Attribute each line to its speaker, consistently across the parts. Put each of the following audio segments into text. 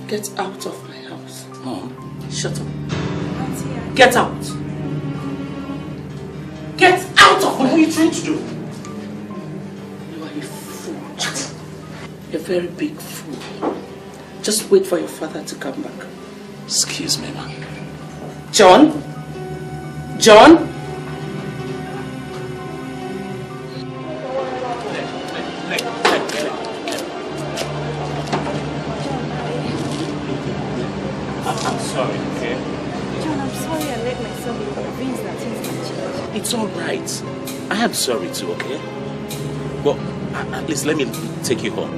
Speaker 1: Get out of my house. Mom, shut up. Get out. Get out of my house. What are you trying to do? You are a fool. You're a very big fool. Just wait for your father to come back.
Speaker 2: Excuse me, ma'am.
Speaker 1: John? John?
Speaker 2: It's all right. I am sorry too, okay? But at least let me take you home.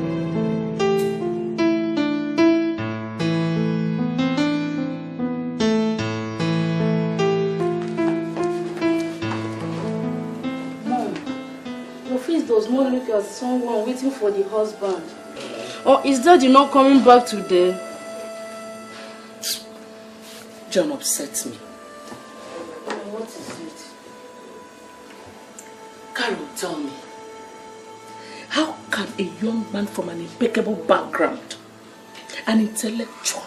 Speaker 3: Mom, your face does not look like someone waiting for the husband. Or is Daddy not coming back today?
Speaker 1: John upsets me.
Speaker 3: What is it?
Speaker 1: Carol, tell me, how can a young man from an impeccable background, an intellectual,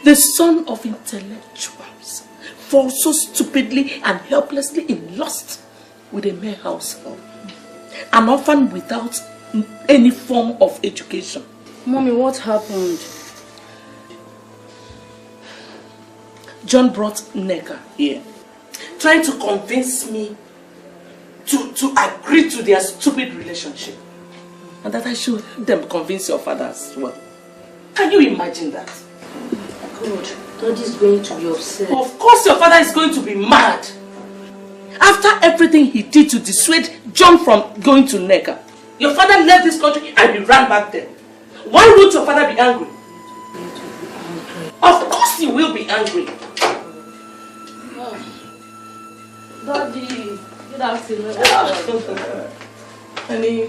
Speaker 1: the son of intellectuals, fall so stupidly and helplessly in lust with a mere household, an orphan without any form of education?
Speaker 3: Mommy, what happened?
Speaker 1: John brought Nneka here, trying to convince me to agree to their stupid relationship. And that I should help them convince your father as well. Can you imagine that?
Speaker 3: God, Daddy's going to be upset.
Speaker 1: Of course your father is going to be mad. After everything he did to dissuade John from going to Nneka, your father left this country and he ran back there. Why would your father be angry? Of course he will be angry.
Speaker 3: Daddy, good afternoon.
Speaker 1: Honey,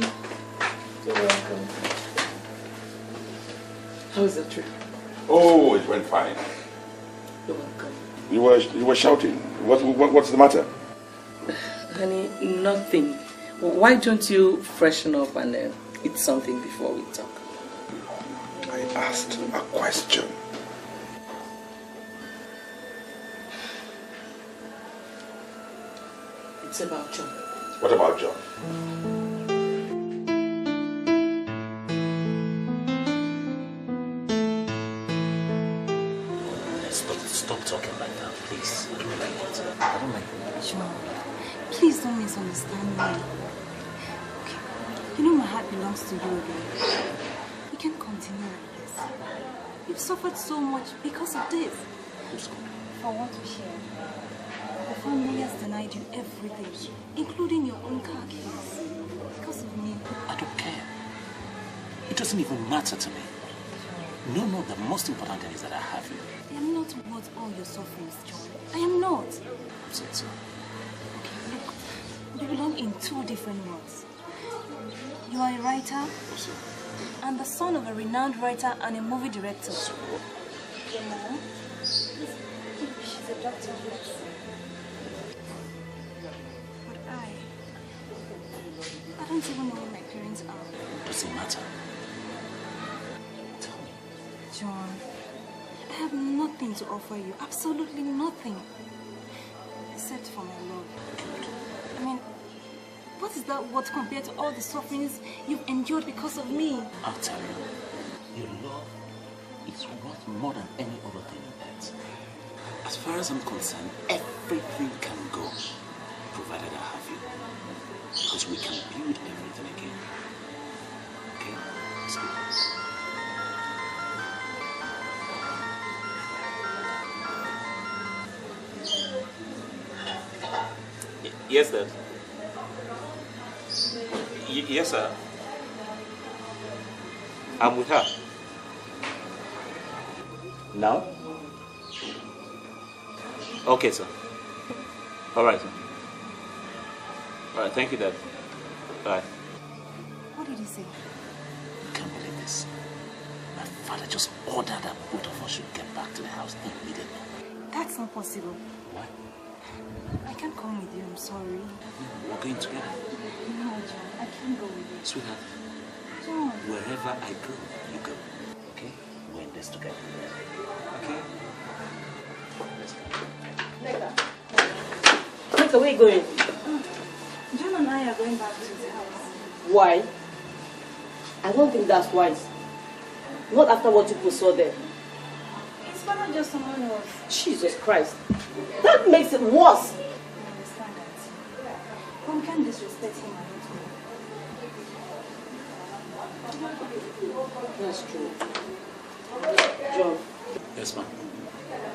Speaker 1: you're welcome. How was the trip?
Speaker 4: Oh, it went fine.
Speaker 1: You're welcome.
Speaker 4: You were shouting. What's the matter?
Speaker 1: Honey, nothing. Why don't you freshen up and eat something before we talk?
Speaker 4: I asked a question.
Speaker 1: It's about John.
Speaker 4: What about John?
Speaker 2: Stop talking like that, please. I don't like it. I don't like it.
Speaker 5: John, please don't misunderstand me. Okay. You know my heart belongs to you again. We can't continue like this. You've suffered so much because of this. For what to share? The family has denied you everything, including your own car keys. Because of me.
Speaker 2: I don't care. It doesn't even matter to me. No, the most important thing is that I have you.
Speaker 5: I am not worth all your sufferings, John. I am not.
Speaker 2: I'm saying so.
Speaker 5: Okay, look. We belong in two different worlds. You are a writer, and the son of a renowned writer and a movie director. Your mom? She's a doctor. don't even know where my parents are.
Speaker 2: Does it matter? Tell me.
Speaker 5: John, I have nothing to offer you. Absolutely nothing. Except for my love. I mean, what is that worth compared to all the sufferings you've endured because of me?
Speaker 2: I'll tell you. Your love is worth more than any other thing on earth. As far as I'm concerned, everything can go, provided I have you. Because we can build everything again. Okay? So. Yes, Dad. Yes, sir. I'm with her. Now? Okay, sir. All right, sir. All right, thank you, Dad. Bye.
Speaker 5: What did he say?
Speaker 2: You can't believe this. My father just ordered that both of us should get back to the house immediately.
Speaker 5: That's not possible.
Speaker 2: Why?
Speaker 5: I can't come with you, I'm sorry.
Speaker 2: We're going together.
Speaker 5: No, John, I can't go with you.
Speaker 2: Sweetheart,
Speaker 5: John.
Speaker 2: wherever I go, you go. Okay? We're in this together. Okay? Let's go.
Speaker 3: Neka, where are you going?
Speaker 5: John and I are going back to the house.
Speaker 3: Why? I don't think that's wise. Not after what you saw there.
Speaker 5: It's not just someone else.
Speaker 3: Jesus Christ. That makes it worse.
Speaker 5: I understand that. But we can't disrespect him and not me.
Speaker 3: That's true. John,
Speaker 2: Yes, ma'am.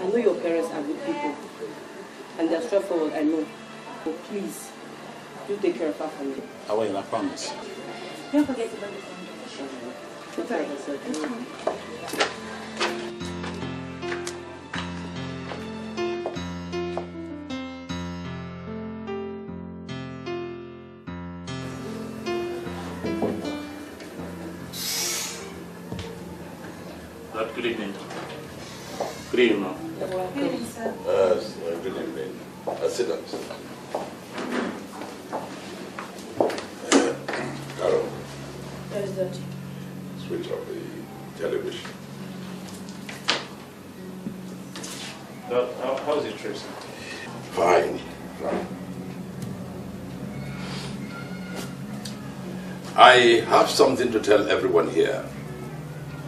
Speaker 3: I know your parents are good people. And they're straightforward, I know. But please, do take care of her for me.
Speaker 2: I will, I promise.
Speaker 5: Don't forget to buy the phone.
Speaker 2: Good evening. Good evening, ma'am.
Speaker 5: Good evening, sir.
Speaker 4: Good evening. Sit down, sit down. Carol.
Speaker 3: Where is that?
Speaker 4: Switch off the television.
Speaker 2: How's it, Tracy?
Speaker 4: Fine. Fine. I have something to tell everyone here.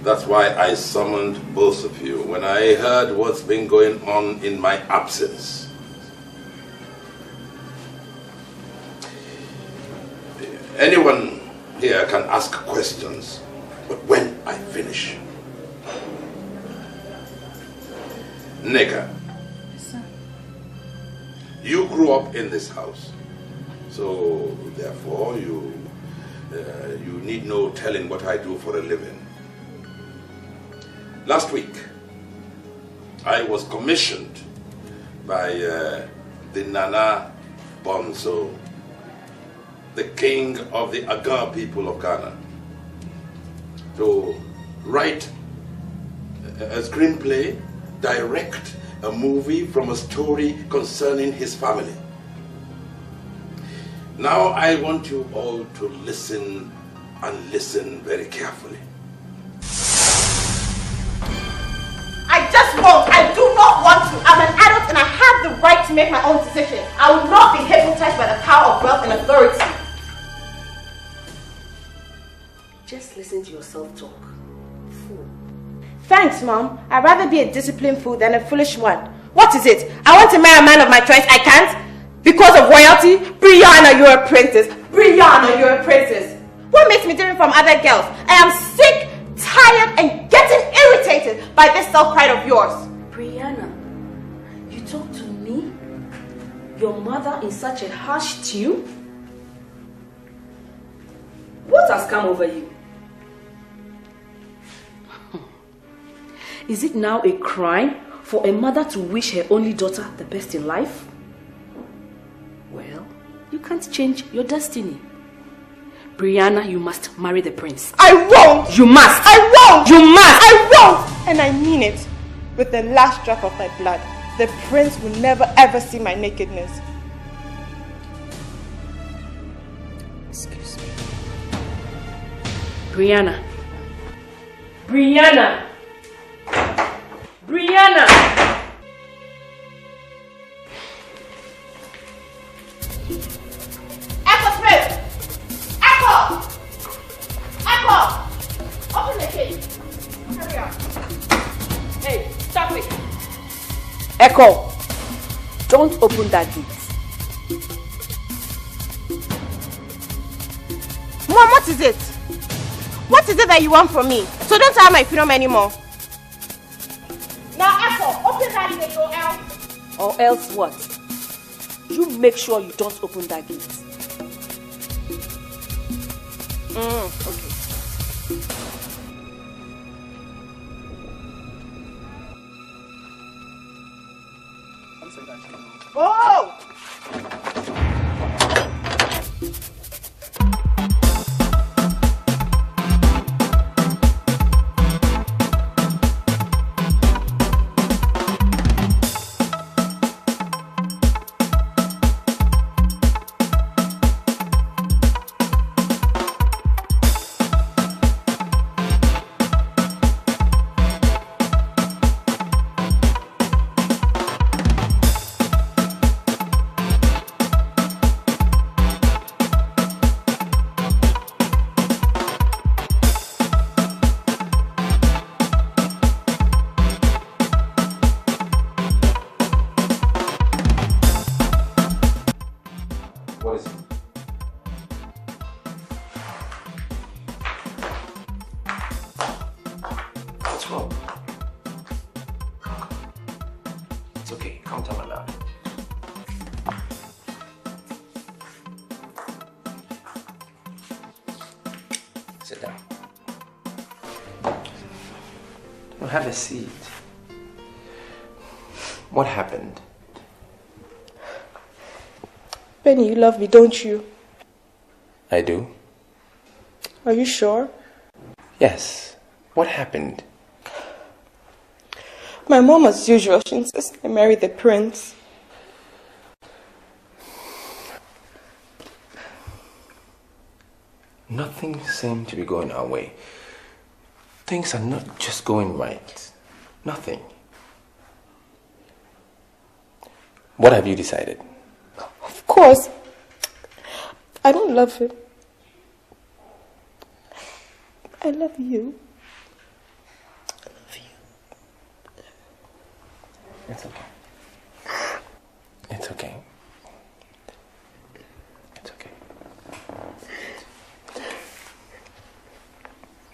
Speaker 4: That's why I summoned both of you when I heard what's been going on in my absence. Anyone here can ask questions, but when I finish. Nigga, you grew up in this house, so therefore you need no telling what I do for a living. Last week, I was commissioned by the Nana Bonzo, the king of the Aga people of Ghana, to write a screenplay, direct a movie from a story concerning his family. Now I want you all to listen and listen very carefully.
Speaker 6: I do not want to. I'm an adult and I have the right to make my own decisions. I will not be hypnotized by the power of wealth and authority. Just listen to yourself talk. Fool. Thanks, Mom. I'd rather be a disciplined fool than a foolish one. What is it? I want to marry a man of my choice. I can't? Because of royalty? Brianna, you're a princess. Brianna, you're a princess. What makes me different from other girls? I am sick, tired, and getting irritated by this self-pride of yours. Brianna, you talk to me? Your mother in such a harsh tune? What has come over you? Is it now a crime for a mother to wish her only daughter the best in life? Well, you can't change your destiny. Brianna, you must marry the prince. I won't! You must! I won't! You must! I won't! And I mean it. With the last drop of my blood, the prince will never ever see my nakedness. Excuse me.
Speaker 3: Brianna. Brianna! Brianna!
Speaker 6: Echo Smith! Echo! Echo! Open the gate. Hurry up.
Speaker 3: Hey, stop it! Echo, don't open that gate.
Speaker 6: Mom, what is it? What is it that you want from me? So don't have my freedom anymore. Now, Echo, open that gate or else.
Speaker 3: Or else what? You make sure you don't open that gate. Okay.
Speaker 6: Oh!
Speaker 7: Sit down. Well, have a seat. What happened?
Speaker 6: Benny, you love me, don't you?
Speaker 7: I do.
Speaker 6: Are you sure?
Speaker 7: Yes. What happened?
Speaker 6: My mom, as usual, she insists I marry the prince.
Speaker 7: Nothing seemed to be going our way. Things are not just going right. Nothing. What have you decided?
Speaker 6: Of course. I don't love him. I love you. I love you.
Speaker 7: It's okay. It's okay. It's okay.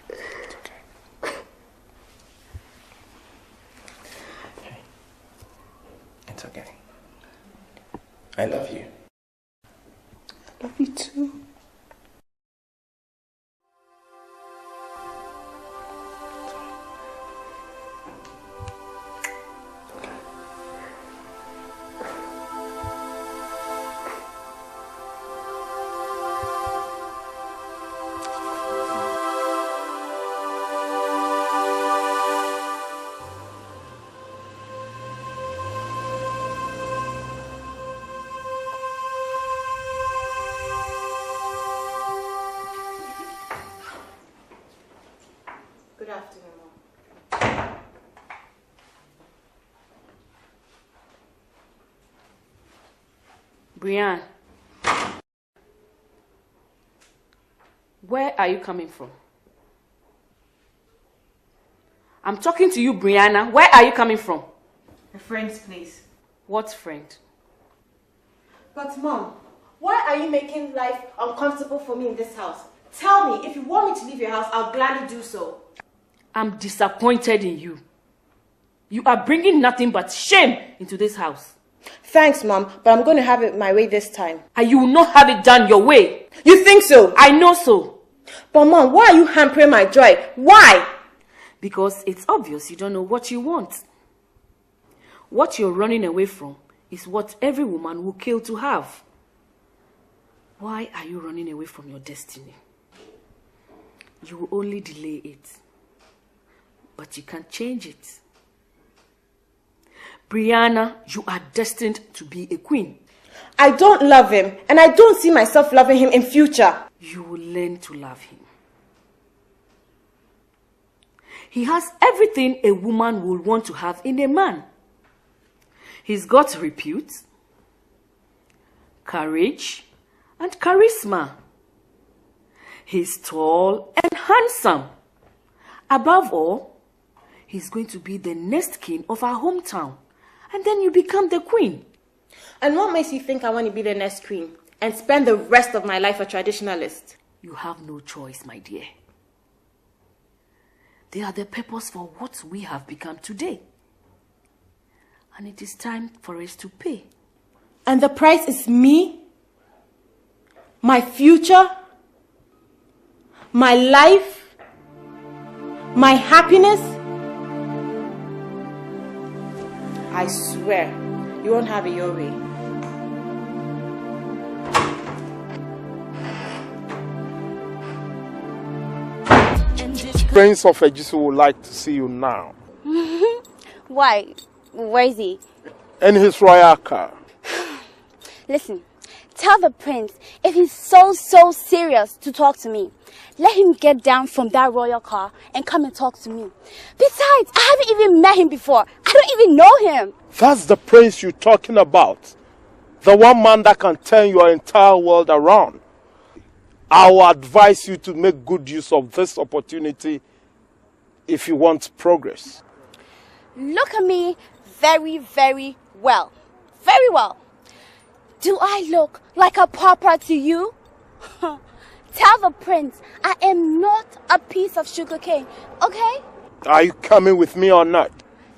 Speaker 7: It's okay. Okay. It's okay. I love you.
Speaker 6: I love you too. Good afternoon, Mom.
Speaker 3: Brianne, where are you coming from? I'm talking to you, Brianna. Where are you coming from?
Speaker 6: A friend's place.
Speaker 3: What friend?
Speaker 6: But Mom, why are you making life uncomfortable for me in this house? Tell me, if you want me to leave your house, I'll gladly do so.
Speaker 3: I'm disappointed in you. You are bringing nothing but shame into this house.
Speaker 6: Thanks, Mom, but I'm going to have it my way this time.
Speaker 3: And you will not have it done your way.
Speaker 6: You think so?
Speaker 3: I know so.
Speaker 6: But Mom, why are you hampering my joy? Why?
Speaker 3: Because it's obvious you don't know what you want. What you're running away from is what every woman will kill to have. Why are you running away from your destiny? You will only delay it. But you can't change it. Brianna, you are destined to be a queen.
Speaker 6: I don't love him, and I don't see myself loving him in future.
Speaker 3: You will learn to love him. He has everything a woman would want to have in a man. He's got repute, courage, and charisma. He's tall and handsome. Above all, he's going to be the next king of our hometown. And then you become the queen.
Speaker 6: And what makes you think I want to be the next queen and spend the rest of my life a traditionalist?
Speaker 3: You have no choice, my dear. They are the purpose for what we have become today. And it is time for us to pay.
Speaker 6: And the price is me, my future, my life, my happiness. I swear, you won't have it your way.
Speaker 8: Prince of Ejisu would like to see you now.
Speaker 9: Why? Where is he?
Speaker 8: In his royal car.
Speaker 9: Listen, tell the prince if he's so serious to talk to me, let him get down from that royal car and come and talk to me. Besides, I haven't even met him before. I don't even know him.
Speaker 8: That's the prince you're talking about. The one man that can turn your entire world around. I will advise you to make good use of this opportunity if you want progress.
Speaker 9: Look at me very well. Very well. Do I look like a pauper to you? Tell the prince I am not a piece of sugarcane, okay?
Speaker 8: Are you coming with me or not?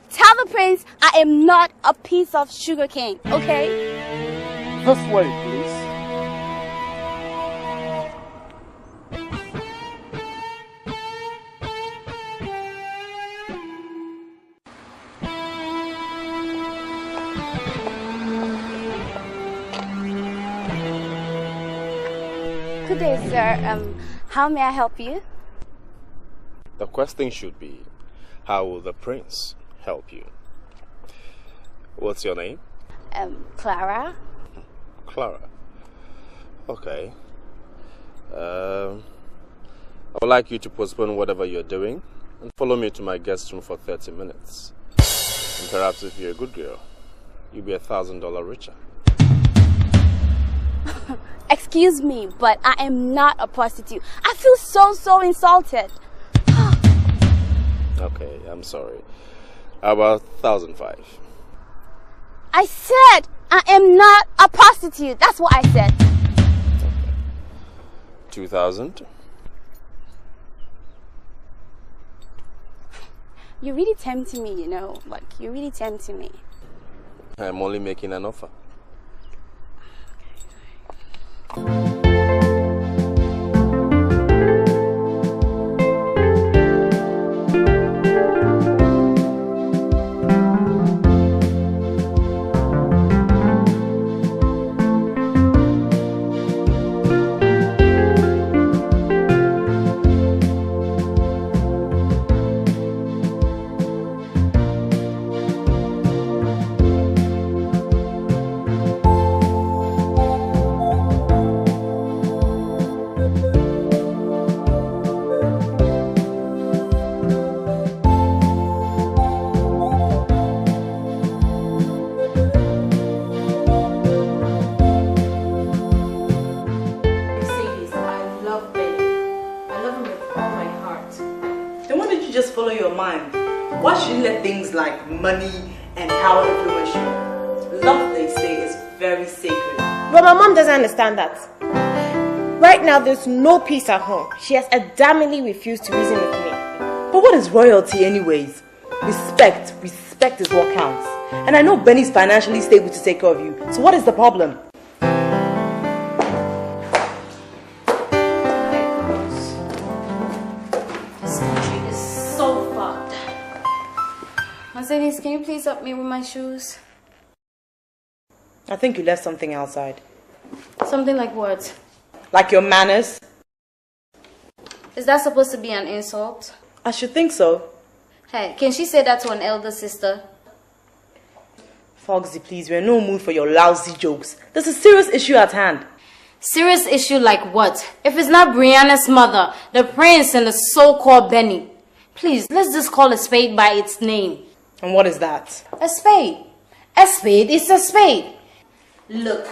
Speaker 9: Tell the prince I am not a piece of sugarcane, okay?
Speaker 8: This way, please.
Speaker 9: Good day, sir. How may I help you?
Speaker 7: The question should be, how will the prince help you? What's your name?
Speaker 9: Clara.
Speaker 7: Clara. Okay. I would like you to postpone whatever you're doing and follow me to my guest room for 30 minutes. And perhaps if you're a good girl, you'll be $1,000 richer.
Speaker 9: Excuse me, but I am not a prostitute. I feel so insulted.
Speaker 7: Okay, I'm sorry. How about 1,005?
Speaker 9: I said I am not a prostitute. That's what I said.
Speaker 7: Okay. 2,000?
Speaker 9: You're really tempting me, you know. Like, you're really tempting me.
Speaker 7: I'm only making an offer.
Speaker 10: Why should you let things like money and power influence you? Love, they say, is very sacred.
Speaker 6: But my mom doesn't understand that. Right now, there's no peace at home. She has adamantly refused to reason with me.
Speaker 10: But what is royalty anyways? Respect. Respect is what counts. And I know Benny's financially stable to take care of you. So what is the problem?
Speaker 9: Mercedes, can you please help me with my shoes?
Speaker 10: I think you left something outside.
Speaker 9: Something like what?
Speaker 10: Like your manners?
Speaker 9: Is that supposed to be an insult?
Speaker 10: I should think so.
Speaker 9: Hey, can she say that to an elder sister?
Speaker 10: Foxy, please, we're in no mood for your lousy jokes. There's a serious issue at hand.
Speaker 9: Serious issue like what? If it's not Brianna's mother, the prince, and the so-called Benny,
Speaker 11: Please, let's just call a spade by its name.
Speaker 10: And what is that?
Speaker 11: A spade. A spade is a spade. Look,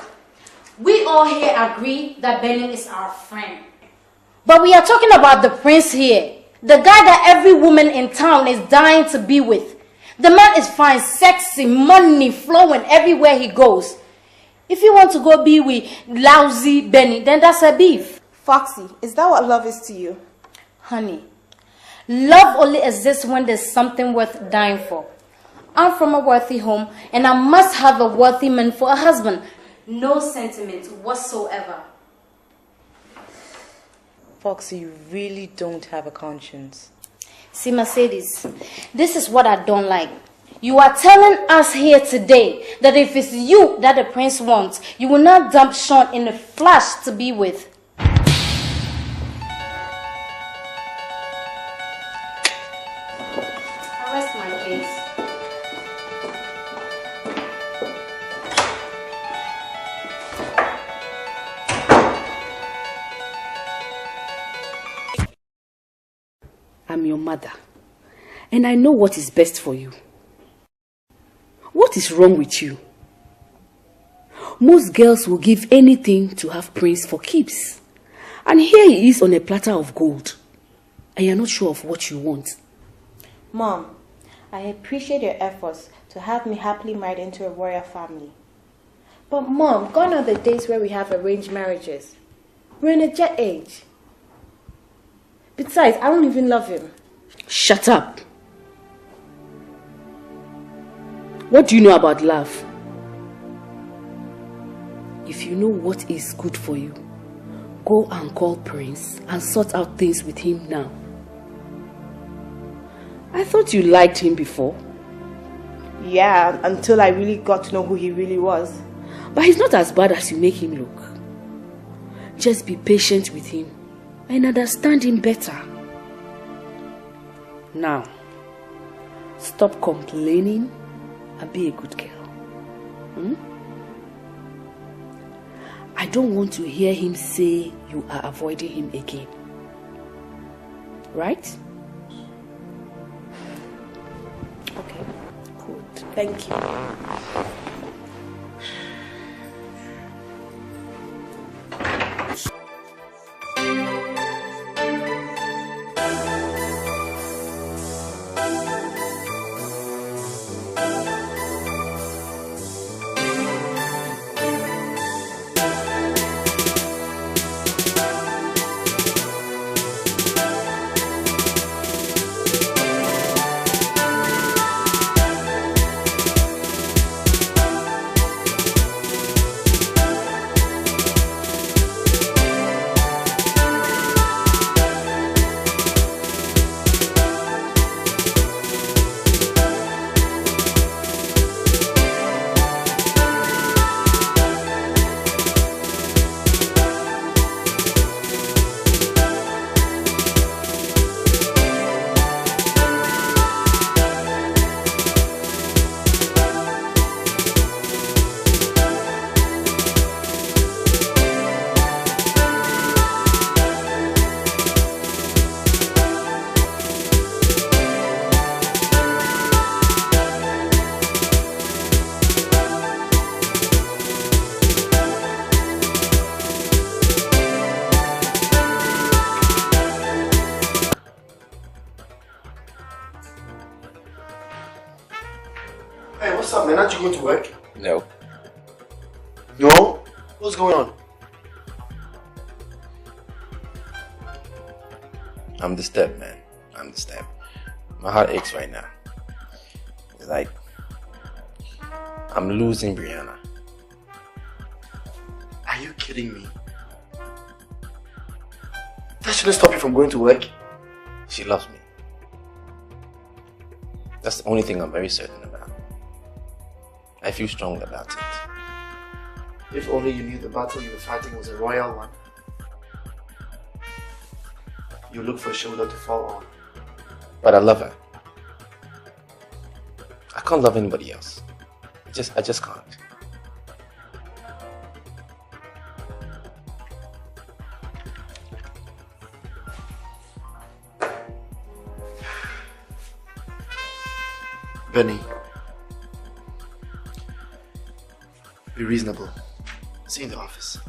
Speaker 11: we all here agree that Benny is our friend. But we are talking about the prince here. The guy that every woman in town is dying to be with. The man is fine, sexy, money flowing everywhere he goes. If you want to go be with lousy Benny, then that's a beef.
Speaker 6: Foxy, is that what love is to you?
Speaker 11: Honey, love only exists when there's something worth dying for. I'm from a worthy home and I must have a worthy man for a husband. No sentiment whatsoever.
Speaker 10: Foxy, you really don't have a conscience.
Speaker 11: See, Mercedes, this is what I don't like. You are telling us here today that if it's you that the prince wants, you will not dump Sean in a flash to be with. Arrest my case.
Speaker 3: I'm your mother, and I know what is best for you. What is wrong with you? Most girls will give anything to have Prince for keeps. And here he is on a platter of gold. And you're not sure of what you want.
Speaker 6: Mom, I appreciate your efforts to have me happily married into a royal family. But Mom, gone are the days where we have arranged marriages. We're in a jet age. Besides, I don't even love him.
Speaker 3: Shut up. What do you know about love? If you know what is good for you, go and call Prince and sort out things with him now. I thought you liked him before.
Speaker 6: Yeah, until I really got to know who he really was.
Speaker 3: But he's not as bad as you make him look. Just be patient with him and understand him better. Now, stop complaining and be a good girl. I don't want to hear him say you are avoiding him again. Right?
Speaker 6: Okay, good. Thank you.
Speaker 12: What's up, man? Aren't you going to work?
Speaker 7: No.
Speaker 12: No? What's going on?
Speaker 7: I'm disturbed, man. I'm disturbed. My heart aches right now. It's like I'm losing Brianna.
Speaker 12: Are you kidding me? That shouldn't stop you from going to work.
Speaker 7: She loves me. That's the only thing I'm very certain about. I feel strong about it.
Speaker 12: If only you knew the battle you were fighting was a royal one. You look for a shoulder to fall on.
Speaker 7: But I love her. I can't love anybody else. I just can't.
Speaker 12: Benny, be reasonable. See you in the office.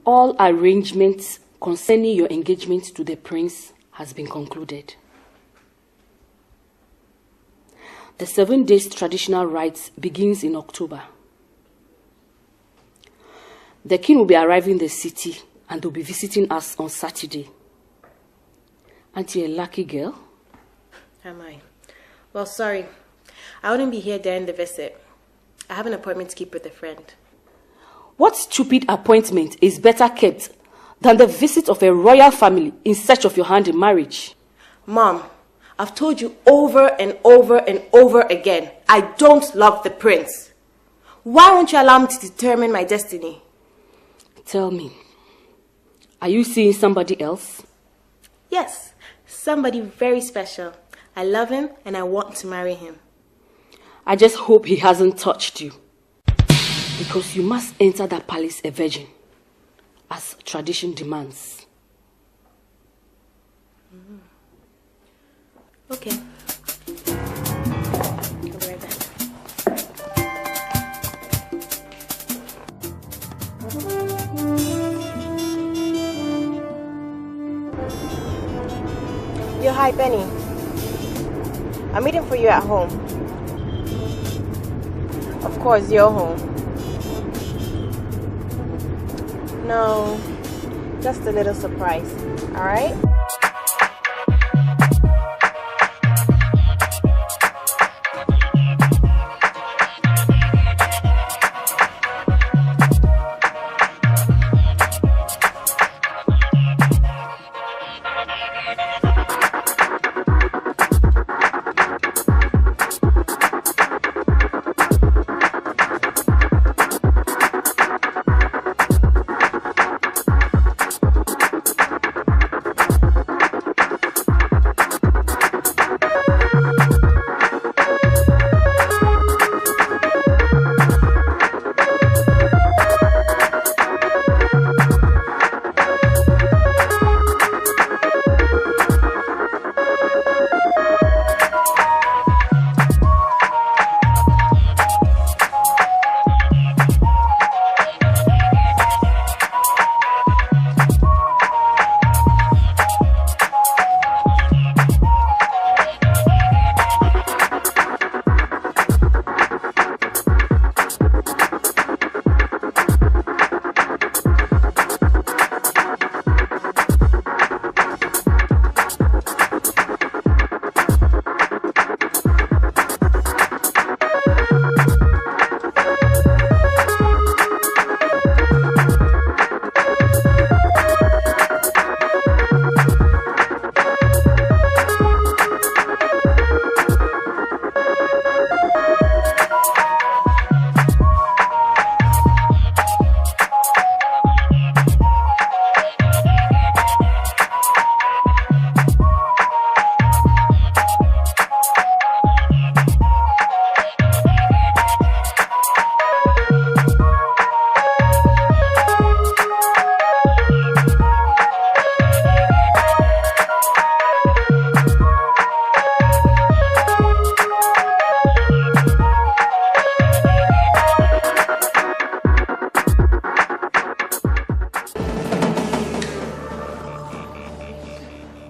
Speaker 3: All arrangements concerning your engagement to the prince has been concluded. The 7 days traditional rites begins in October. The king will be arriving in the city and will be visiting us on Saturday. Aren't you a lucky girl?
Speaker 6: Am I? Well, sorry. I wouldn't be here during the visit. I have an appointment to keep with a friend.
Speaker 3: What stupid appointment is better kept than the visit of a royal family in search of your hand in marriage?
Speaker 6: Mom, I've told you over and over and over again, I don't love the prince. Why won't you allow me to determine my destiny?
Speaker 3: Tell me, are you seeing somebody else?
Speaker 6: Yes, somebody very special. I love him and I want to marry him.
Speaker 3: I just hope he hasn't touched you. Because you must enter that palace a virgin, as tradition demands.
Speaker 6: Okay. I'll be right back. Yo, hi, Benny. I'm waiting for you at home. Of course, you're home. No, just a little surprise, all right?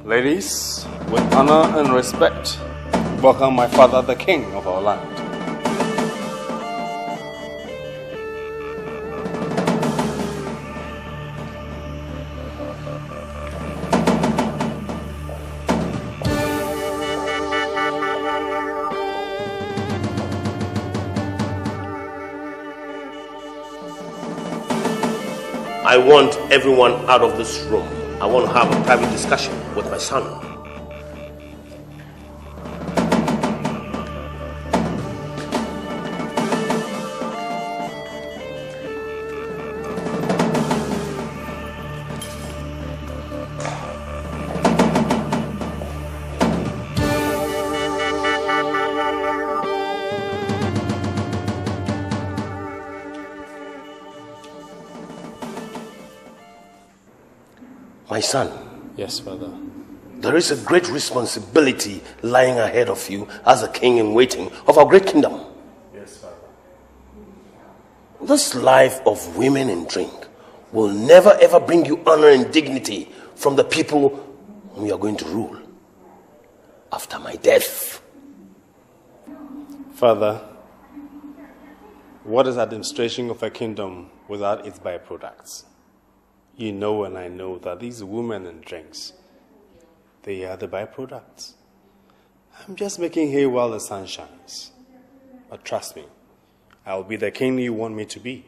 Speaker 7: Ladies, with honor and respect, welcome my father, the king of our land.
Speaker 13: I want everyone out of this room. I want to have a private discussion with my son. My son.
Speaker 7: Yes, Father.
Speaker 13: There is a great responsibility lying ahead of you as a king in waiting of our great kingdom.
Speaker 7: Yes, Father.
Speaker 13: This life of women and drink will never ever bring you honor and dignity from the people whom you are going to rule after my death.
Speaker 7: Father, what is administration of a kingdom without its byproducts? You know and I know that these women and drinks, they are the byproducts. I'm just making hay while the sun shines. But trust me, I'll be the king you want me to be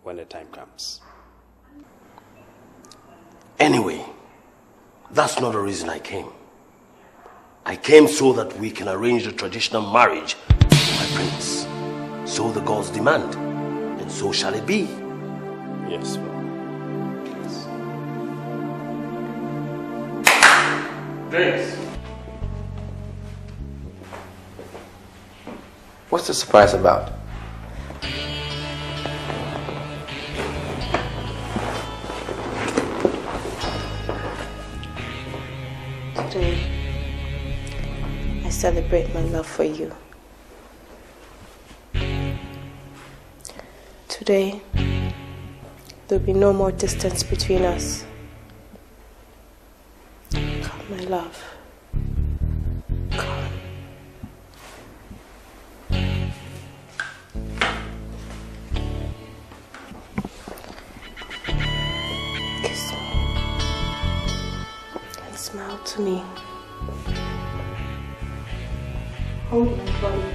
Speaker 7: when the time comes.
Speaker 13: Anyway, that's not the reason I came. I came so that we can arrange the traditional marriage for my prince. So the gods demand, and so shall it be.
Speaker 7: Yes, Father.
Speaker 12: Drinks. What's the surprise about?
Speaker 6: Today, I celebrate my love for you. Today, there'll be no more distance between us. Come, my love. Come. Kiss me. And smile to me. Hold my body.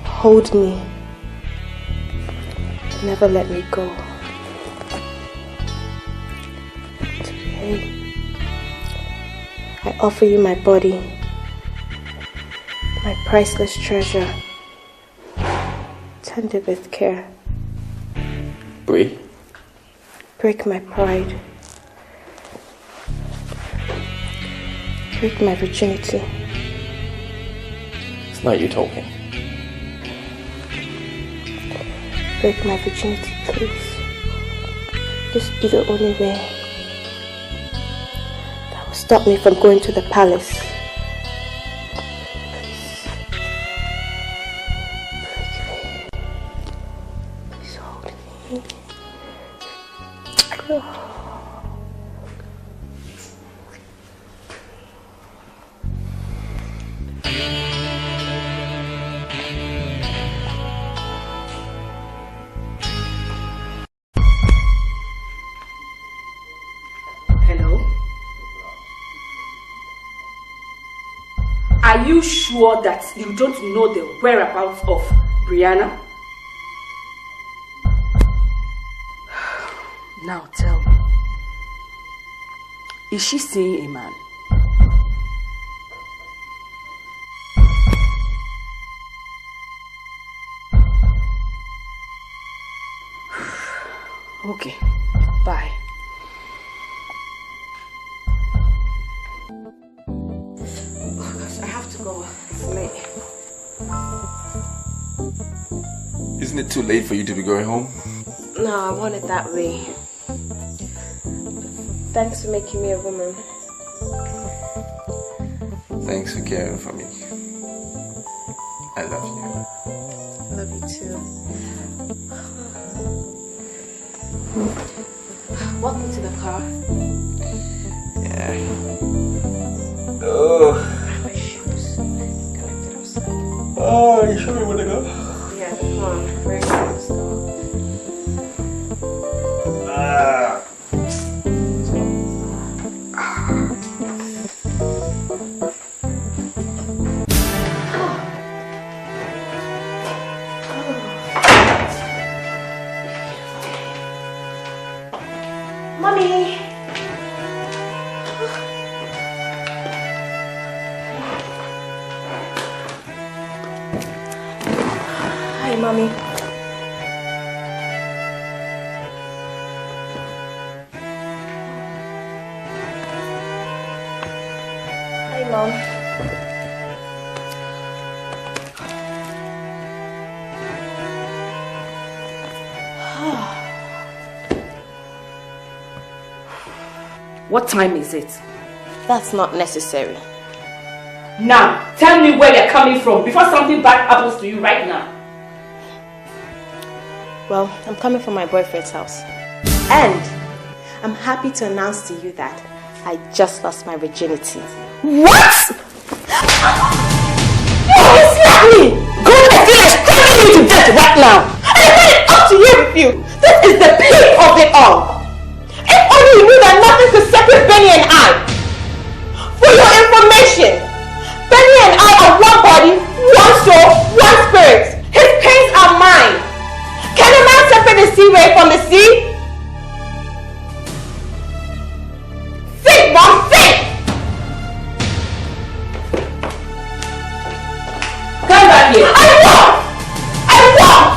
Speaker 6: Hold me. Never let me go. Today, I offer you my body, my priceless treasure, tender with care.
Speaker 12: Bree?
Speaker 6: Break my pride. Break my virginity.
Speaker 12: It's not you talking.
Speaker 6: Break my virginity, please. This be the only way that will stop me from going to the palace. Please hold me.
Speaker 3: Are you sure that you don't know the whereabouts of Brianna? Now tell me, is she seeing a man? Okay, bye. I have to go. It's late.
Speaker 12: Isn't it too late for you to be going home?
Speaker 6: No, I want it that way. Thanks for making me a woman.
Speaker 12: Thanks for caring for me. I love you.
Speaker 6: I love you too. Welcome to the car.
Speaker 12: Yeah. Oh.
Speaker 6: My shoes. Connected outside.
Speaker 12: Oh, you sure you want to go?
Speaker 6: Yeah, come on. Very good. Let's go. Mommy! Hi, Mommy. Hi, Mom.
Speaker 3: What time is it?
Speaker 6: That's not necessary.
Speaker 3: Now, tell me where you're coming from before something bad happens to you right now.
Speaker 6: Well, I'm coming from my boyfriend's house. And I'm happy to announce to you that I just lost my virginity.
Speaker 3: What?
Speaker 6: You slapped me! Go and feel like stabbing you to death right now! And I made it up to here with you! This is the peak of it all! If only you knew that nothing could separate Benny and I! For your information, Benny and I are one body, one soul, one spirit! His pains are mine! Can a man separate the sea ray from the sea? Think, Mom, think!
Speaker 3: Come back here!
Speaker 6: I won't! I won't!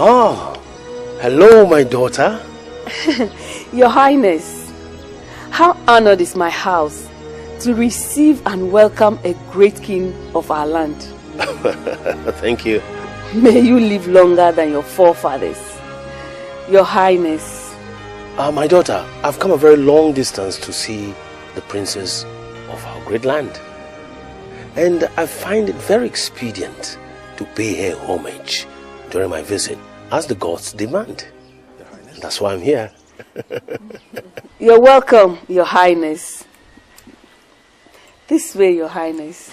Speaker 13: Oh, hello, my daughter.
Speaker 3: Your Highness, how honored is my house to receive and welcome a great king of our land.
Speaker 13: Thank you.
Speaker 3: May you live longer than your forefathers. Your Highness.
Speaker 13: My daughter, I've come a very long distance to see the princess of our great land. And I find it very expedient to pay her homage during my visit, as the gods demand. And that's why I'm here.
Speaker 3: You're welcome, Your Highness. This way, Your Highness.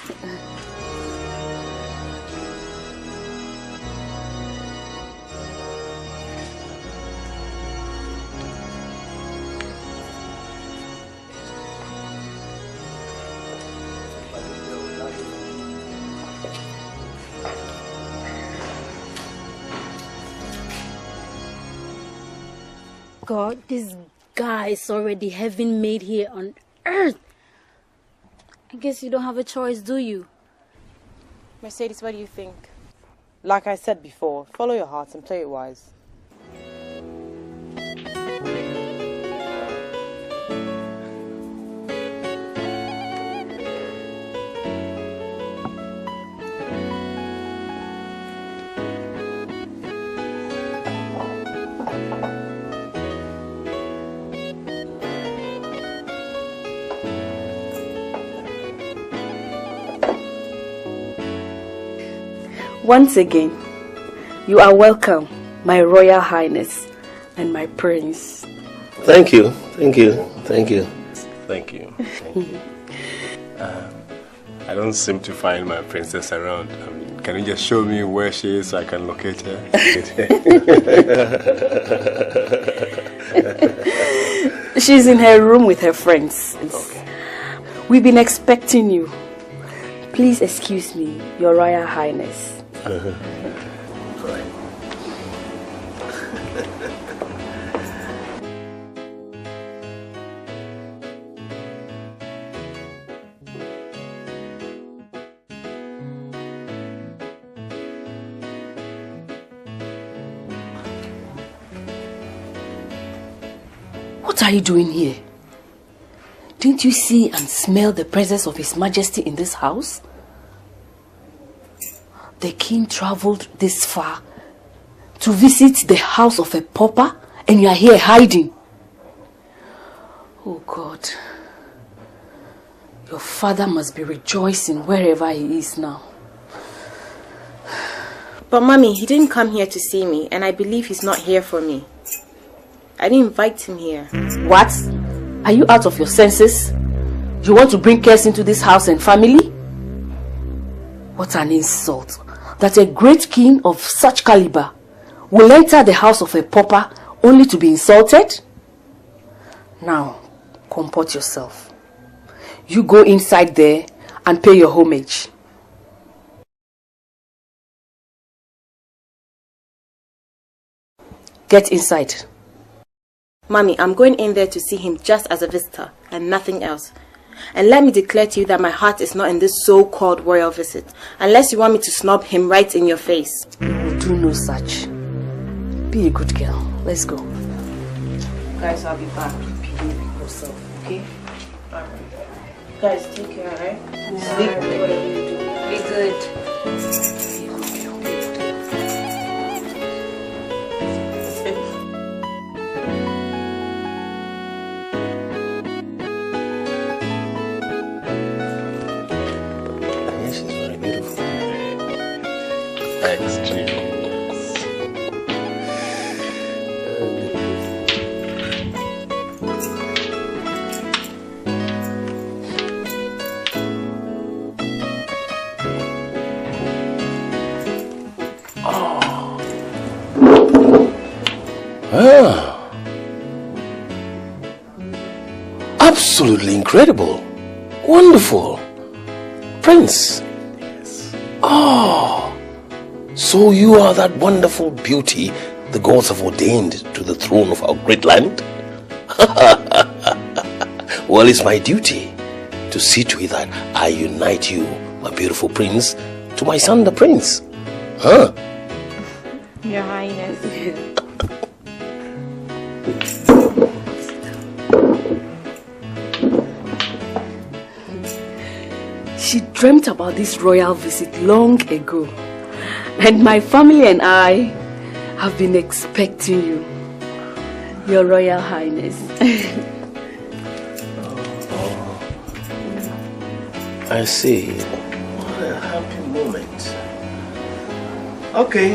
Speaker 11: God, this guy is already heaven made here on earth. I guess you don't have a choice, do you?
Speaker 6: Mercedes, what do you think? Like I said before, follow your heart and play it wise.
Speaker 3: Once again, you are welcome, my Royal Highness and my Prince.
Speaker 13: Thank you, thank you, thank you.
Speaker 7: Thank you. Thank you. I don't seem to find my princess around. I mean, can you just show me where she is so I can locate her?
Speaker 3: She's in her room with her friends.
Speaker 7: Okay.
Speaker 3: We've been expecting you. Please excuse me, Your Royal Highness. What are you doing here? Didn't you see and smell the presence of His Majesty in this house? The king traveled this far to visit the house of a pauper, and you are here hiding. Oh God. Your father must be rejoicing wherever he is now.
Speaker 6: But Mommy, he didn't come here to see me, and I believe he's not here for me. I didn't invite him here.
Speaker 3: What? Are you out of your senses? You want to bring curse into this house and family? What an insult that a great king of such caliber will enter the house of a pauper only to be insulted? Now, comport yourself. You go inside there and pay your homage. Get inside.
Speaker 6: Mommy, I'm going in there to see him just as a visitor and nothing else. And let me declare to you that my heart is not in this so-called royal visit, unless you want me to snub him right in your face.
Speaker 3: We will do no such. Be a good girl. Let's go.
Speaker 6: Guys, I'll be back.
Speaker 3: Behave yourself, okay?
Speaker 6: Alright. Guys, take care, alright?
Speaker 3: Sleep. Whatever you do.
Speaker 6: Be good.
Speaker 13: Absolutely incredible. Wonderful. Prince. Yes. Oh, so you are that wonderful beauty the gods have ordained to the throne of our great land? Well, it's my duty to see to it that I unite you, my beautiful prince, to my son, the prince. Huh?
Speaker 6: Your Highness.
Speaker 3: She dreamt about this royal visit long ago, and my family and I have been expecting you, Your Royal Highness.
Speaker 13: I see. What a happy moment. Okay,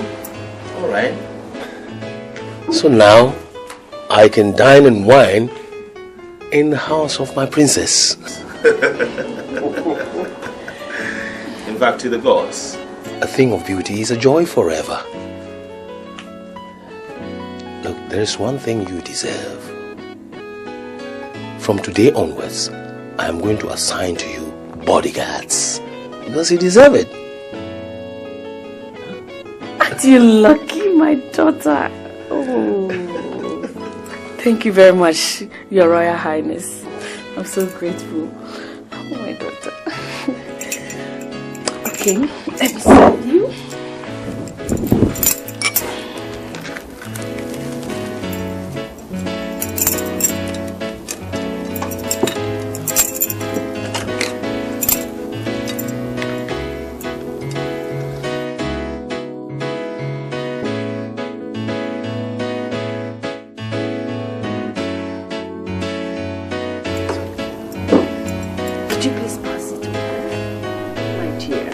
Speaker 13: all right. So now I can dine and wine in the house of my princess.
Speaker 7: In fact, to the gods.
Speaker 13: A thing of beauty is a joy forever. Look, there's one thing you deserve. From today onwards, I am going to assign to you bodyguards. Because you deserve it.
Speaker 3: Aren't you lucky, my daughter? Oh. Thank you very much, Your Royal Highness. I'm so grateful. Oh, my daughter. Okay, let me serve you. Could you please pass it to her, my dear?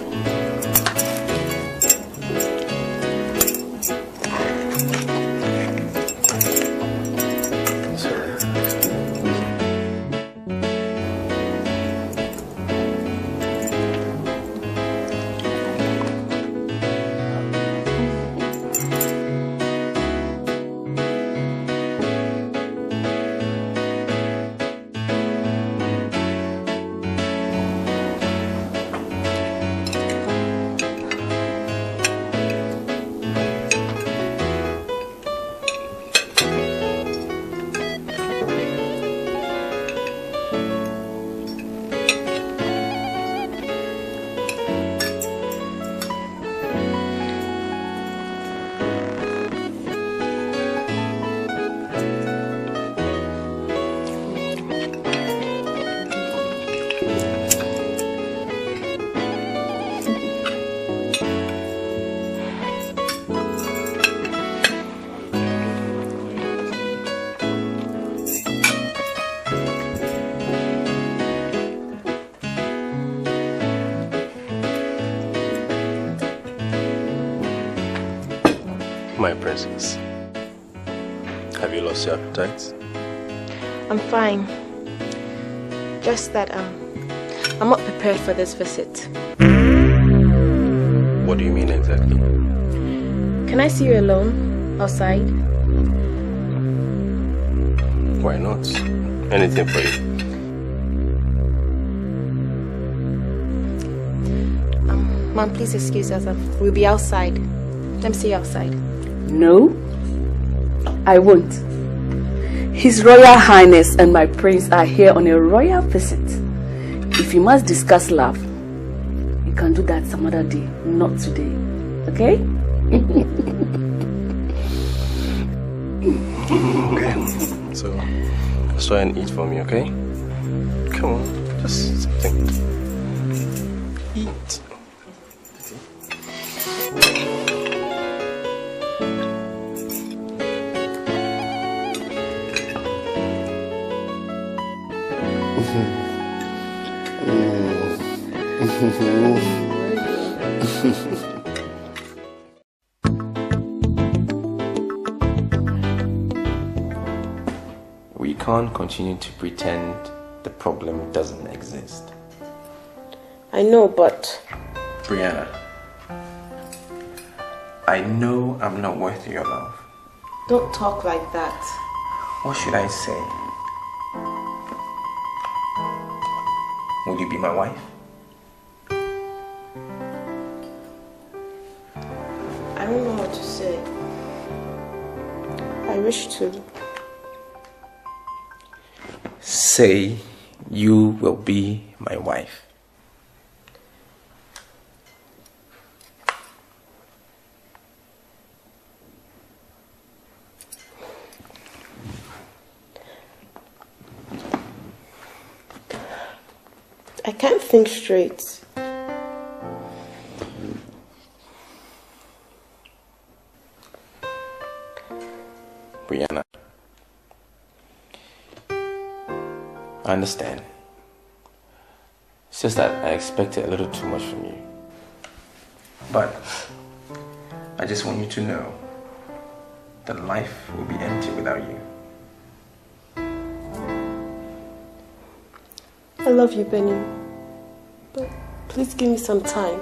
Speaker 7: princess. Have you lost your appetite?
Speaker 6: I'm fine. Just that I'm not prepared for this visit.
Speaker 7: What do you mean exactly?
Speaker 6: Can I see you alone outside?
Speaker 7: Why not? Anything for you.
Speaker 6: Mom, please excuse us. We'll be outside. Let me see you outside.
Speaker 3: No, I won't. His Royal Highness and my prince are here on a royal visit. If you must discuss love, you can do that some other day, not today. Okay?
Speaker 7: Okay. So, let's try and eat for me, okay? Come on, just something. Eat.
Speaker 12: We can't continue to pretend the problem doesn't exist.
Speaker 6: I know, but...
Speaker 12: Brianna, I know I'm not worth your love.
Speaker 6: Don't talk like that.
Speaker 12: What should I say? Will you be my wife?
Speaker 6: I don't know what to say. I wish to.
Speaker 12: Say you will be my wife.
Speaker 6: I can't think straight.
Speaker 12: Brianna, I understand. It's just that I expected a little too much from you. But I just want you to know that life will be empty without you.
Speaker 6: I love you, Benny. But please give me some time.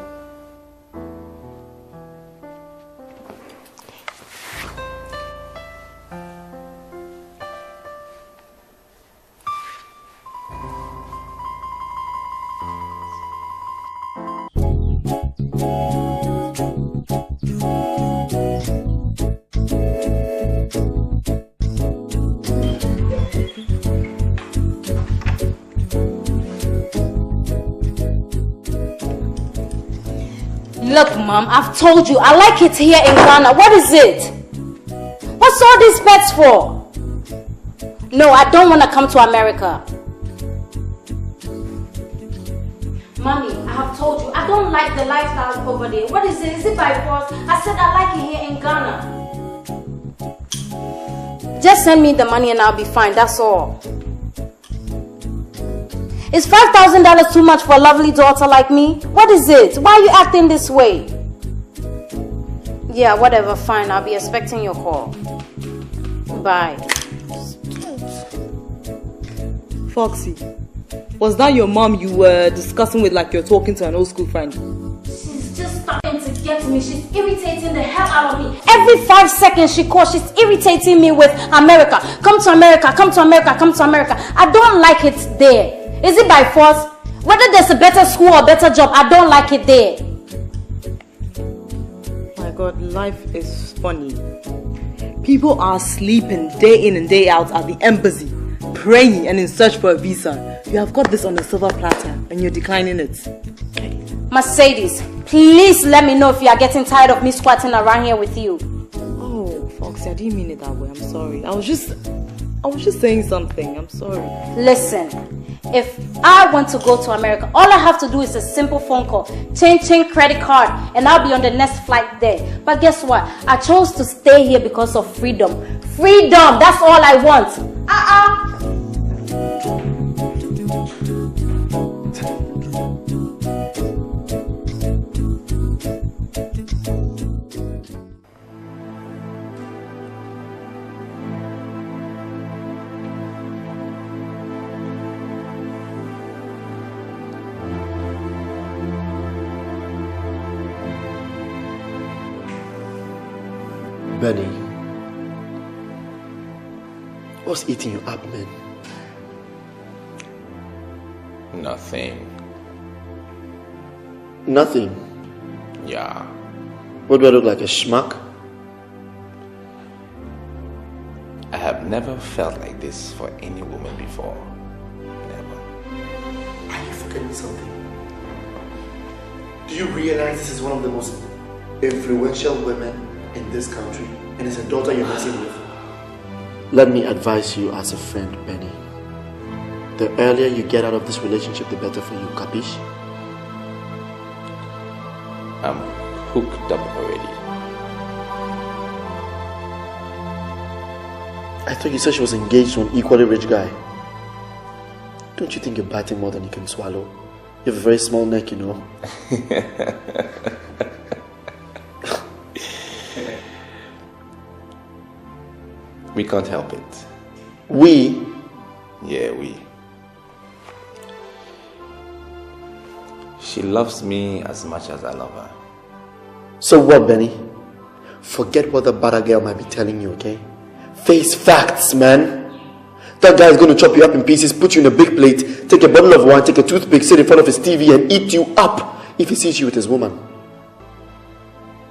Speaker 11: Look, Mom, I've told you, I like it here in Ghana. What is it? What's all these bets for? No, I don't want to come to America. Mommy, I have told you, I don't like the lifestyle over there. What is it? Is it by force? I said I like it here in Ghana. Just send me the money and I'll be fine, that's all. Is $5,000 too much for a lovely daughter like me? What is it? Why are you acting this way? Yeah, whatever, fine. I'll be expecting your call. Bye.
Speaker 10: Foxy, was that your mom you were discussing with like you're talking to an old school friend?
Speaker 11: She's just starting to get to me. She's irritating the hell out of me. Every 5 seconds she calls, she's irritating me with America. Come to America, come to America, come to America. I don't like it there. Is it by force? Whether there's a better school or better job, I don't like it there.
Speaker 10: My God, life is funny. People are sleeping day in and day out at the embassy, praying and in search for a visa. You have got this on a silver platter and you're declining it.
Speaker 11: Mercedes, please let me know if you are getting tired of me squatting around here with you.
Speaker 10: Oh, Foxy, I didn't mean it that way. I'm sorry. I was just saying something. I'm sorry.
Speaker 11: Listen, if I want to go to America, all I have to do is a simple phone call, change credit card, and I'll be on the next flight there. But guess what? I chose to stay here because of freedom. Freedom, that's all I want.
Speaker 14: Benny, what's eating you up, man?
Speaker 12: Nothing.
Speaker 14: Nothing?
Speaker 12: Yeah.
Speaker 14: What do I look like, a schmuck?
Speaker 12: I have never felt like this for any woman before. Never.
Speaker 14: Are you forgetting something? Do you realize this is one of the most influential women in this country, and it's a daughter you're messing with? Let me advise you as a friend, Benny. The earlier you get out of this relationship, the better for you, capiche?
Speaker 12: I'm hooked up already.
Speaker 14: I thought you said she was engaged to an equally rich guy. Don't you think you're biting more than you can swallow? You have a very small neck, you know.
Speaker 12: We can't help it.
Speaker 14: We?
Speaker 12: Yeah, we. She loves me as much as I love her.
Speaker 14: So what, Benny? Forget what the bada girl might be telling you, okay? Face facts, man. That guy is going to chop you up in pieces, put you in a big plate, take a bottle of wine, take a toothpick, sit in front of his TV and eat you up if he sees you with his woman.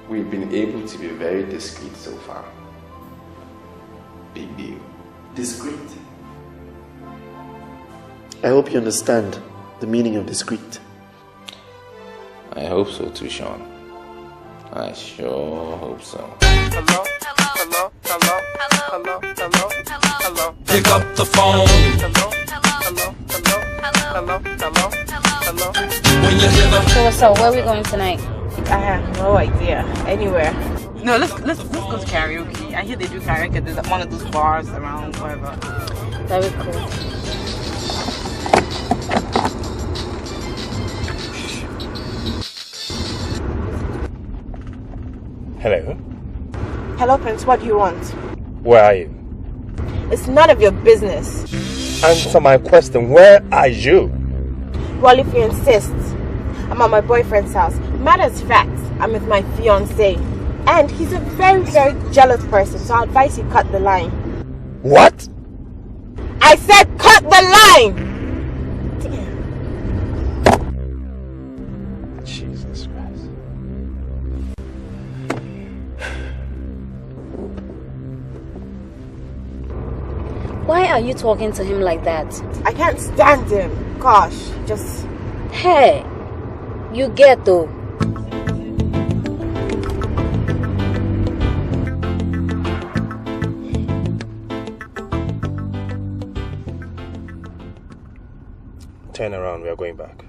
Speaker 12: We've been able to be very discreet so far. Big deal.
Speaker 14: Discreet? I hope you understand the meaning of discreet.
Speaker 12: I hope so too, Sean. I sure hope so.
Speaker 15: Hello? Hello? Hello? Hello? Hello? Hello?
Speaker 16: Pick up the phone.
Speaker 15: Hello? Hello? Hello? Hello? Hello? Hello?
Speaker 16: When you hear the...
Speaker 9: So where are we going tonight?
Speaker 6: I have no idea. Anywhere.
Speaker 10: No, let's go to karaoke. I hear they do karaoke. There's one of those bars around wherever.
Speaker 9: Very cool.
Speaker 8: Hello?
Speaker 6: Hello, Prince. What do you want?
Speaker 8: Where are you?
Speaker 6: It's none of your business.
Speaker 8: Answer my question. Where are you?
Speaker 6: Well, if you insist, I'm at my boyfriend's house. Matter of fact, I'm with my fiancé. And he's a very, very jealous person, so I advise you cut the line.
Speaker 8: What?
Speaker 6: I said cut the line!
Speaker 8: Jesus Christ.
Speaker 9: Why are you talking to him like that?
Speaker 6: I can't stand him. Gosh, just...
Speaker 9: Hey, you get though.
Speaker 8: Turn around, we are going back.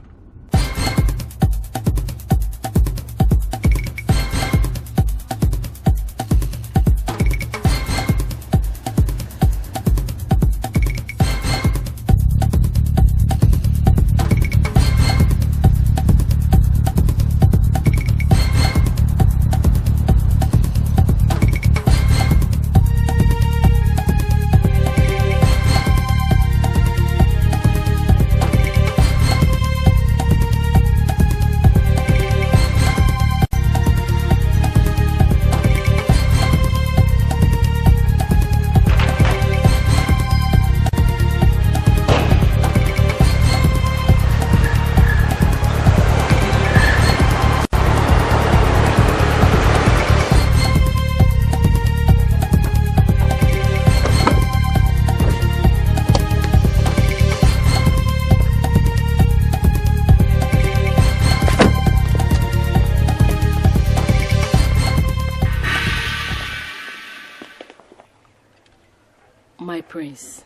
Speaker 3: My prince,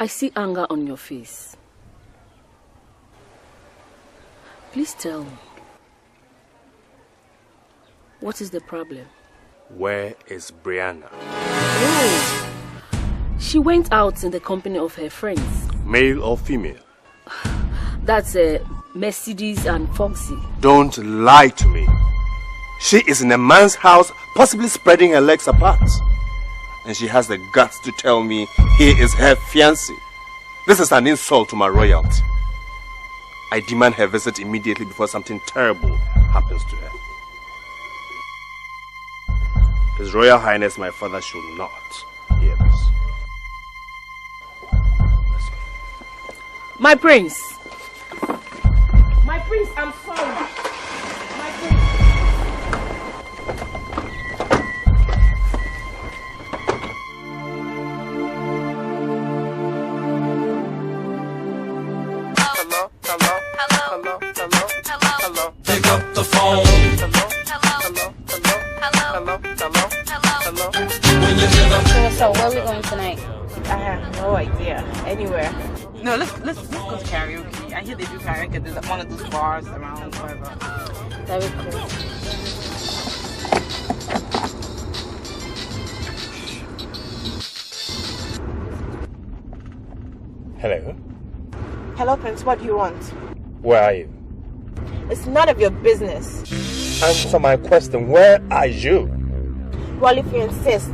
Speaker 3: I see anger on your face. Please tell me, what is the problem?
Speaker 8: Where is Brianna?
Speaker 3: Oh, she went out in the company of her friends.
Speaker 8: Male or female?
Speaker 3: That's Mercedes and Foxy.
Speaker 8: Don't lie to me. She is in a man's house, possibly spreading her legs apart. And she has the guts to tell me he is her fiancé. This is an insult to my royalty. I demand her visit immediately before something terrible happens to her.
Speaker 7: His Royal Highness my father should not hear this.
Speaker 3: My prince. My prince, I'm sorry. My prince.
Speaker 16: Hello. Pick up the phone. Hello.
Speaker 11: So where are we going tonight?
Speaker 6: I have no idea. Anywhere.
Speaker 10: No, let's go to karaoke. I hear they do karaoke. There's one of those bars around wherever.
Speaker 11: That'd be cool.
Speaker 7: Hello?
Speaker 6: Hello, Prince. What do you want?
Speaker 7: Where are you?
Speaker 6: It's none of your business.
Speaker 7: Answer my question. Where are you?
Speaker 6: Well, if you insist,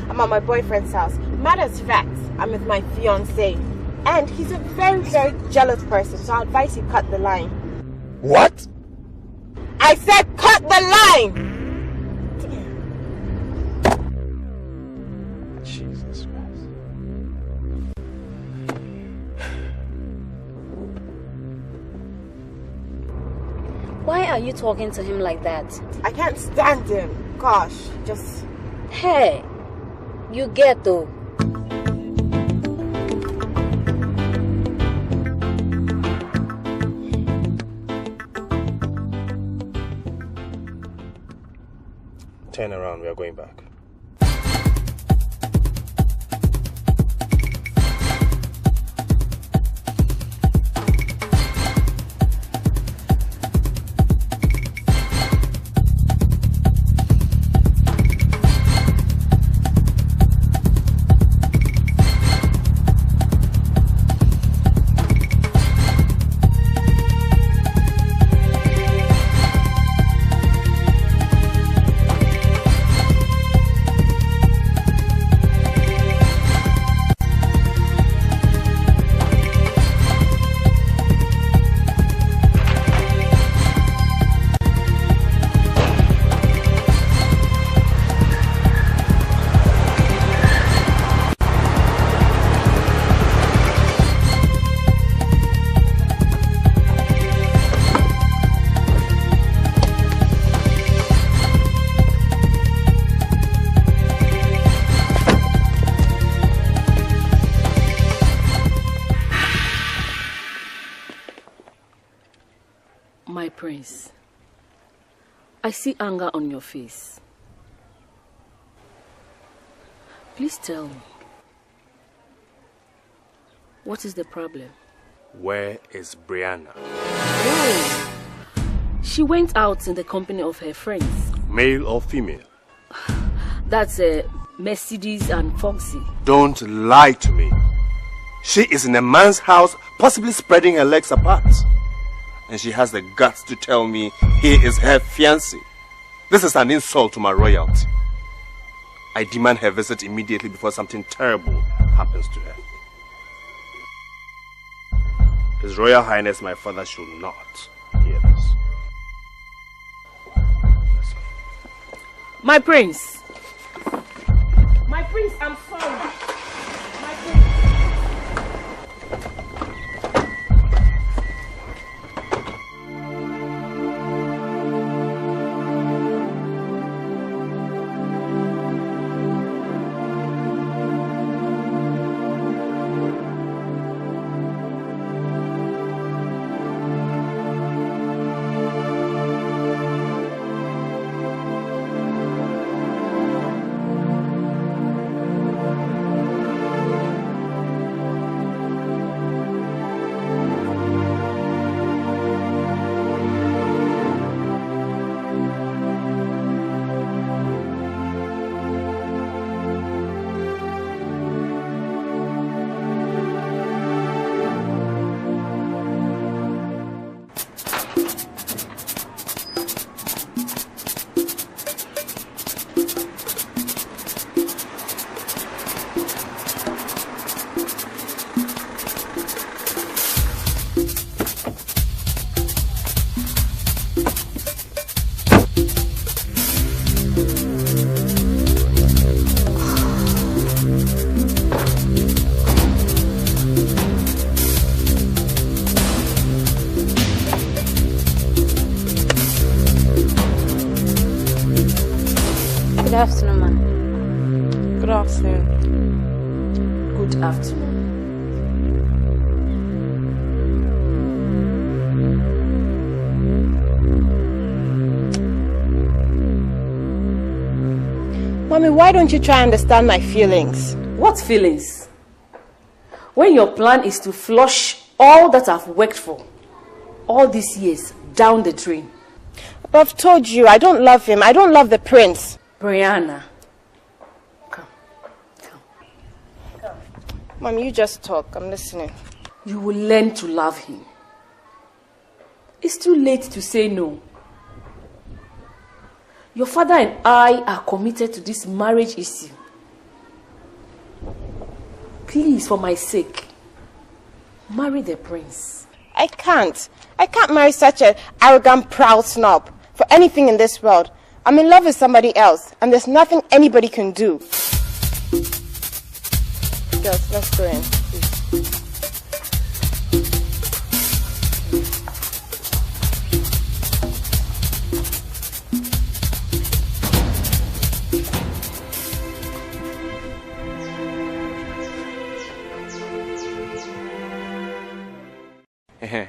Speaker 6: I'm at my boyfriend's house. Matter of fact, I'm with my fiancé. And he's a very, very jealous person, so I advise you cut the line.
Speaker 7: What?
Speaker 6: I said cut the line!
Speaker 7: Jesus Christ.
Speaker 11: Why are you talking to him like that?
Speaker 6: I can't stand him. Gosh, just...
Speaker 11: Hey, you get though.
Speaker 7: Turn around, we are going back.
Speaker 3: My prince, I see anger on your face. Please tell me, what is the problem?
Speaker 7: Where is Brianna?
Speaker 3: Oh, she went out in the company of her friends.
Speaker 7: Male or female?
Speaker 3: That's Mercedes and Foxy.
Speaker 7: Don't lie to me. She is in a man's house, possibly spreading her legs apart. And she has the guts to tell me he is her fiancé. This is an insult to my royalty. I demand her visit immediately before something terrible happens to her. His Royal Highness my father should not hear this.
Speaker 3: My prince.
Speaker 6: My prince, I'm sorry. My prince. Good afternoon.
Speaker 3: Good afternoon.
Speaker 6: Mommy, why don't you try and understand my feelings?
Speaker 3: What feelings? When your plan is to flush all that I've worked for all these years down the drain.
Speaker 6: But I've told you, I don't love him. I don't love the prince.
Speaker 3: Brianna.
Speaker 6: Mom, you just talk. I'm listening.
Speaker 3: You will learn to love him. It's too late to say no. Your father and I are committed to this marriage issue. Please, for my sake, marry the prince.
Speaker 6: I can't. I can't marry such an arrogant, proud snob for anything in this world. I'm in love with somebody else, and there's nothing anybody can do. Girls, let's go in, please.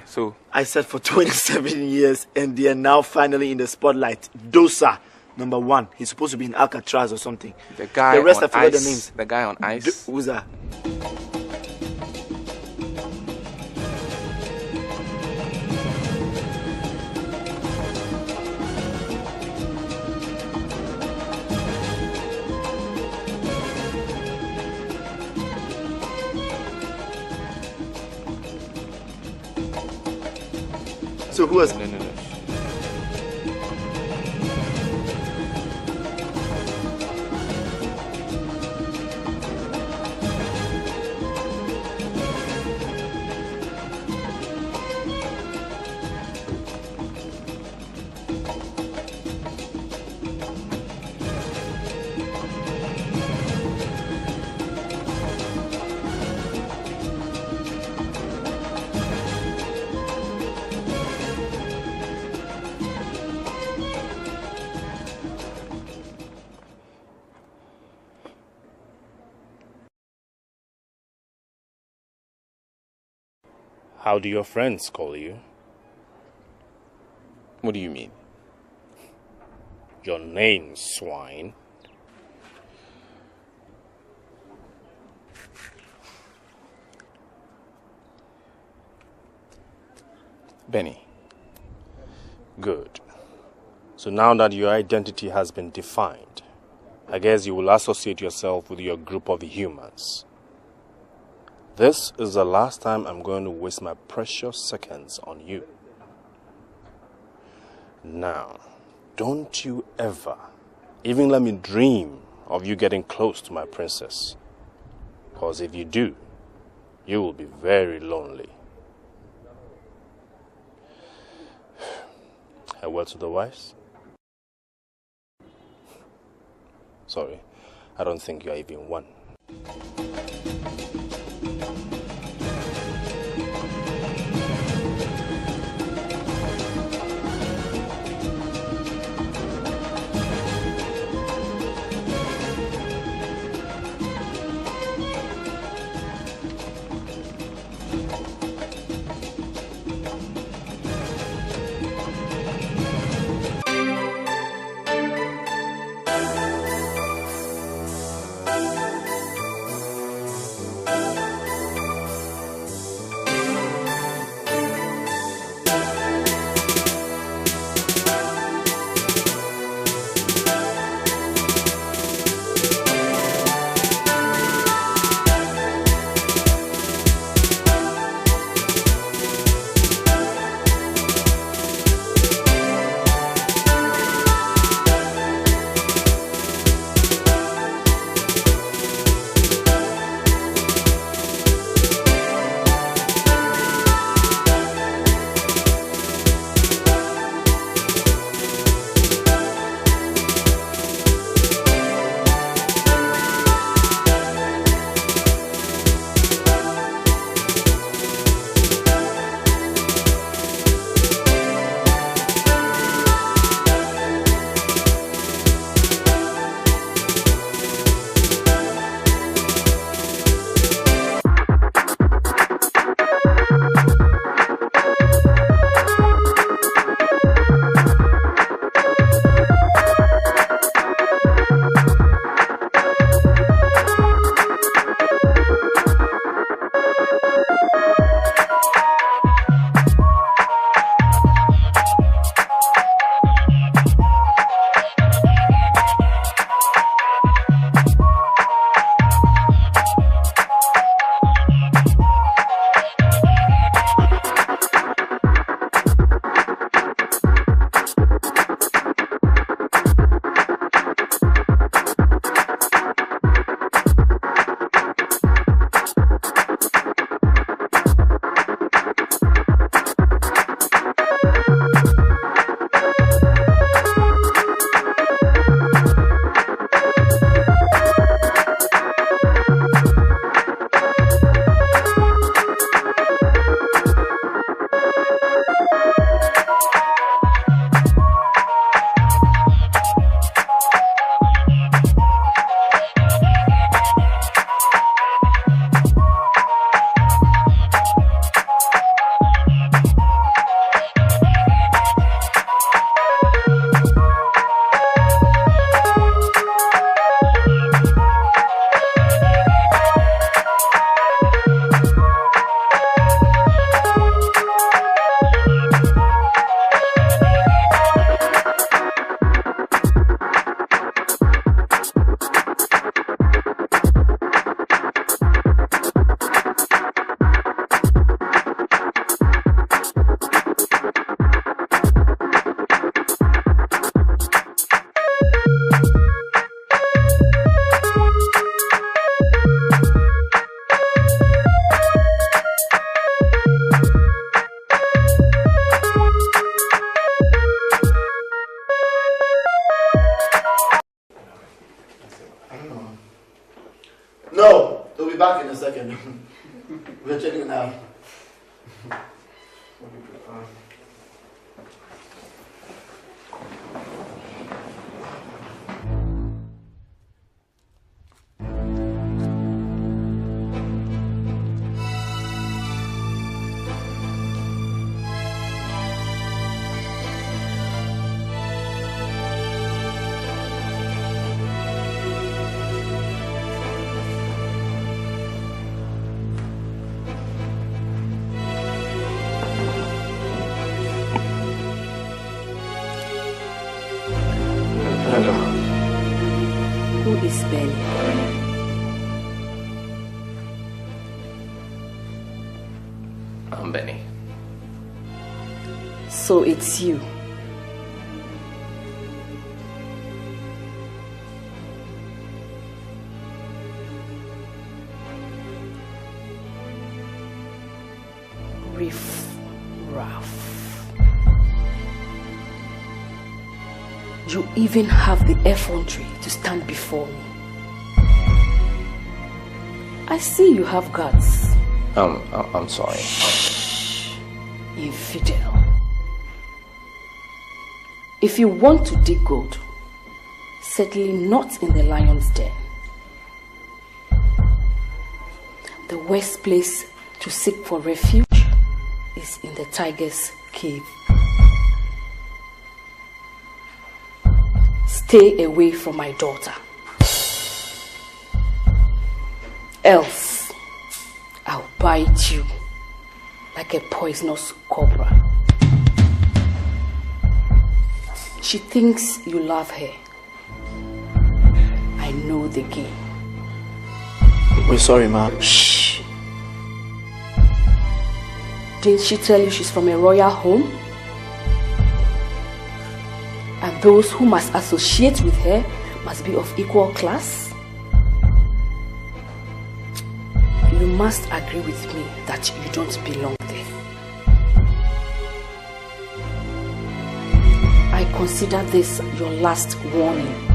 Speaker 12: So
Speaker 14: I said for 27 years and they are now finally in the spotlight. Dosa, number one. He's supposed to be in Alcatraz or something.
Speaker 12: The guy
Speaker 14: the rest
Speaker 12: on
Speaker 14: I forgot
Speaker 12: ice.
Speaker 14: the names.
Speaker 12: The guy on ice.
Speaker 14: Who's that? So who was?
Speaker 12: No.
Speaker 7: How do your friends call you?
Speaker 12: What do you mean?
Speaker 7: Your name, swine.
Speaker 12: Benny.
Speaker 7: Good. So now that your identity has been defined, I guess you will associate yourself with your group of humans. This is the last time I'm going to waste my precious seconds on you. Now, don't you ever even let me dream of you getting close to my princess. Because if you do, you will be very lonely. A word to the wives? Sorry, I don't think you are even one.
Speaker 14: No, they'll be back in a second. We're checking it out.
Speaker 3: Benny.
Speaker 12: I'm Benny.
Speaker 3: So it's you. Riff-raff. You even have the effrontery to stand before me. I see you have guts.
Speaker 12: I'm sorry.
Speaker 3: Infidel. If you want to dig gold, certainly not in the lion's den. The worst place to seek for refuge is in the tiger's cave. Stay away from my daughter. Else, I'll bite you like a poisonous cobra. She thinks you love her. I know the game.
Speaker 14: We're sorry, ma'am.
Speaker 3: Shh. Didn't she tell you she's from a royal home? And those who must associate with her must be of equal class? You must agree with me that you don't belong there. I consider this your last warning.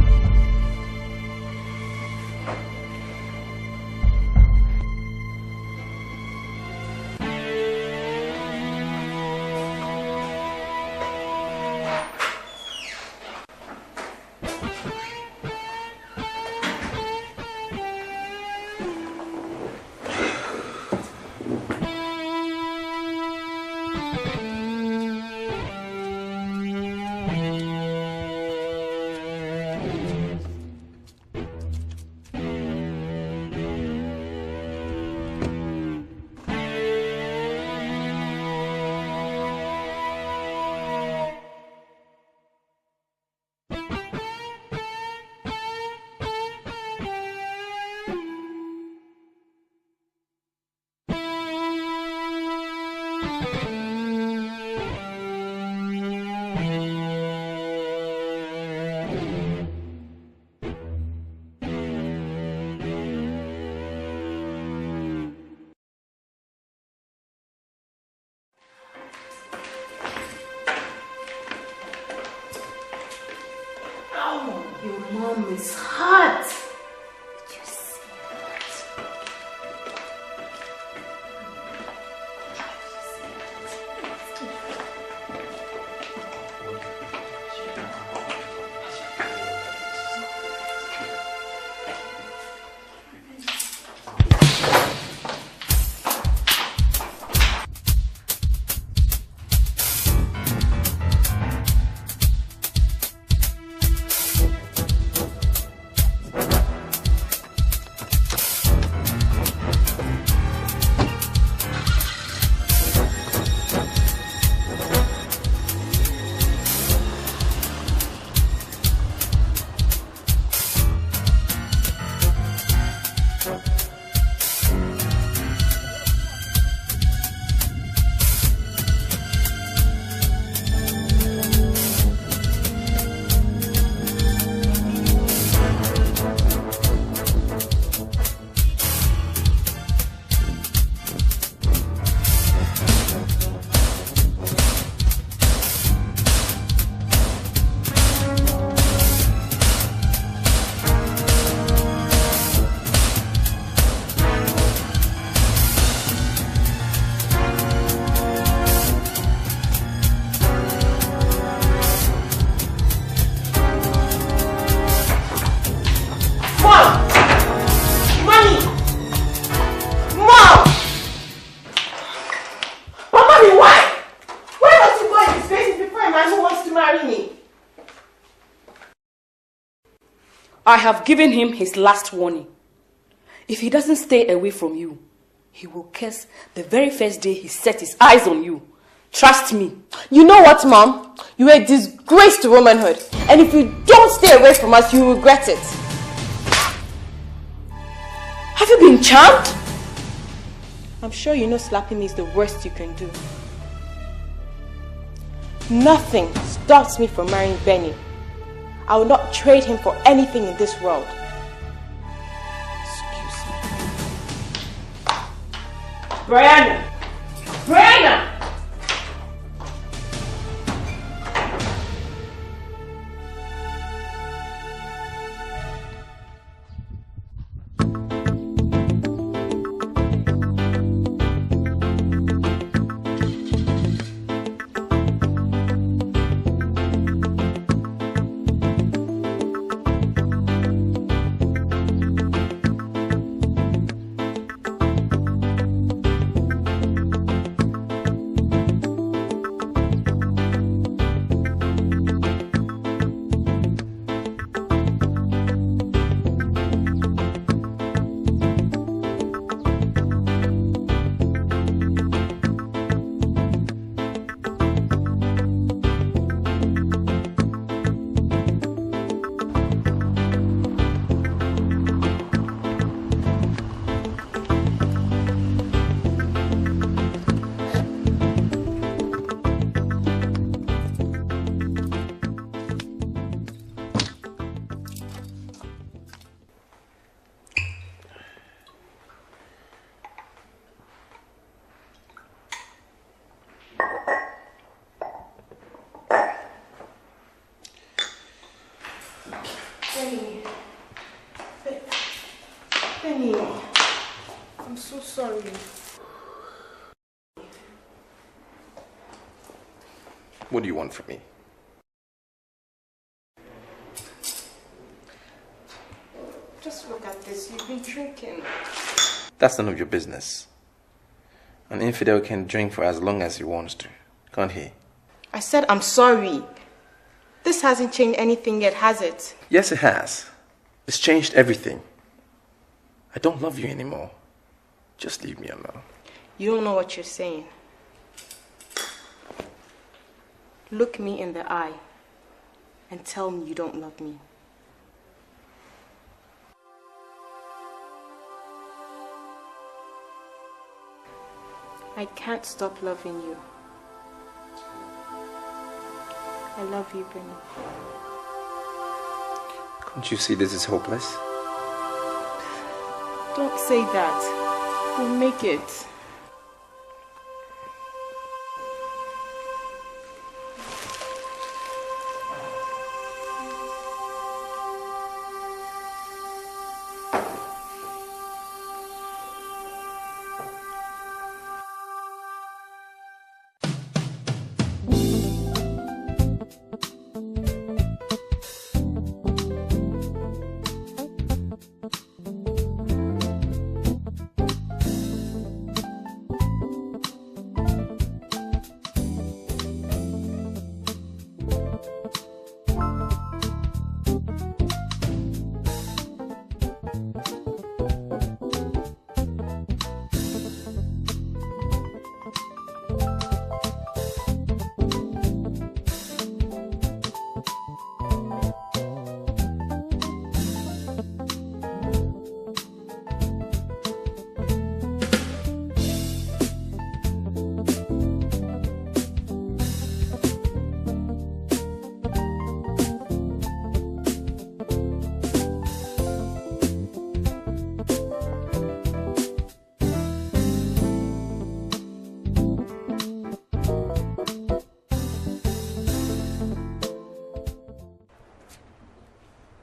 Speaker 3: It's hot. Did you see I have given him his last warning. If he doesn't stay away from you, he will curse the very first day he set his eyes on you. Trust me.
Speaker 6: You know what, Mom? You are a disgrace to womanhood. And if you don't stay away from us, you will regret it.
Speaker 3: Have you been charmed?
Speaker 6: I'm sure you know slapping me is the worst you can do. Nothing stops me from marrying Benny. I will not trade him for anything in this world. Excuse me.
Speaker 3: Brianna! Brianna!
Speaker 6: Benny, I'm so sorry.
Speaker 7: What do you want from me?
Speaker 6: Just look at this. You've been drinking.
Speaker 7: That's none of your business. An infidel can drink for as long as he wants to, can't he?
Speaker 6: I said I'm sorry. This hasn't changed anything yet, has it?
Speaker 7: Yes, it has. It's changed everything. I don't love you anymore. Just leave me alone.
Speaker 6: You don't know what you're saying. Look me in the eye and tell me you don't love me. I can't stop loving you. I love you, Benny.
Speaker 7: Can't you see this is hopeless?
Speaker 6: Don't say that. We'll make it.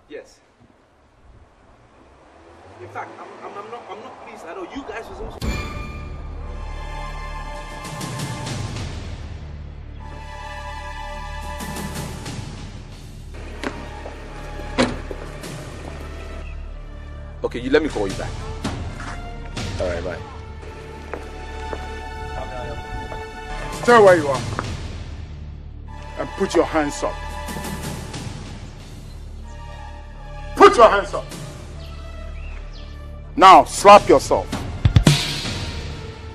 Speaker 7: Yes. In fact, I'm not pleased at all. You guys was also... Okay, you let me call you back. All right, bye.
Speaker 8: Stay where you are and put your hands up. Put Put your hands up. Now slap yourself.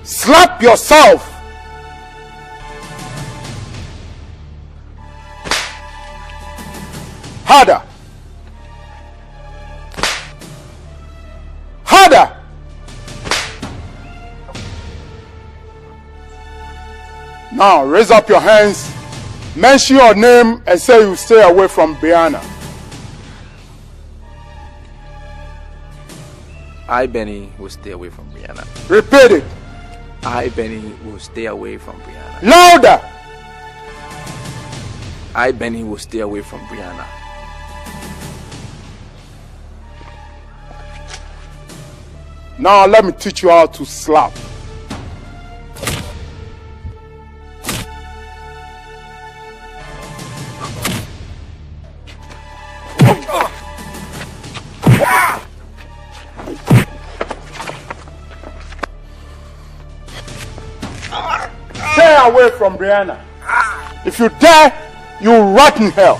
Speaker 8: Slap yourself. Harder. Harder. Now raise up your hands, mention your name and say you stay away from Brianna.
Speaker 12: I, Benny, will stay away from Brianna.
Speaker 8: Repeat it.
Speaker 12: I, Benny, will stay away from Brianna.
Speaker 8: Louder.
Speaker 12: I, Benny, will stay away from Brianna.
Speaker 8: Now let me teach you how to slap. Stay away from Brianna. If you dare, you rot in hell.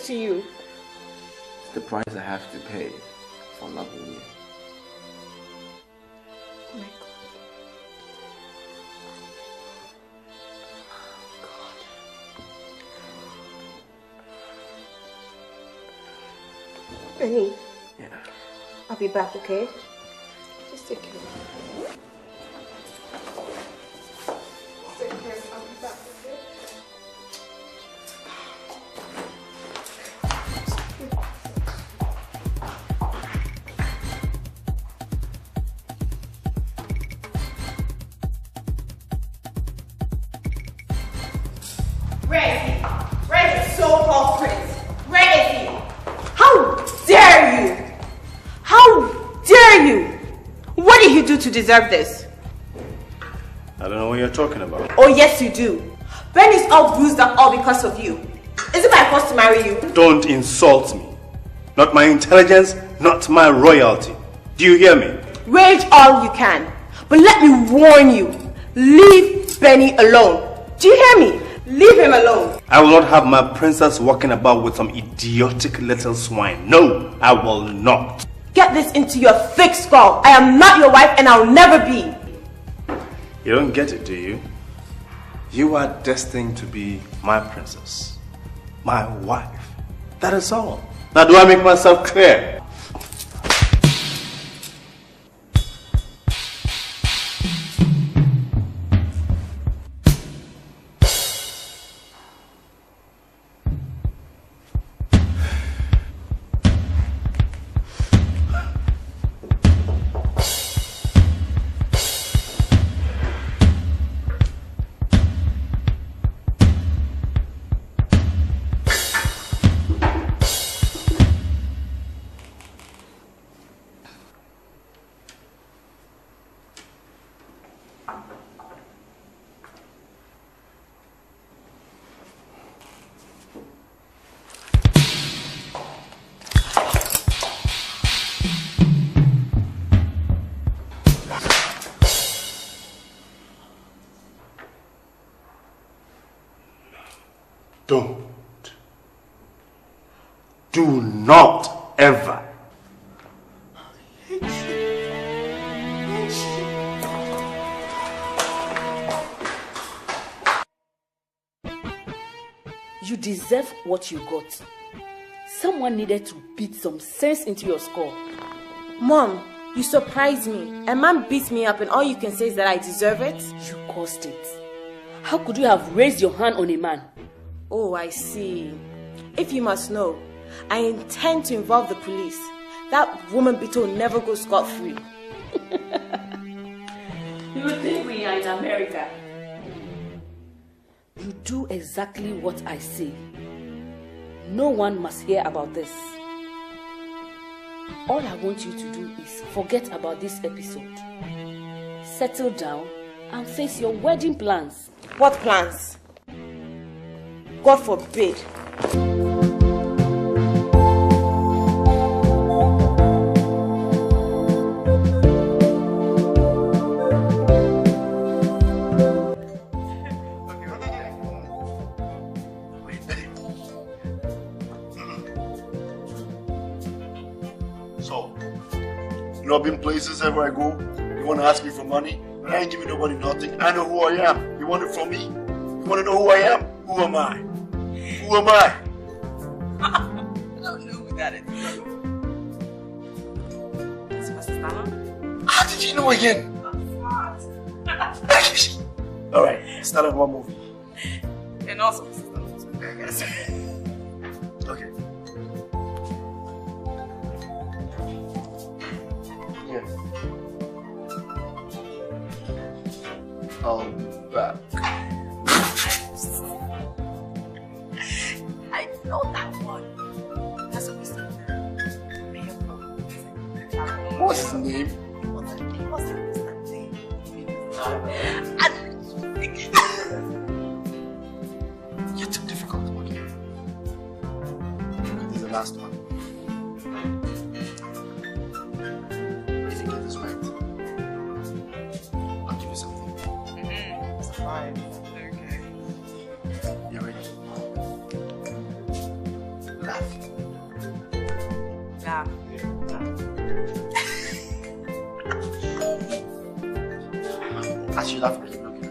Speaker 6: You.
Speaker 12: It's the price I have to pay for loving you.
Speaker 6: Oh my God. Benny.
Speaker 12: Yeah.
Speaker 6: I'll be back, okay? Just take care. Take care. I'll be back, okay? To deserve this?
Speaker 7: I don't know what you're talking about.
Speaker 6: Oh yes you do. Ben is all bruised up all because of you. Is it my fault to marry you?
Speaker 7: Don't insult me. Not my intelligence, not my royalty. Do you hear me?
Speaker 6: Rage all you can. But let me warn you. Leave Benny alone. Do you hear me? Leave him alone.
Speaker 7: I will not have my princess walking about with some idiotic little swine. No, I will not.
Speaker 6: Get this into your thick skull. I am not your wife and I'll never be.
Speaker 7: You don't get it, do you? You are destined to be my princess. My wife. That is all. Now do I make myself clear? Don't. Do not ever.
Speaker 3: You deserve what you got. Someone needed to beat some sense into your skull.
Speaker 6: Mom, you surprised me. A man beat me up and all you can say is that I deserve it?
Speaker 3: You caused it. How could you have raised your hand on a man?
Speaker 6: Oh, I see. If you must know, I intend to involve the police. That woman beater will never go scot-free.
Speaker 3: You think we are in America? You do exactly what I say. No one must hear about this. All I want you to do is forget about this episode. Settle down and face your wedding plans.
Speaker 6: What plans? God forbid.
Speaker 14: Robbing places ever I go. You want to ask me for money? I ain't giving nobody nothing. I know who I am. You want it from me? You want to know who I am? Who am I? Who am I?
Speaker 10: I don't know who that is. It's Mr. Stana.
Speaker 14: How did you know again? Alright, start on one movie.
Speaker 10: And also Mr. Stana, I guess.
Speaker 14: Okay. I'll be back.
Speaker 10: I know that one. That's what we said.
Speaker 14: What's his name?
Speaker 10: What's his name?
Speaker 14: You're too difficult, okay? This is the last one. If you get this right, I'll give you something.
Speaker 10: Fine. Okay.
Speaker 14: You ready? Laugh.
Speaker 10: Laugh.
Speaker 14: As you laugh, keep looking at me.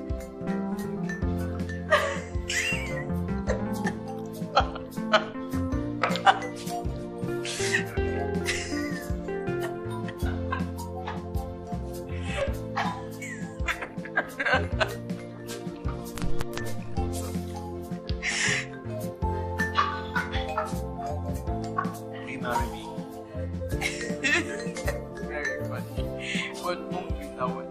Speaker 10: Very funny. What movie is that one?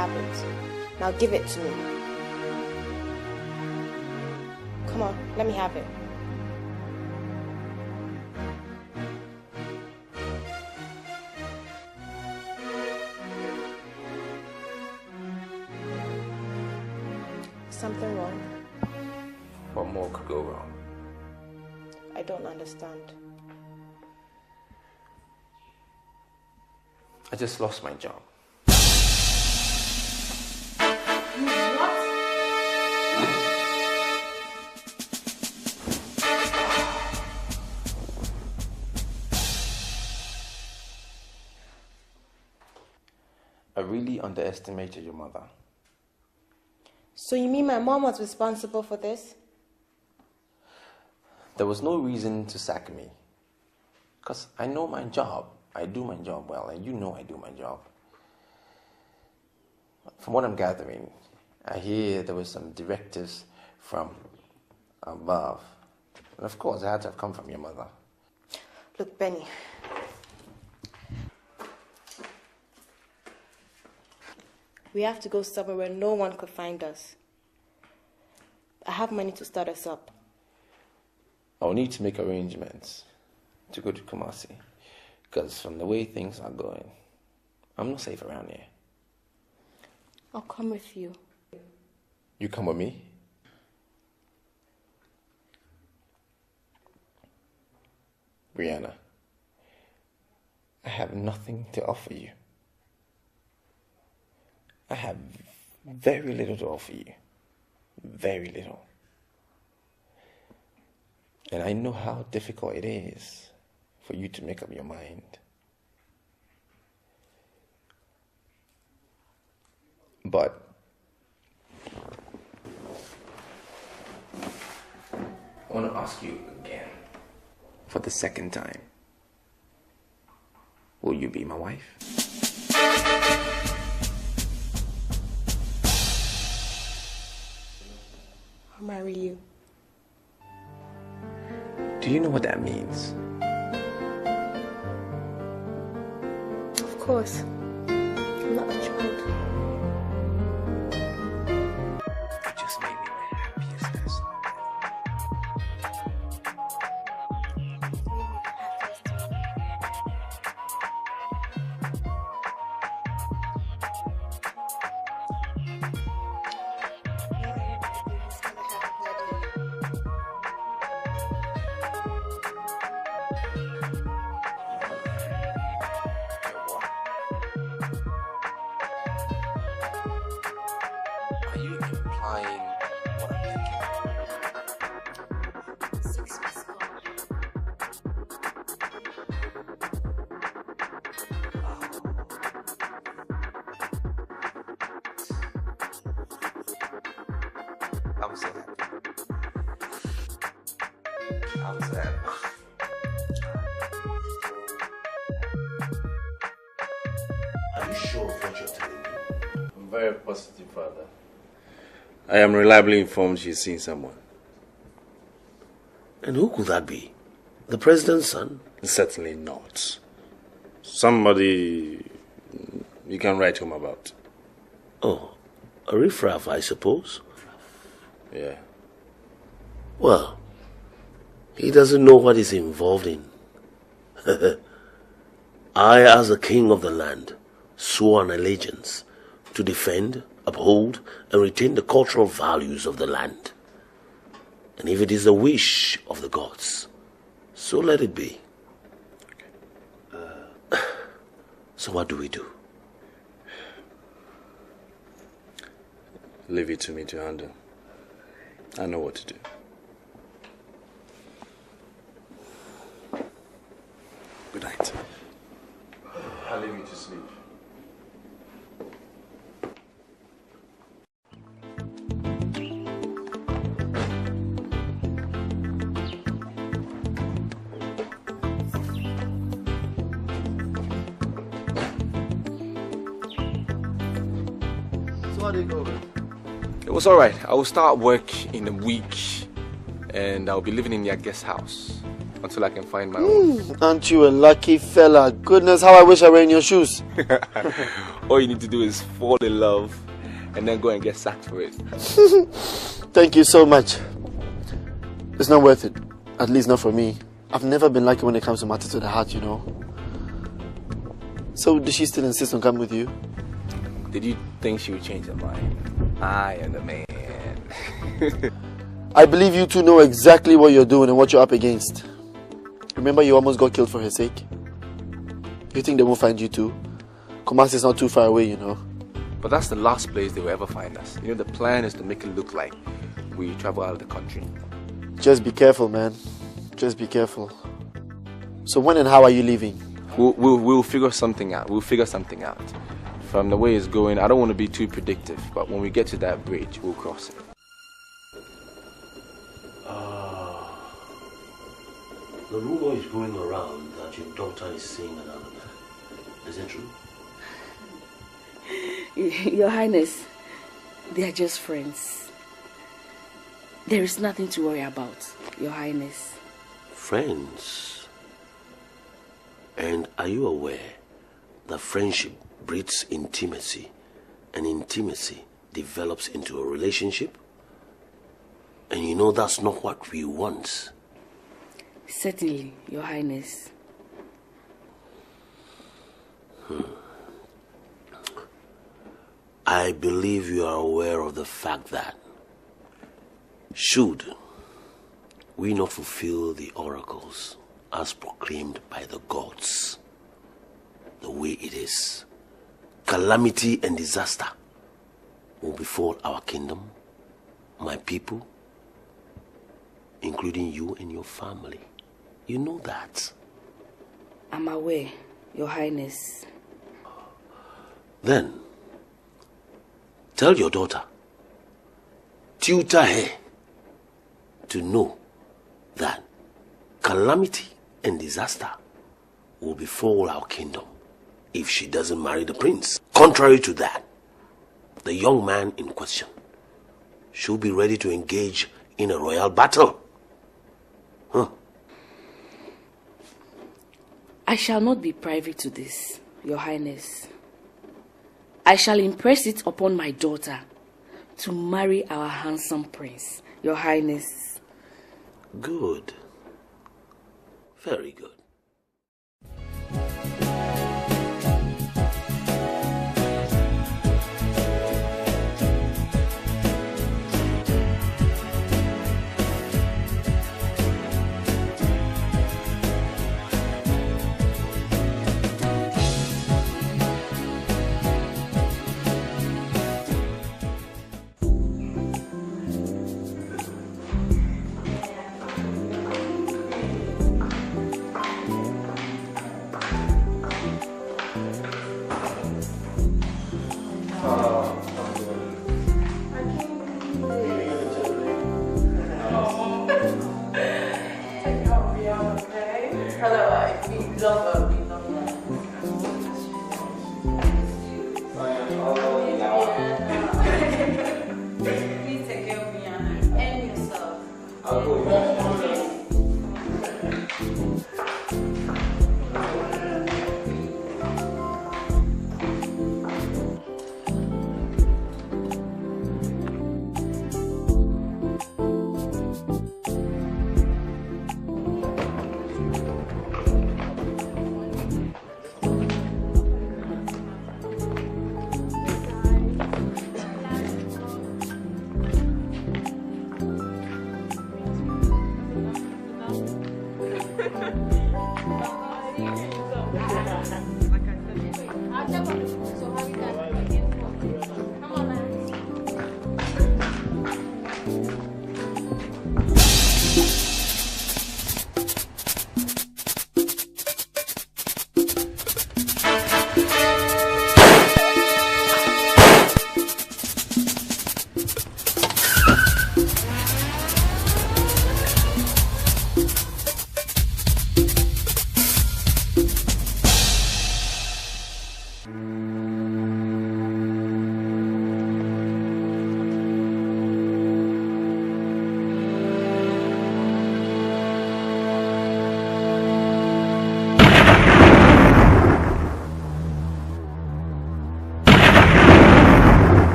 Speaker 6: have it. Now give it to me. Come on, let me have it. Something wrong?
Speaker 12: What more could go wrong?
Speaker 6: I don't understand.
Speaker 12: I just lost my job. I really underestimated your mother.
Speaker 6: So you mean my mom was responsible for this?
Speaker 12: There was no reason to sack me. Because I know my job. I do my job well, and you know I do my job. From what I'm gathering, I hear there were some directives from above. And of course, it had to have come from your mother.
Speaker 6: Look, Benny. We have to go somewhere where no one could find us. I have money to start us up.
Speaker 12: I'll need to make arrangements to go to Kumasi. Because from the way things are going, I'm not safe around here.
Speaker 6: I'll come with you.
Speaker 12: You come with me? Brianna, I have nothing to offer you. I have very little to offer you. Very little. And I know how difficult it is for you to make up your mind. But I want to ask you again, for the second time, will you be my wife?
Speaker 6: I'll marry you.
Speaker 12: Do you know what that means?
Speaker 6: Of course. I'm not a child.
Speaker 12: You just made me the happiest person. I'm so happy. I'm so happy.
Speaker 13: Are you sure of what you're telling me?
Speaker 7: I'm very positive, Father. I am reliably informed she's seen someone.
Speaker 13: And who could that be? The president's son?
Speaker 7: Certainly not. Somebody you can write home about.
Speaker 13: Oh, a riffraff, I suppose.
Speaker 7: Yeah.
Speaker 13: Well, he doesn't know what he's involved in. I, as the king of the land, swore an allegiance to defend, uphold, and retain the cultural values of the land. And if it is the wish of the gods, so let it be. So what do we do?
Speaker 7: Leave it to me to handle. I know what to do. Good night. I'll leave you to sleep.
Speaker 13: So how did it go?
Speaker 12: It was alright. I will start work in a week and I'll be living in your guest house. until I can find my own.
Speaker 14: Aren't you a lucky fella? Goodness, how I wish I were in your shoes.
Speaker 12: All you need to do is fall in love and then go and get sacked for it.
Speaker 14: Thank you so much. It's not worth it. At least not for me. I've never been lucky when it comes to matters to the heart, you know. So, does she still insist on coming with you?
Speaker 12: Did you think she would change her mind? I am the man.
Speaker 14: I believe you two know exactly what you're doing and what you're up against. Remember you almost got killed for her sake? You think they won't find you too? Kumasi is not too far away, you know.
Speaker 12: But that's the last place they will ever find us. You know, the plan is to make it look like we travel out of the country.
Speaker 14: Just be careful, man. Just be careful. So when and how are you leaving?
Speaker 12: We'll figure something out. We'll figure something out. From the way it's going, I don't want to be too predictive, but when we get to that bridge, we'll cross it.
Speaker 13: The rumor is going around that your daughter is seeing another man. Is it true?
Speaker 3: Your Highness, they are just friends. There is nothing to worry about, Your Highness.
Speaker 13: Friends? And are you aware that friendship breeds intimacy, and intimacy develops into a relationship? And you know that's not what we want.
Speaker 3: Certainly, Your Highness.
Speaker 13: I believe you are aware of the fact that should we not fulfill the oracles as proclaimed by the gods the way it is, calamity and disaster will befall our kingdom, my people, including you and your family. You know that.
Speaker 3: I'm aware, Your Highness.
Speaker 13: Then, tell your daughter, tutor her to know that calamity and disaster will befall our kingdom if she doesn't marry the prince. Contrary to that, the young man in question should be ready to engage in a royal battle.
Speaker 3: I shall not be privy to this, Your Highness. I shall impress it upon my daughter to marry our handsome prince, Your Highness.
Speaker 13: Good. Very good.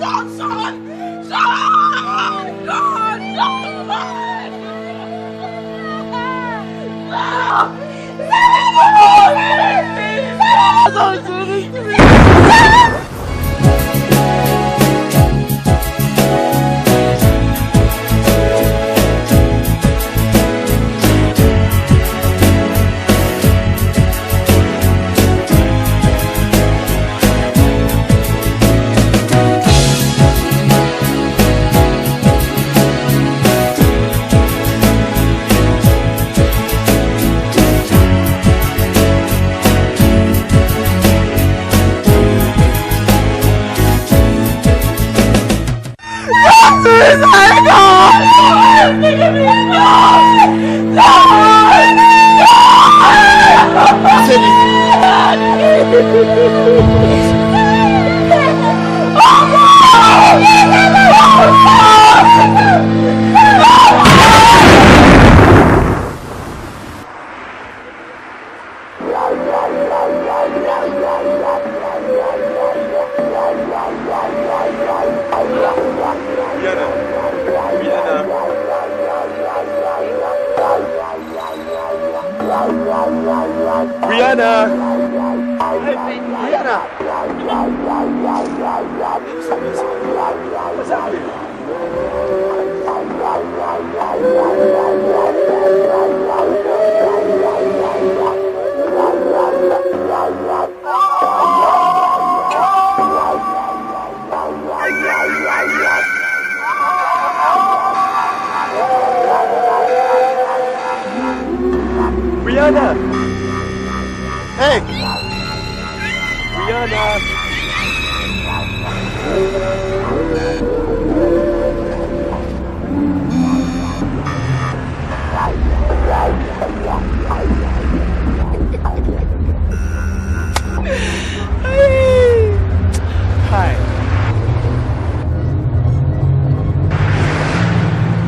Speaker 15: Son! Son! God!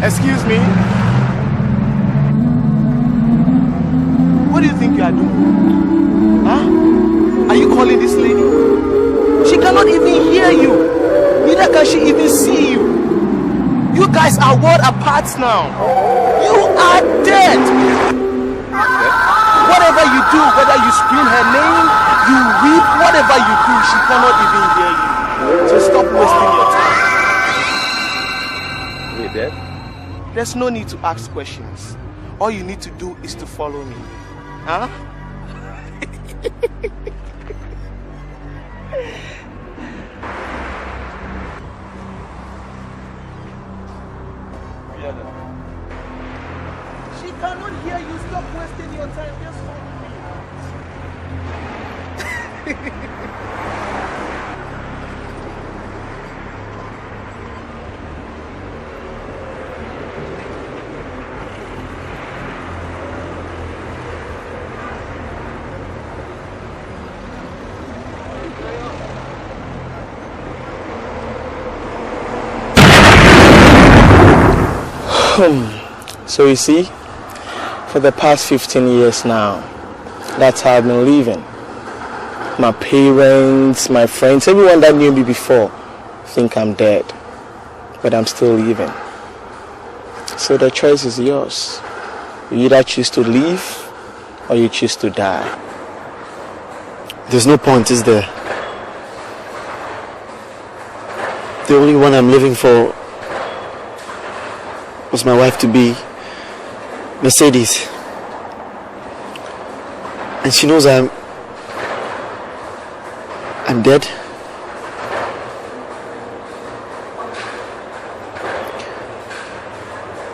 Speaker 17: Excuse me? What do you think you are doing? Huh? Are you calling this lady? She cannot even hear you. Neither can she even see you. You guys are world apart now. You are dead. Whatever you do, whether you scream her name, you weep, whatever you do, she cannot even hear you. So stop wasting your time.
Speaker 7: We're dead?
Speaker 17: There's no need to ask questions. All you need to do is to follow me. Huh? She cannot hear you. Stop wasting your time. Just follow me.
Speaker 18: So you see, for the past 15 years now, that's how I've been living. My parents, my friends, everyone that knew me before think I'm dead, but I'm still living. So the choice is yours. You either choose to live or you choose to die.
Speaker 14: There's no point, is there? The only one I'm living for was my wife-to-be, Mercedes. And she knows I'm dead.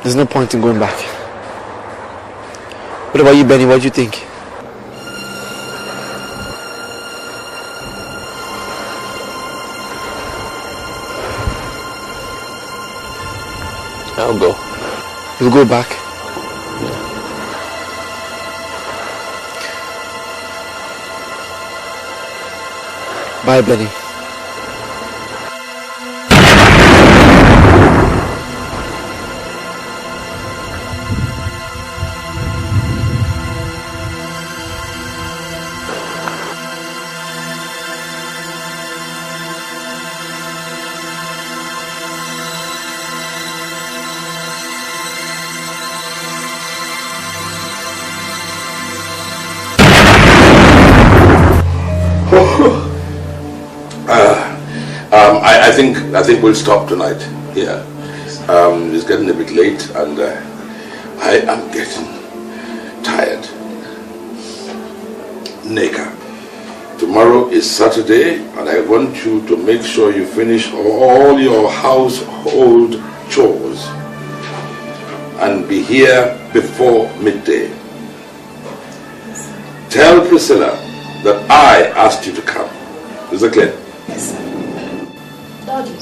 Speaker 14: There's no point in going back. What about you, Benny? What do you think?
Speaker 12: I'll go.
Speaker 14: You'll go back?
Speaker 12: Yeah.
Speaker 14: Bye, Benny.
Speaker 4: think we'll stop tonight here. It's getting a bit late and I am getting tired. Neka, tomorrow is Saturday and I want you to make sure you finish all your household chores and be here before midday. Tell Priscilla that I asked you to come. Is that clear?
Speaker 3: Yes, sir. Daddy,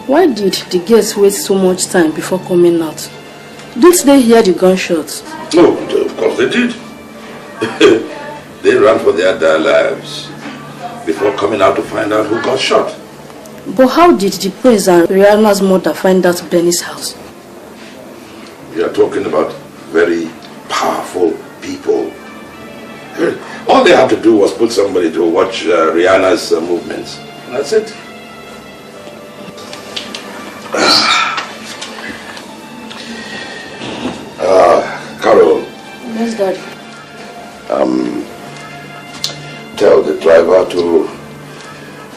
Speaker 3: why did the guests waste so much time before coming out? Didn't they hear the gunshots?
Speaker 4: No, of course they did. They ran for their lives before coming out to find out who got shot.
Speaker 3: But how did the prince and Rihanna's mother find out Benny's house?
Speaker 4: You are talking about very powerful people. All they had to do was put somebody to watch Rihanna's movements. That's it. Carol.
Speaker 3: Yes, Daddy.
Speaker 4: Tell the driver to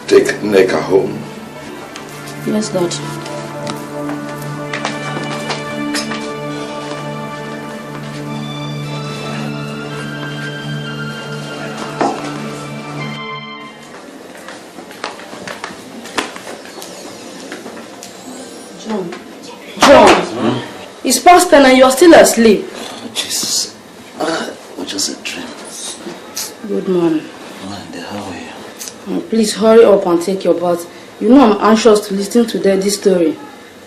Speaker 4: take Neka home.
Speaker 3: Yes, Daddy. John, it's past 10 and you're still asleep.
Speaker 2: Jesus, we just a dream.
Speaker 3: Good morning.
Speaker 2: Monday, how are you?
Speaker 3: Please hurry up and take your bath. You know I'm anxious to listen to Daddy's story.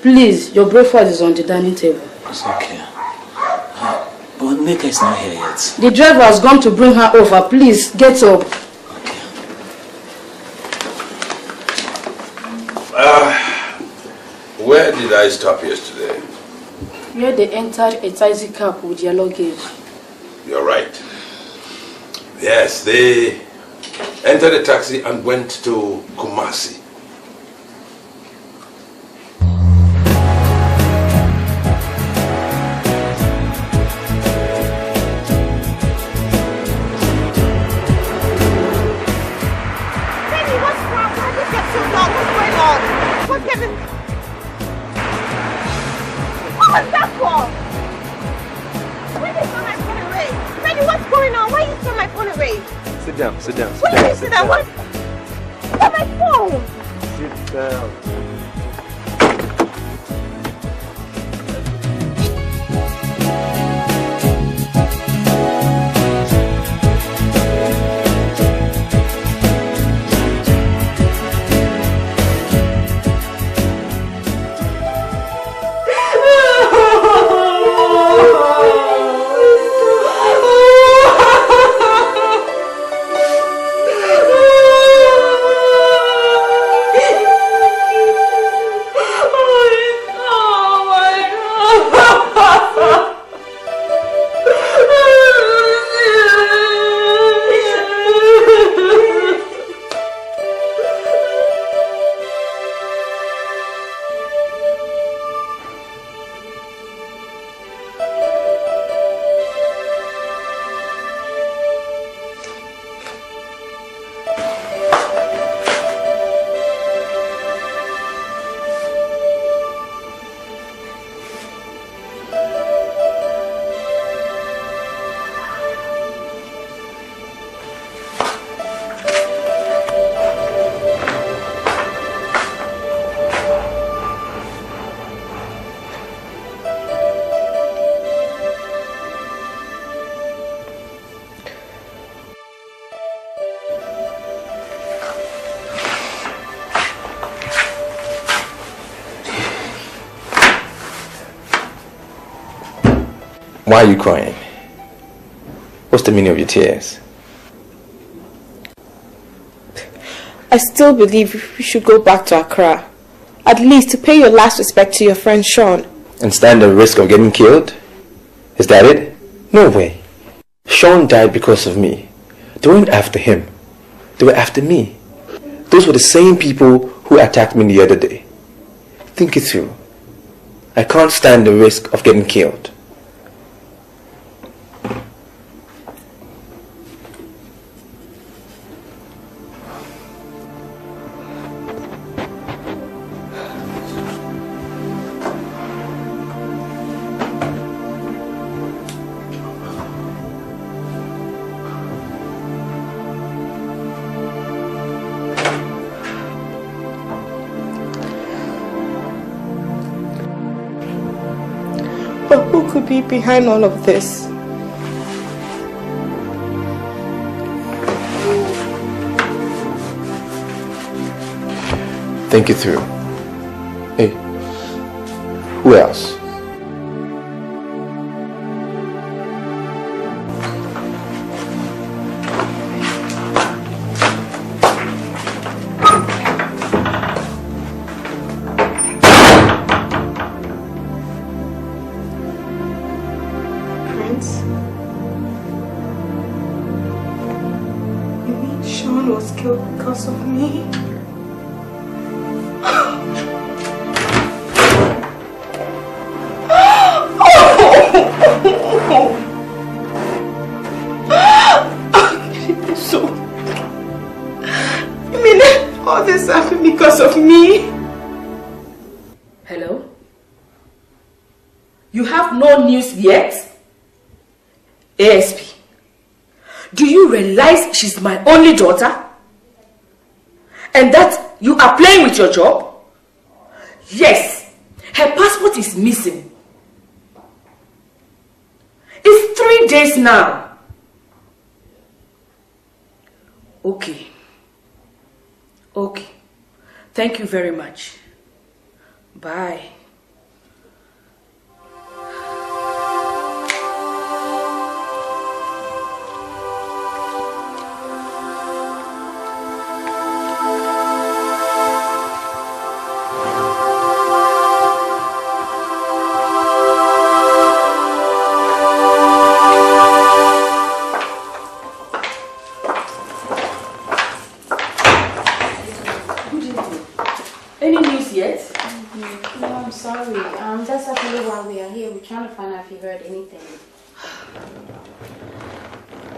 Speaker 3: Please, your breakfast is on the dining table.
Speaker 2: It's okay. But Neka is not here yet.
Speaker 3: The driver has gone to bring her over. Please, get up.
Speaker 4: Where did I stop yesterday?
Speaker 3: Where they entered a taxi cab with your luggage.
Speaker 4: You're right. Yes, they entered a taxi and went to Kumasi.
Speaker 6: Baby, what's wrong? Why did you get so long? What's going on? What's getting... What was that for? Why did you throw my phone away? Baby, what's going on? Why you throw my phone away?
Speaker 7: Sit down, sit down, sit
Speaker 6: What
Speaker 7: down.
Speaker 6: did you sit down? What? Where's my phone?
Speaker 7: Sit down.
Speaker 12: Why are you crying? What's the meaning of your tears?
Speaker 6: I still believe we should go back to Accra. At least to pay your last respect to your friend Sean.
Speaker 12: And stand the risk of getting killed? Is that it? No way. Sean died because of me. They weren't after him. They were after me. Those were the same people who attacked me the other day. Think it through. I can't stand the risk of getting killed.
Speaker 6: But who could be behind all of this?
Speaker 12: Think it through. Hey, who else?
Speaker 6: Prince? You mean Sean was killed because of me? So, you mean all this happened because of me?
Speaker 3: Hello? You have no news yet? ASP, do you realize she's my only daughter? And that you are playing with your job? Yes, her passport is missing. It's 3 days now. Okay. Okay. Thank you very much. Bye.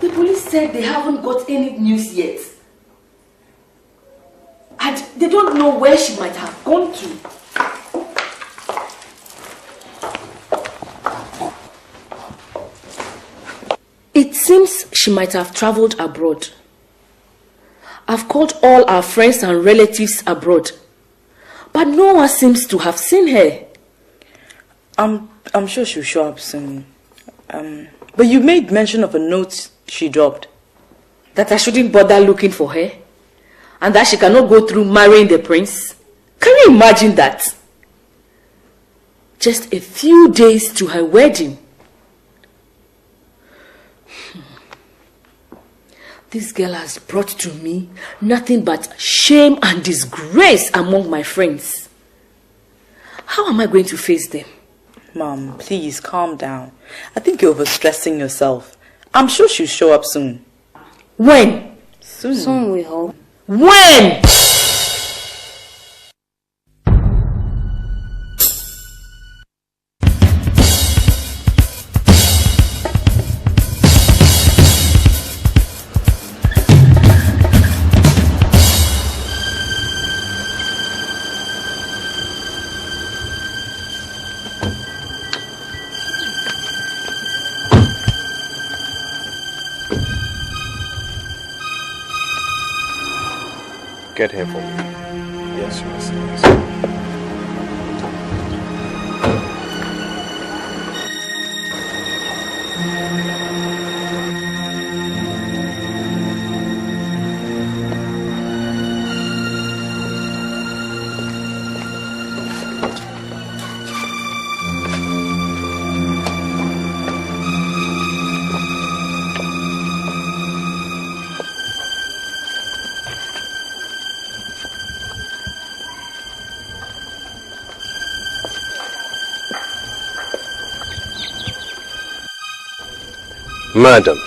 Speaker 3: The police said they haven't got any news yet. And they don't know where she might have gone to. It seems she might have traveled abroad. I've called all our friends and relatives abroad, but no one seems to have seen her.
Speaker 10: I'm sure she'll show up soon. But you made mention of a note she dropped.
Speaker 3: That I shouldn't bother looking for her? And that she cannot go through marrying the prince? Can you imagine that? Just a few days to her wedding. This girl has brought to me nothing but shame and disgrace among my friends. How am I going to face them?
Speaker 10: Mom, please calm down. I think you're overstressing yourself. I'm sure she'll show up soon.
Speaker 3: When?
Speaker 10: Soon.
Speaker 11: Soon, we hope.
Speaker 3: When?
Speaker 7: Get here for me. Yes, Your Excellency. Madam,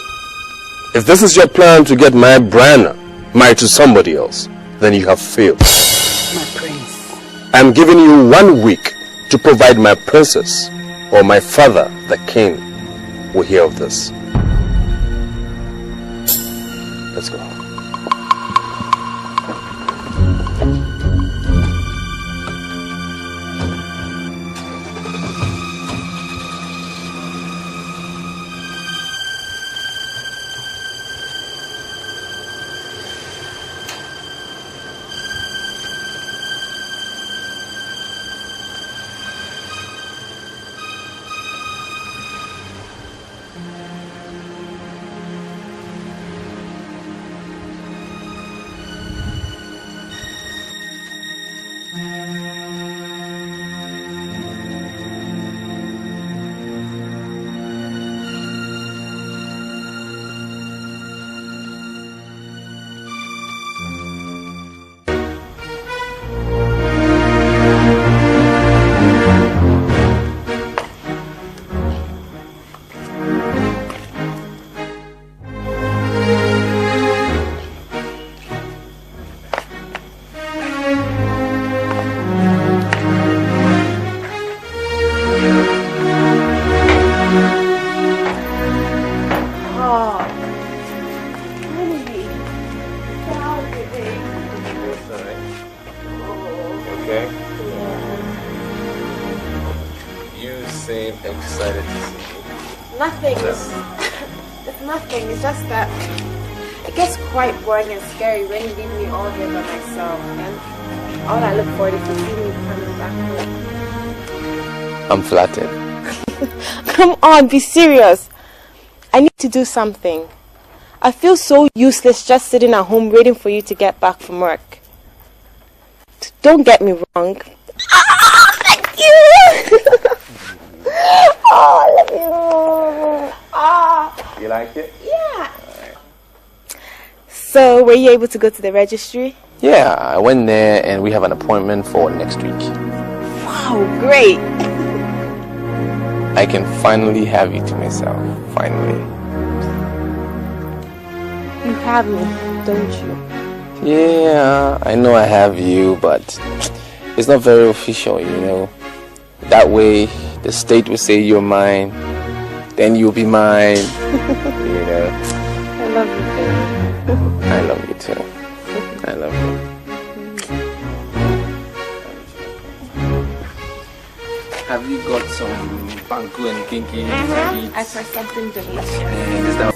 Speaker 7: if this is your plan to get my Branna married to somebody else, then you have failed.
Speaker 10: My prince.
Speaker 7: I'm giving you 1 week to provide my princess, or my father, the king, will hear of this. Let's go.
Speaker 12: seem excited to see me.
Speaker 6: Nothing. It's nothing. It's just that it gets quite boring and scary when you leave me all here by myself. And all I look for is to see me coming back home.
Speaker 12: I'm flattered.
Speaker 6: Come on, be serious. I need to do something. I feel so useless just sitting at home waiting for you to get back from work. Don't get me wrong. Thank you! Oh, I love you!
Speaker 12: You like it?
Speaker 6: Yeah. So, were you able to go to the registry?
Speaker 12: Yeah, I went there and we have an appointment for next week.
Speaker 6: Wow, great!
Speaker 12: I can finally have you to myself. Finally.
Speaker 6: You have me, don't you?
Speaker 12: Yeah, I know I have you, but it's not very official, you know. That way, the state will say you're mine, then you'll be mine, you know.
Speaker 6: I love you, baby.
Speaker 12: I love you too. I love you. Have you got some panko and kinky to eat?
Speaker 6: I saw something delicious.
Speaker 12: And is that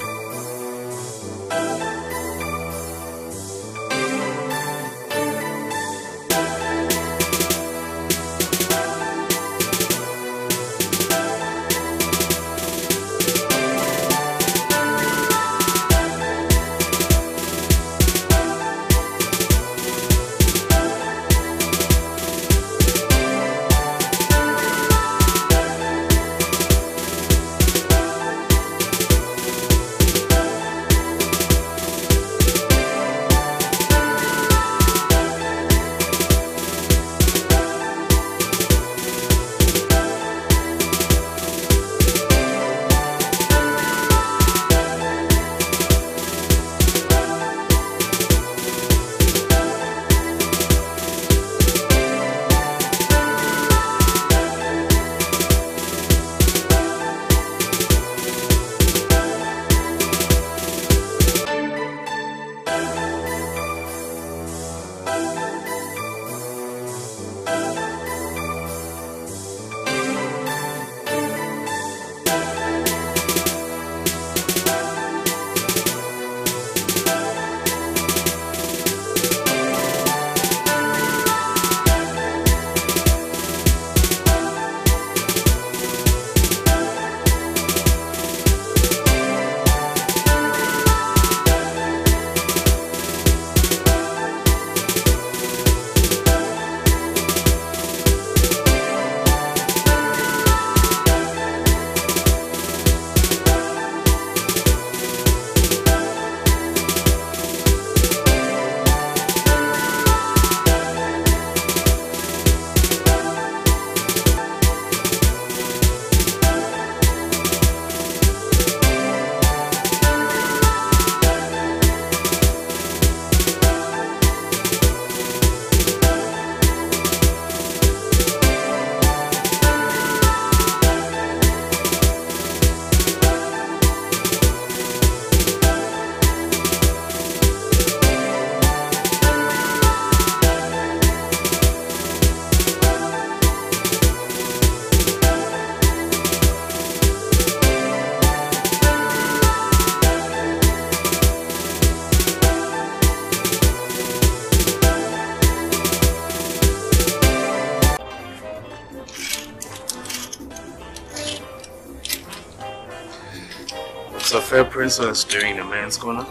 Speaker 7: So fair princess during the man's corner?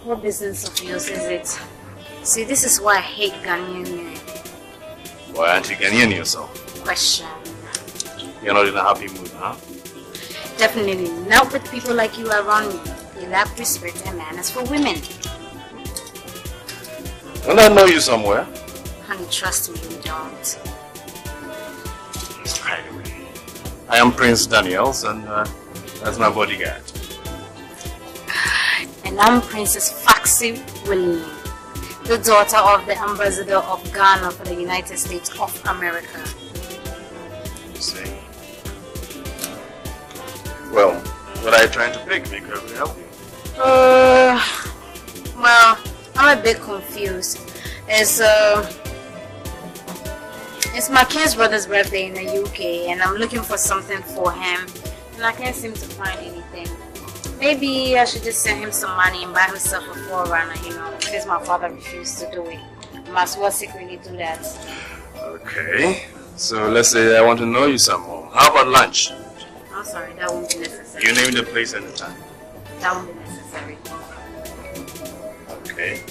Speaker 11: What business of yours is it? See, this is why I hate Ghanaian men.
Speaker 7: Why aren't you Ghanaian yourself?
Speaker 11: Question.
Speaker 7: You're not in a happy mood, huh?
Speaker 11: Definitely not with people like you around me. They lack respect and manners for women.
Speaker 7: Don't I know you somewhere?
Speaker 11: Honey, trust me, you don't.
Speaker 7: Anyway, I am Prince Daniels and that's my bodyguard.
Speaker 11: And I'm Princess Foxy William, the daughter of the ambassador of Ghana for the United States of America.
Speaker 7: You see? Well, what are you trying to pick? Maybe I could help you.
Speaker 11: Well, I'm a bit confused. Is It's my kid's brother's birthday in the UK and I'm looking for something for him and I can't seem to find anything. Maybe I should just send him some money and buy himself a forerunner, you know, since my father refused to do it. Might as well secretly do that.
Speaker 7: Okay. So let's say I want to know you some more. How about lunch?
Speaker 11: I'm sorry, that won't be necessary.
Speaker 7: You name the place and the time.
Speaker 11: That won't be necessary.
Speaker 7: Okay.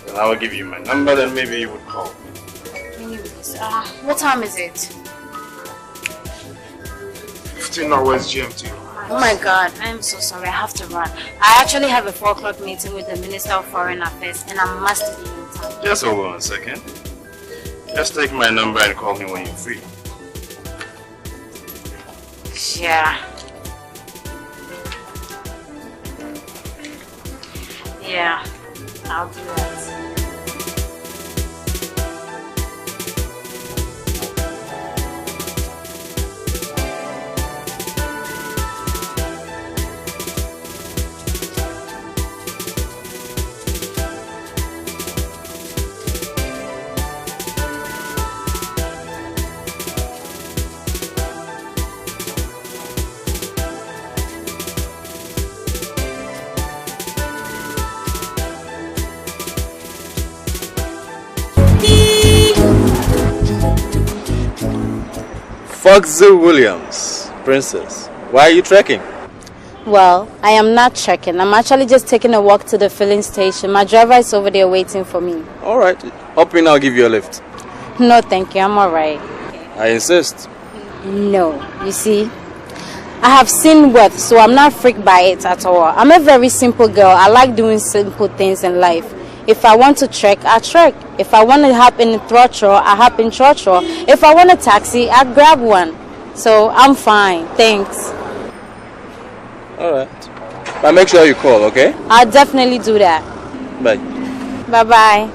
Speaker 7: Then I will give you my number, then maybe you would call.
Speaker 11: Anyways, what time is it?
Speaker 17: 15 hours GMT.
Speaker 11: Oh my God, I'm so sorry, I have to run. I actually have a 4 o'clock meeting with the Minister of Foreign Affairs and I must be in time.
Speaker 7: Just hold on a second. Just take my number and call me when you're free.
Speaker 11: Yeah. Yeah, I'll do that.
Speaker 7: Foxy Williams, Princess, why are you trekking?
Speaker 11: Well, I am not checking. I'm actually just taking a walk to the filling station. My driver is over there waiting for me.
Speaker 7: Alright, hop in, I'll give you a lift.
Speaker 11: No, thank you. I'm alright.
Speaker 7: I insist.
Speaker 11: No, you see, I have seen worth, so I'm not freaked by it at all. I'm a very simple girl. I like doing simple things in life. If I want to trek, I trek. If I want to hop in trotro, I hop in trotro. If I want a taxi, I grab one. So I'm fine. Thanks.
Speaker 7: Alright. But make sure you call, okay?
Speaker 11: I'll definitely do that.
Speaker 7: Bye.
Speaker 11: Bye-bye.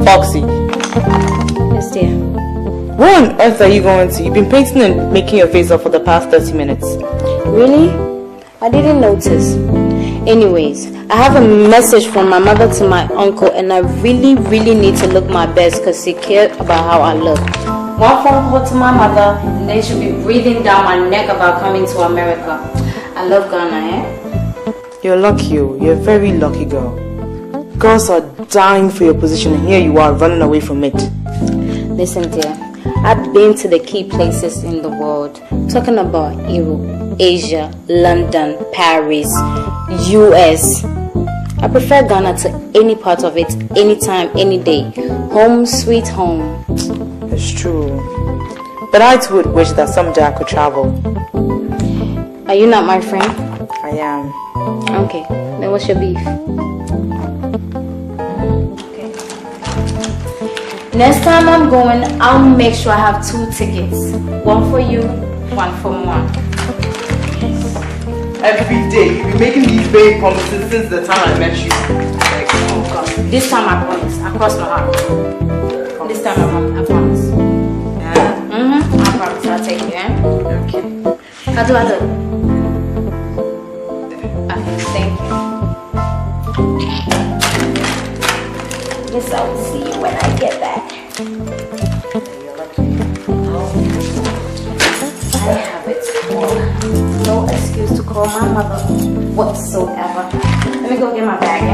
Speaker 10: Foxy.
Speaker 11: Yes, dear.
Speaker 10: Where on earth are you going to? You've been painting and making your face up for the past 30 minutes.
Speaker 11: Really? I didn't notice. Anyways, I have a message from my mother to my uncle and I really need to look my best because he cared about how I look. One phone call to my mother and then she'll be breathing down my neck about coming to America. I love Ghana, eh?
Speaker 10: You're lucky, you're a very lucky girl. Girls are dying for your position and here you are running away from it.
Speaker 11: Listen dear, I've been to the key places in the world. I'm talking about Europe, Asia, London, Paris, US. I prefer Ghana to any part of it, anytime, any day. Home sweet home.
Speaker 10: It's true. But I too would wish that someday I could travel.
Speaker 11: Are you not my friend?
Speaker 10: I am.
Speaker 11: Okay, then what's your beef? Next time I'm going, I'll make sure I have 2 tickets. One for you, one for Mom.
Speaker 10: Every day, you've been making these vague promises since the time I met you.
Speaker 11: Like, oh God. This time I promise. I cross my heart. This time I promise.
Speaker 10: Yeah?
Speaker 11: I promise. I'll take you, eh?
Speaker 10: Okay.
Speaker 11: How do I do? Okay, thank you. Guess I will see you when I get back. I have it all. No excuse to call my mother whatsoever. Let me go get my bag, eh?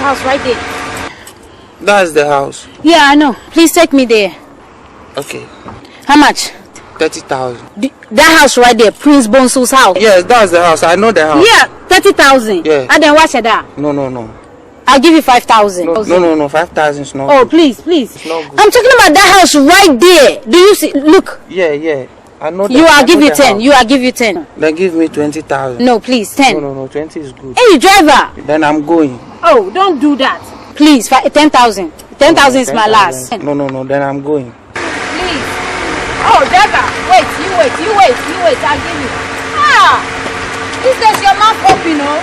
Speaker 11: House right there.
Speaker 18: That's the house.
Speaker 11: Yeah, I know. Please take me there.
Speaker 18: Okay.
Speaker 11: How much?
Speaker 18: 30,000.
Speaker 11: That house right there, Prince Bonsu's house.
Speaker 18: Yes, that's the house. I know the house.
Speaker 11: Yeah, 30,000.
Speaker 18: Yeah.
Speaker 11: And then watch that.
Speaker 18: No.
Speaker 11: I'll give you 5,000.
Speaker 18: No. 5,000 is not.
Speaker 11: Oh,
Speaker 18: good.
Speaker 11: please.
Speaker 18: It's not good.
Speaker 11: I'm talking about that house right there. Do you see? Look.
Speaker 18: Yeah. I know that.
Speaker 11: I'll give you 10. I'll give you 10.
Speaker 18: Then give me 20,000.
Speaker 11: No, please, 10.
Speaker 18: No, 20 is good.
Speaker 11: Hey, driver.
Speaker 18: Then I'm going.
Speaker 11: Oh, don't do that. Please, 10,000. 10,000 is my last.
Speaker 18: No, then I'm going.
Speaker 11: Please. Oh, driver. Wait. I'll give you. This is your mouth open, no?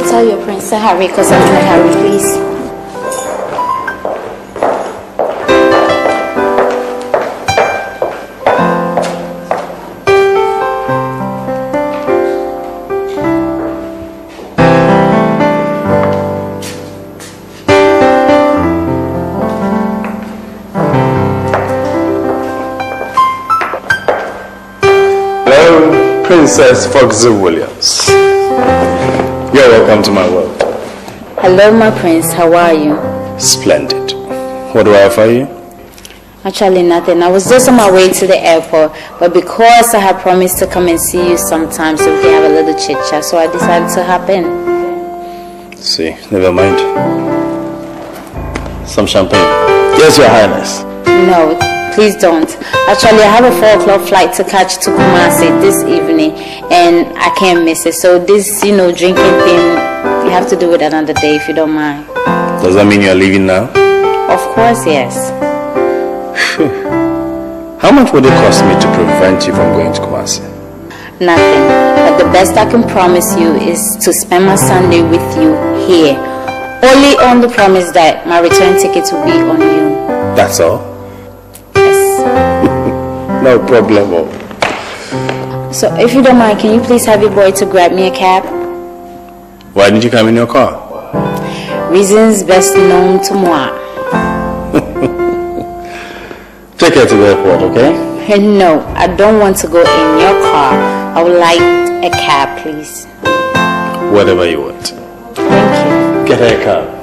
Speaker 9: Tell your prince to hurry because I'm in a hurry, please.
Speaker 7: Hello, Princess Foxy Williams. You're welcome to my world.
Speaker 9: Hello, my prince. How are you?
Speaker 7: Splendid. What do I offer you?
Speaker 9: Actually, nothing. I was just on my way to the airport, but because I had promised to come and see you sometime so we can have a little chit-chat, so I decided to hop in.
Speaker 7: See, never mind. Some champagne. Yes, Your Highness.
Speaker 9: No, please don't. Actually, I have a 4 o'clock flight to catch to Kumasi this evening, and I can't miss it. So this, drinking thing, you have to do it another day if you don't mind.
Speaker 7: Does that mean you're leaving now?
Speaker 9: Of course, yes.
Speaker 7: How much would it cost me to prevent you from going to Kumasi?
Speaker 9: Nothing. But the best I can promise you is to spend my Sunday with you here. Only on the promise that my return tickets will be on you.
Speaker 7: That's all?
Speaker 9: Yes.
Speaker 7: No problem.
Speaker 9: So if you don't mind, can you please have your boy to grab me a cab?
Speaker 7: Why didn't you come in your car?
Speaker 9: Reasons best known to moi.
Speaker 7: Take her to the airport, okay?
Speaker 9: No, I don't want to go in your car. I would like a cab, please.
Speaker 7: Whatever you want.
Speaker 9: Thank you.
Speaker 7: Get her a cab.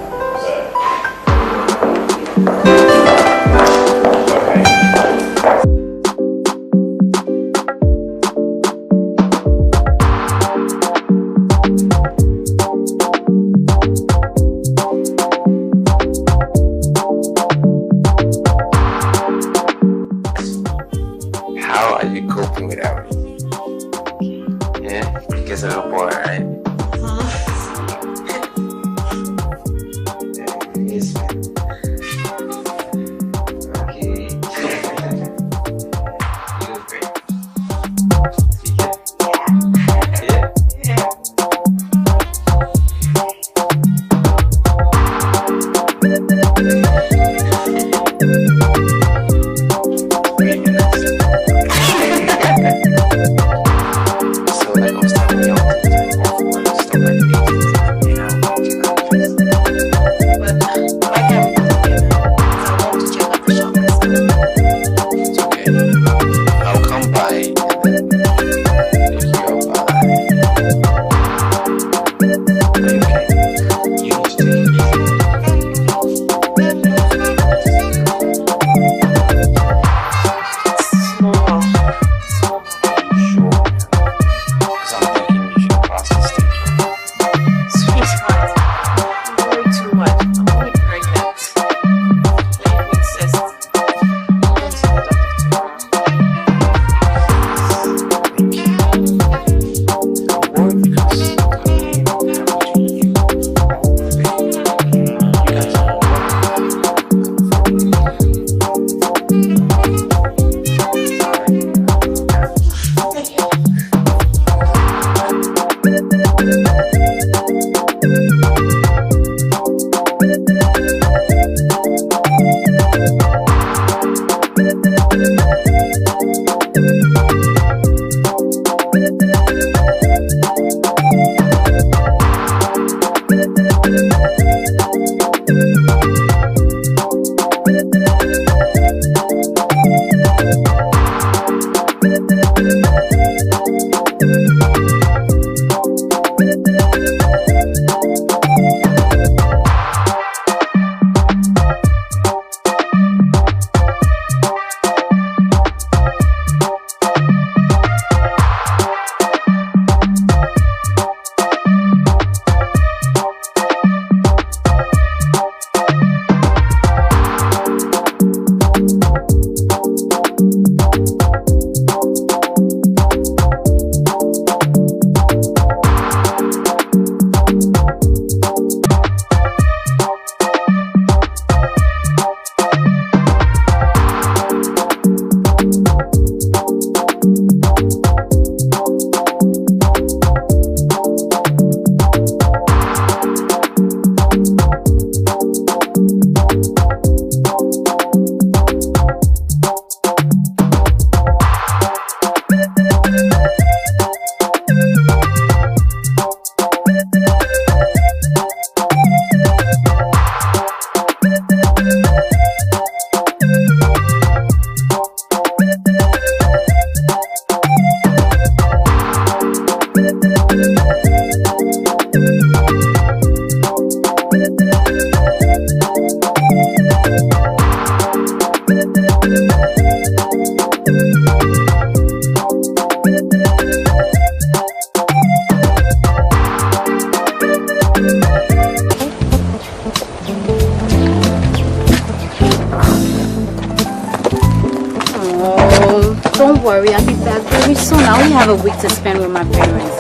Speaker 11: Don't worry, I'll be back very soon. I only have a week to spend with my parents.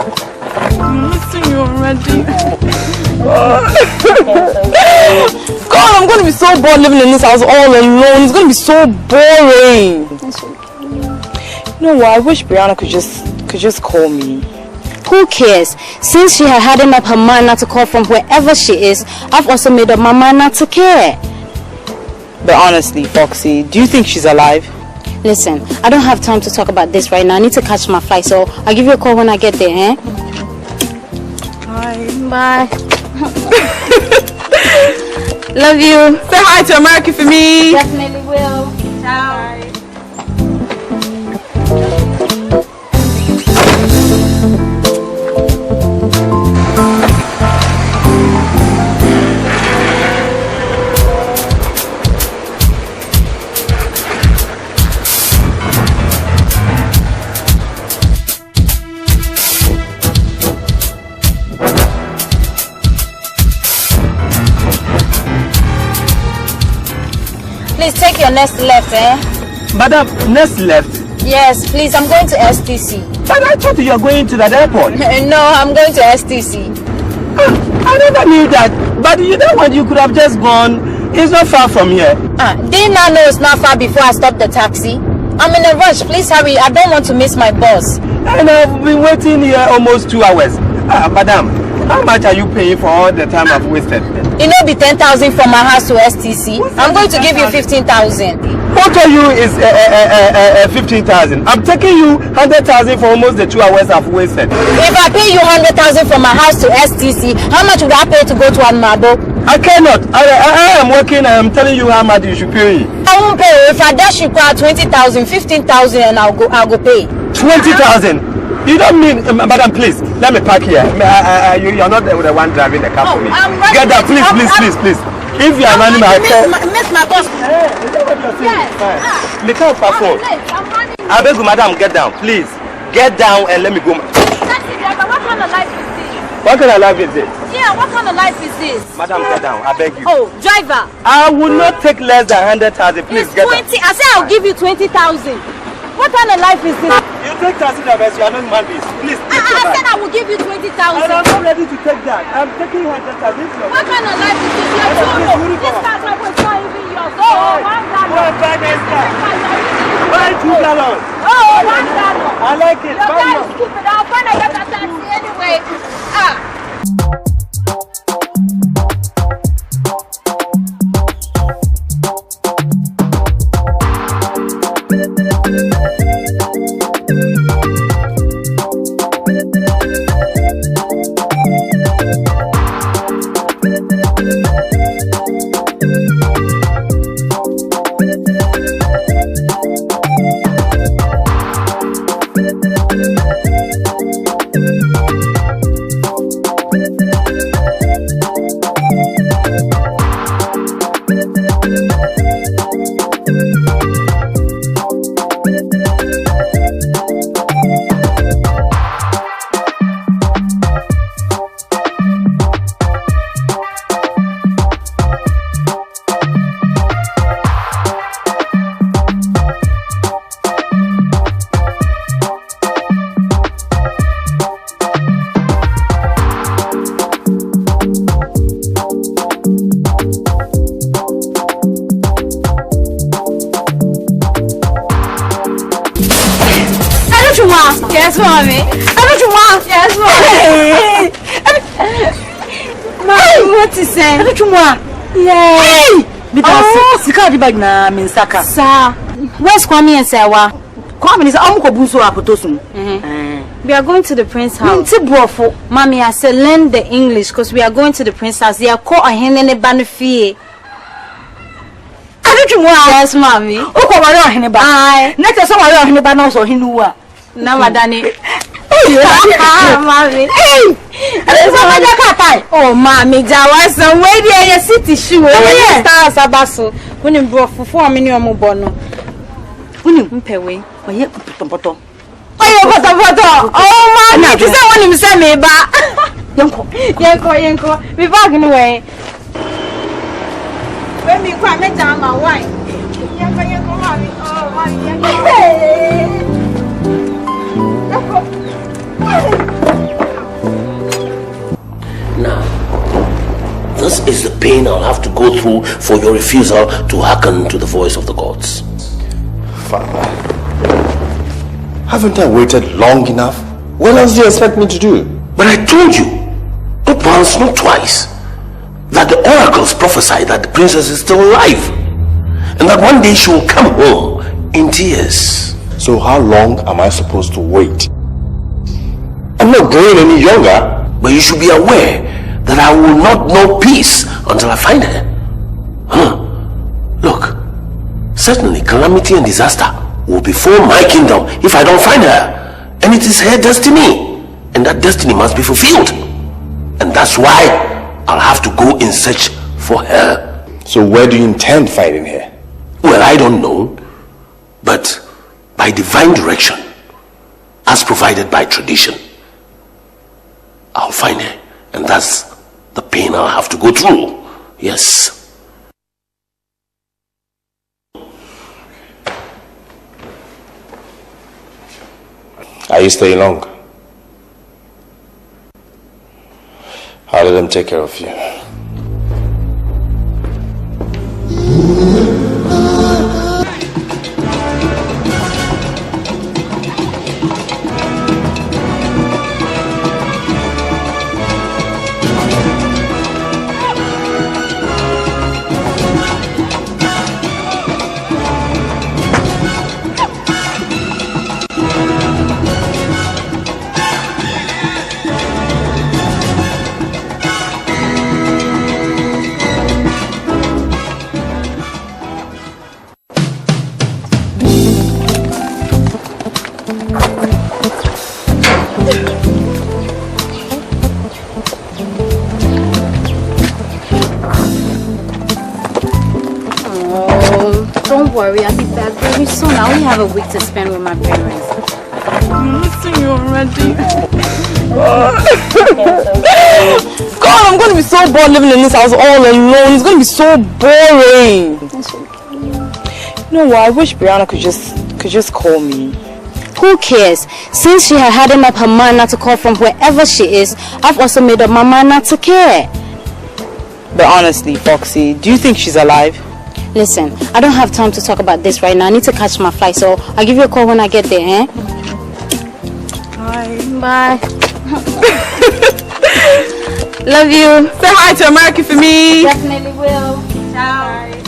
Speaker 10: I'm missing you already. God, I'm going to be so bored living in this house all alone. It's going to be so boring. You know what? I wish Brianna could just call me.
Speaker 11: Who cares? Since she had hardened up her mind not to call from wherever she is, I've also made up my mind not to care.
Speaker 10: But honestly, Foxy, do you think she's alive?
Speaker 11: Listen, I don't have time to talk about this right now. I need to catch my flight, so I'll give you a call when I get there, eh? Bye. Love you.
Speaker 10: Say hi to America for me.
Speaker 11: Definitely will. Ciao. Please take your next left, eh?
Speaker 17: Madam, next left?
Speaker 11: Yes, please, I'm going to STC.
Speaker 17: But I thought you were going to that airport.
Speaker 11: No, I'm going to STC.
Speaker 17: I never knew that. But you know what, you could have just gone. It's not far from here.
Speaker 11: Didn't I know it's not far before I stopped the taxi? I'm in a rush, please hurry. I don't want to miss my bus.
Speaker 17: And I've been waiting here almost 2 hours. Madam, how much are you paying for all the time I've wasted?
Speaker 11: You know, be 10,000 from my house to STC. I'm going to give you 15,000.
Speaker 17: What told you is 15,000? I'm taking you 100,000 for almost the 2 hours I've wasted.
Speaker 11: If I pay you 100,000 from my house to STC, how much would I pay to go to Anmabo?
Speaker 17: I cannot. I am working and I'm telling you how much you should pay.
Speaker 11: I won't pay. If I dash you 20,000, 15,000, and I'll go pay.
Speaker 17: 20,000? You don't mean, madam, please, let me park here. You're not the one driving the car for me. Get down, please. If you are running my car.
Speaker 11: Miss my bus.
Speaker 17: Hey, is that what you're saying? Yes. The car perform. I beg you, madam, get down, please. Get down and let me go.
Speaker 11: Taxi driver, what kind of life is this?
Speaker 17: What kind of life is this?
Speaker 11: Yeah, what kind of life is this?
Speaker 17: Madam, get down, I beg you.
Speaker 11: Oh, driver.
Speaker 17: I will not take less than 100,000, please get down.
Speaker 11: I said I'll give you 20,000. What kind of life is this?
Speaker 17: You take taxi drivers, you are not human beings. Please, take
Speaker 11: I said I will give you 20,000.
Speaker 17: And I'm not ready to take that. I'm taking 100,000.
Speaker 11: What kind of life is this? This car driver is not even yours. Oh, $1.
Speaker 17: Go and buy next car. Buy $2.
Speaker 11: Oh, $1.
Speaker 17: I like it.
Speaker 11: Your guy is stupid. I'll find a better taxi anyway.
Speaker 10: Yes, mommy. Yes, mommy. Mommy, what is it? Yay! Sika bag na minsaka.
Speaker 11: Sir, where's Kwame and Sewa?
Speaker 10: Kwame is amukobuso apotosun.
Speaker 11: We are going to the prince house. Mommy, I said learn the English because we are going to the prince house. They are called a hen and a banufie. Yes, mommy.
Speaker 10: Next time I don't know so he knew.
Speaker 11: Now, Madani.
Speaker 10: Mommy.
Speaker 11: Oh, mommy, there was some way there. Your city shoe. Oh, stars abaso. When you brought for 4 million bono. When you pay away, or yet put. Oh, man, you say when you say me back.
Speaker 6: Yanko. We're back anyway. When we quite met down my wife. Yanko, mommy. Oh,
Speaker 13: Now, this is the pain I'll have to go through for your refusal to hearken to the voice of the gods.
Speaker 14: Father, haven't I waited long enough? What else do you expect me to do?
Speaker 13: But I told you, not once, not twice, that the oracles prophesy that the princess is still alive, and that one day she will come home in tears.
Speaker 14: So how long am I supposed to wait? I'm not growing any younger.
Speaker 13: But you should be aware that I will not know peace until I find her. Look, certainly calamity and disaster will befall my kingdom if I don't find her. And it is her destiny. And that destiny must be fulfilled. And that's why I'll have to go in search for her.
Speaker 14: So where do you intend finding her?
Speaker 13: Well, I don't know. But by divine direction, as provided by tradition, I'll find her. And that's the pain I'll have to go through. Yes.
Speaker 14: Are you staying long? I'll let them take care of you.
Speaker 11: Worry, I'll be back very soon. I only have a week to spend with my parents.
Speaker 10: I'm missing you already. God, I'm going to be so bored living in this house all alone. It's going to be so boring. You know what? I wish Brianna could just call me.
Speaker 11: Who cares? Since she had hardened up her mind not to call from wherever she is, I've also made up my mind not to care.
Speaker 10: But honestly, Foxy, do you think she's alive?
Speaker 11: Listen, I don't have time to talk about this right now. I need to catch my flight, so I'll give you a call when I get there, eh?
Speaker 10: Bye.
Speaker 11: Bye. Love you.
Speaker 10: Say hi to America for me.
Speaker 11: Definitely will. Ciao. Bye.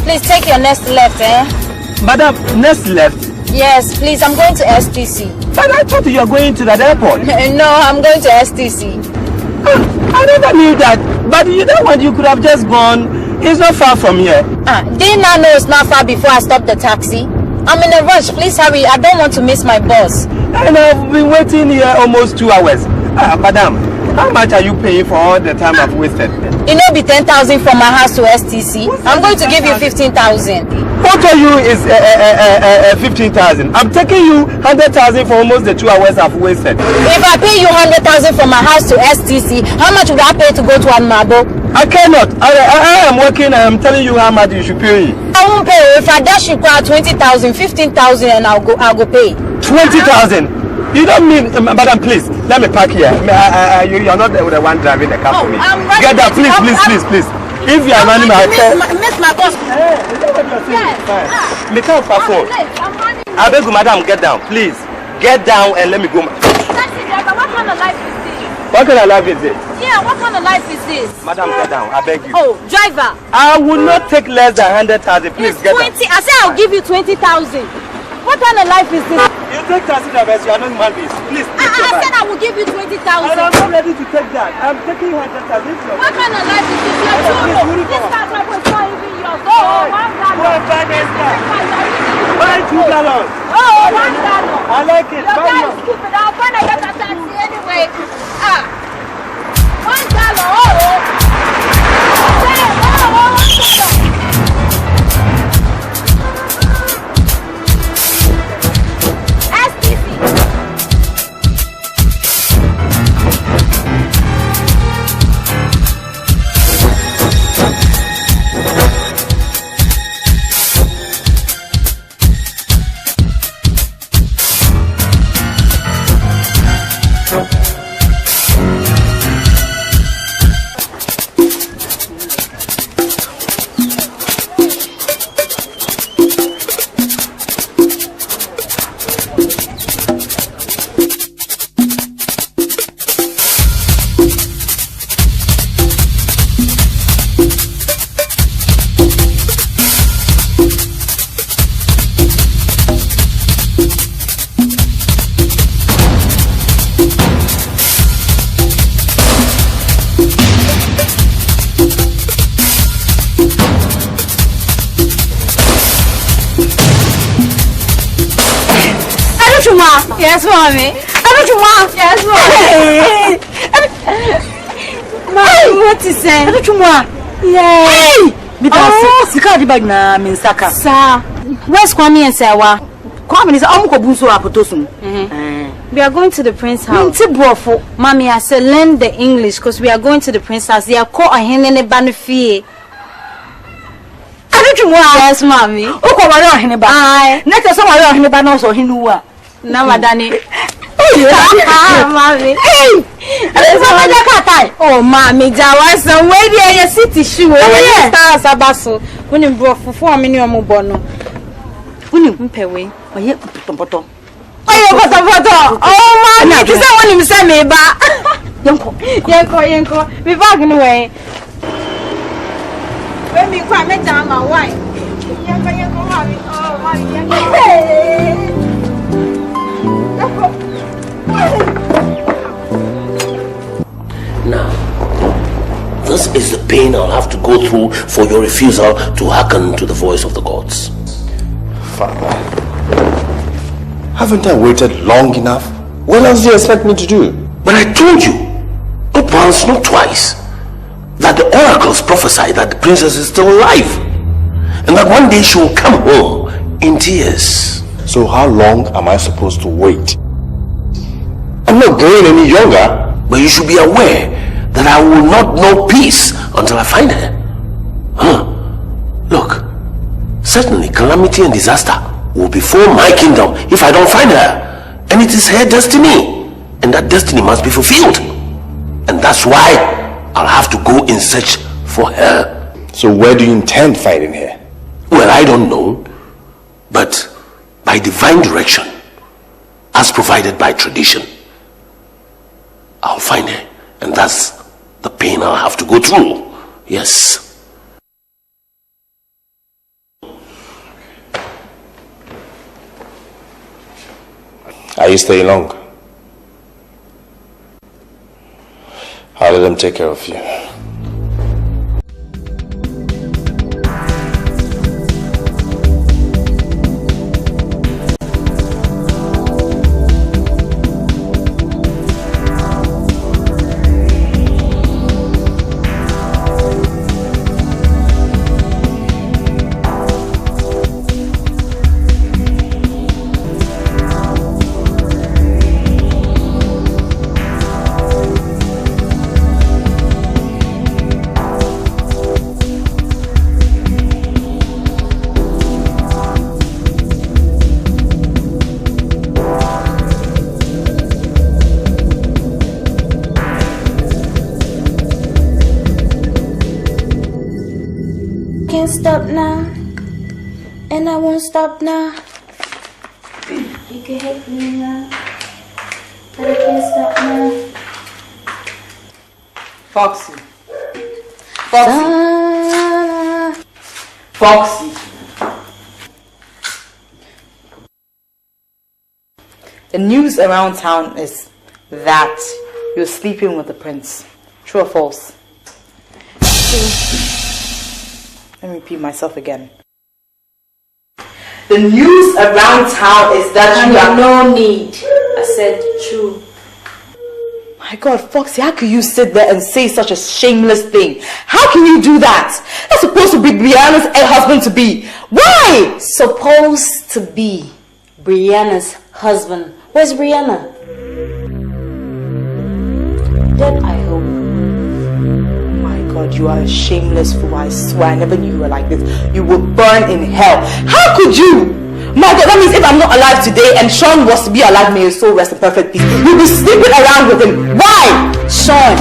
Speaker 11: Please take your next left, eh?
Speaker 17: Madam, next left?
Speaker 11: Yes, please, I'm going to STC.
Speaker 17: But I thought you were going to that airport.
Speaker 11: No, I'm going to STC.
Speaker 17: I never knew that. But you know what, you could have just gone. It's not far from here.
Speaker 11: Didn't I know it's not far before I stopped the taxi? I'm in a rush, please hurry. I don't want to miss my bus.
Speaker 17: And I've been waiting here almost 2 hours. Madam, how much are you paying for all the time I've wasted?
Speaker 11: You know, be 10,000 from my house to STC. I'm going to give you 15,000.
Speaker 17: What told you is 15,000? I'm taking you 100,000 for almost the 2 hours I've wasted.
Speaker 11: If I pay you 100,000 from my house to STC, how much would I pay to go to Amabo?
Speaker 17: I cannot. I am working and I'm telling you how much you should pay.
Speaker 11: I won't pay. If I dash you 20,000, 15,000, and I'll go pay.
Speaker 17: 20,000? You don't mean, madam, please, let me park here. You're not the one driving the car for me. Get down, please. If you are running my car.
Speaker 11: Miss my boss.
Speaker 17: I beg you, madam, get down, please. Get down and let me go.
Speaker 11: Taxi driver, what kind of life is this?
Speaker 17: What kind of life is it?
Speaker 11: Yeah, what kind of life is this?
Speaker 17: Madam, get down, I beg you.
Speaker 11: Oh, driver.
Speaker 17: I will not take less than 100,000, please get down.
Speaker 11: I said I'll give you 20,000. What kind of life is this?
Speaker 17: You take taxi drivers, you are not human beings. Please, take your
Speaker 11: I
Speaker 17: bag.
Speaker 11: said I will give you 20,000.
Speaker 17: And I'm not ready to take that. I'm taking her just as if you're...
Speaker 11: What kind of life is this? You're too old. This car driver is not even yours. Oh, one gallon.
Speaker 17: Go and buy this car. Buy 2 gallons.
Speaker 11: Oh, 1 gallon.
Speaker 17: I like it.
Speaker 11: Your
Speaker 17: Buy
Speaker 11: car
Speaker 17: yours.
Speaker 11: is stupid. I'll find a better taxi anyway. 1 gallon. Oh. Say, oh, 1 gallon. Yes, mommy. Yes, mommy. Mommy, what is it? Yay! Sir, where's Kwame and Sawa? Kwame is we are going to the prince's house. Mommy, I said learn the English because we are going to the prince's house. They are called a hen and a banafie. Yes, mommy. Next time I don't know so he knew. Namadani. Mommy. Oh, mommy, Jawasa, where are your city shoe? Oh, yes, Abaso. When you brought for 4 minutes, Mobono. When you pay away, or yet put oh, mommy, you said when you send me back. Yanko, be back in the way. When we quite met down my wife. Yanko, mommy. Oh, mommy, Yanko.
Speaker 13: Now, this is the pain I'll have to go through for your refusal to hearken to the voice of the gods.
Speaker 14: Father, haven't I waited long enough? What else do you expect me to do?
Speaker 13: But I told you, not once, not twice, that the oracles prophesy that the princess is still alive, and that one day she will come home in tears.
Speaker 14: So how long am I supposed to wait? I'm not growing any younger.
Speaker 13: But you should be aware that I will not know peace until I find her. Look, certainly calamity and disaster will befall my kingdom if I don't find her. And it is her destiny. And that destiny must be fulfilled. And that's why I'll have to go in search for her.
Speaker 14: So where do you intend finding her?
Speaker 13: Well, I don't know. But by divine direction, as provided by tradition, I'll find her, and that's the pain I'll have to go through. Yes.
Speaker 14: Are you staying long? I'll let them take care of you.
Speaker 19: Stop now, and I won't stop now. You can hate me now, but I can't stop now.
Speaker 10: Foxy. Foxy. Foxy. The news around town is that you're sleeping with the prince. True or false? True. Let me repeat myself again. The news around town is that you have
Speaker 11: no need. I said true.
Speaker 10: My God, Foxy, how can you sit there and say such a shameless thing? How can you do that? That's supposed to be Brianna's husband-to-be. Why?
Speaker 11: Supposed to be Brianna's husband. Where's Brianna? Dead, I hope.
Speaker 10: My God, you are a shameless fool. I swear I never knew you were like this. You will burn in hell. How could you? My God, that means if I'm not alive today and Sean was to be alive, may his soul rest in perfect peace, you'll be sleeping around with him. Why?
Speaker 11: Sean,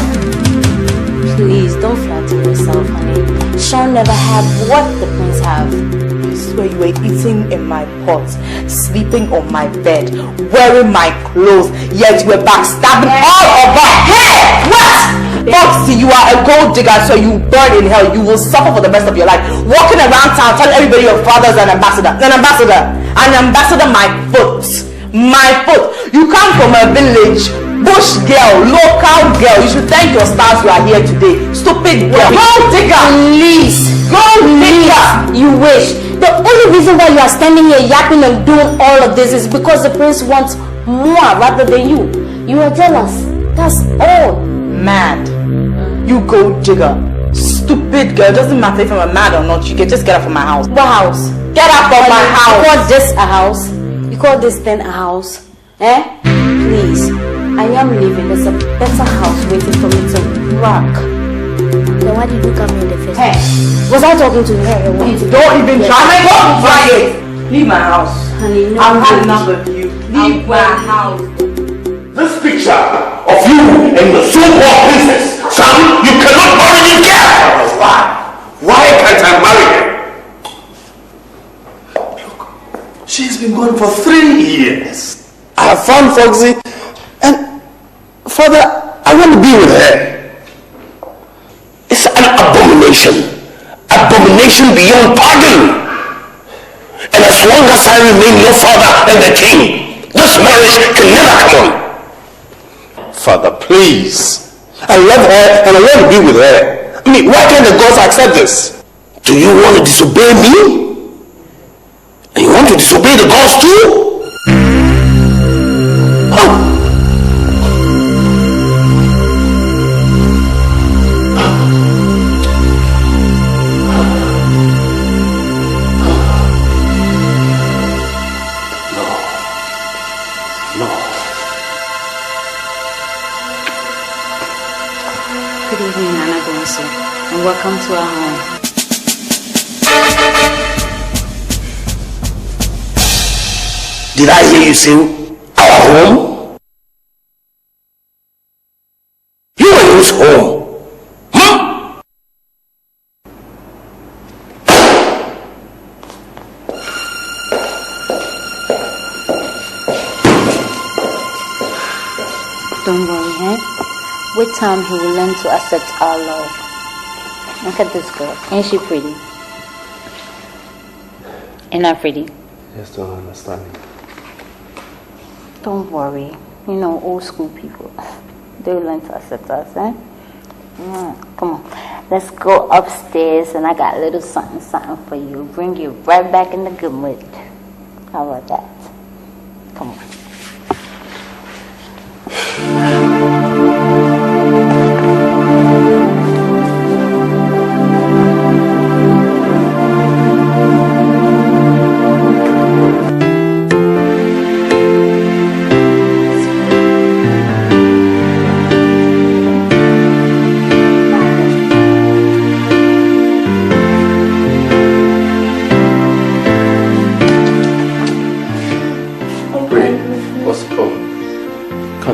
Speaker 11: please don't flatter yourself, honey. Sean never had what the prince have.
Speaker 10: I swear you were eating in my pot, sleeping on my bed, wearing my clothes, yet you were backstabbing all of us. Hey! What? Foxy, you are a gold digger, so you burn in hell. You will suffer for the rest of your life. Walking around town telling everybody your father's an ambassador. An ambassador, my foot. My foot. You come from a village, bush girl, local girl. You should thank your stars you are here today. Stupid girl. Gold digger.
Speaker 11: Please.
Speaker 10: Gold digger.
Speaker 11: You wish. The only reason why you are standing here yapping and doing all of this is because the prince wants more rather than you. You are jealous. That's all.
Speaker 10: Mad. You gold digger. Stupid girl. Doesn't matter if I'm mad or not. You can just get out from my house.
Speaker 11: What house?
Speaker 10: Get out from my house.
Speaker 11: You call this a house? You call this then a house? Eh? Please. I am leaving. There's a better house waiting for me to rock. Then why did you come here in the first place? Was I talking to her?
Speaker 10: Don't even try. Don't try it. Leave my house.
Speaker 11: Honey, no.
Speaker 10: I've had enough of you. Leave my house.
Speaker 13: This picture of you and the so-called princess, son, you cannot marry this girl. Why can't I marry her? Look, she's been gone for 3 years. I have found Foxy, and Father, I want to be with her. It's an abomination. Abomination beyond pardon. And as long as I remain your father and the king, this marriage can never come on. Father, please. I love her and I want to be with her. I mean, why can't the gods accept this? Do you want to disobey me? And you want to disobey the gods too? Oh.
Speaker 11: And welcome to our home.
Speaker 13: Did I hear you say our home? You are whose home? Huh?
Speaker 11: Don't worry, eh? With time, he will learn to accept our love. Look at this girl. Ain't she pretty? Ain't I pretty?
Speaker 12: Just don't understand me.
Speaker 11: Don't worry. You know, old school people, they will learn to accept us, eh? Come on. Let's go upstairs and I got a little something for you. Bring you right back in the good mood. How about that? Come on.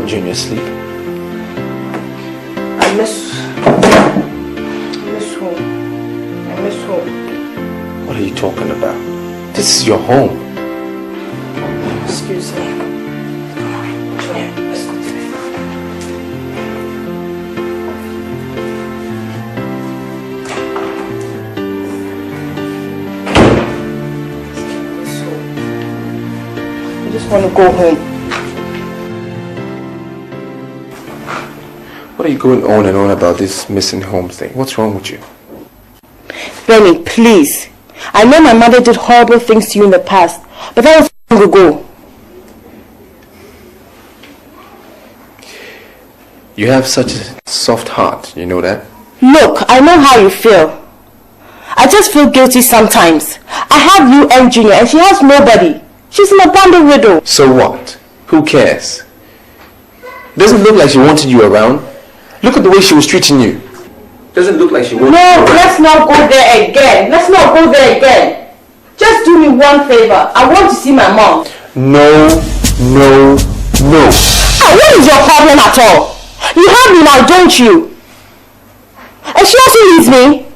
Speaker 12: Junior sleep?
Speaker 10: I miss home. I miss home.
Speaker 12: What are you talking about? This is your home.
Speaker 10: Excuse me. Come on, Junior, let's go today. I just want to go home.
Speaker 12: What are you going on and on about this missing home thing? What's wrong with you?
Speaker 6: Benny, please. I know my mother did horrible things to you in the past, but that was long ago.
Speaker 12: You have such a soft heart, you know that?
Speaker 6: Look, I know how you feel. I just feel guilty sometimes. I have you and Junior, and she has nobody. She's an abandoned widow.
Speaker 12: So what? Who cares? Doesn't look like she wanted you around. Look at the way she was treating you. Doesn't look like she wanted you around.
Speaker 6: No, let's not go there again. Let's not go there again. Just do me one favor. I want to see my mom.
Speaker 12: No.
Speaker 6: What is your problem at all? You have me now, don't you? And she also leaves me.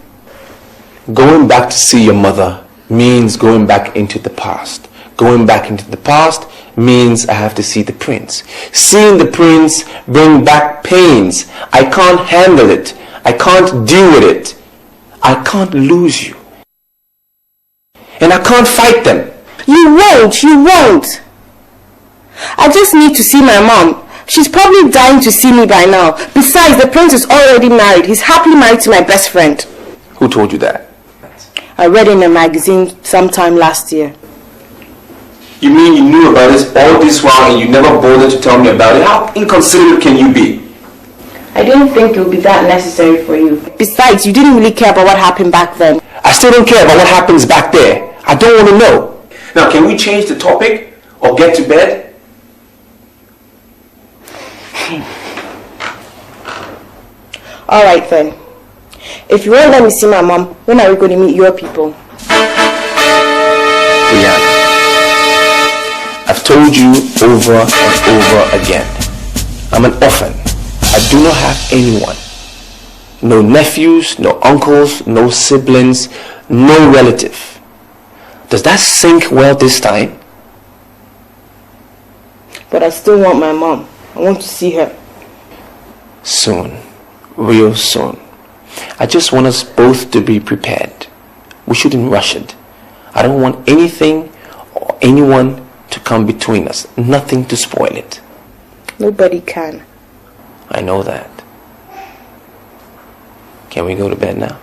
Speaker 12: Going back to see your mother means going back into the past. Going back into the past means I have to see the prince. Seeing the prince bring back pains. I can't handle it. I can't deal with it. I can't lose you. And I can't fight them.
Speaker 6: You won't. I just need to see my mom. She's probably dying to see me by now. Besides, the prince is already married. He's happily married to my best friend.
Speaker 12: Who told you that?
Speaker 6: I read in a magazine sometime last year.
Speaker 12: You mean you knew about this all this while and you never bothered to tell me about it? How inconsiderate can you be?
Speaker 6: I didn't think it would be that necessary for you. Besides, you didn't really care about what happened back then.
Speaker 12: I still don't care about what happens back there. I don't want to know. Now, can we change the topic or get to bed?
Speaker 6: Alright then. If you won't let me see my mom, when are we going to meet your people?
Speaker 12: Brianna, I've told you over and over again. I'm an orphan. I do not have anyone. No nephews, no uncles, no siblings, no relative. Does that sink well this time?
Speaker 6: But I still want my mom. I want to see her.
Speaker 12: Soon. Real soon. I just want us both to be prepared. We shouldn't rush it. I don't want anything or anyone to come between us. Nothing to spoil it.
Speaker 6: Nobody can.
Speaker 12: I know that. Can we go to bed now?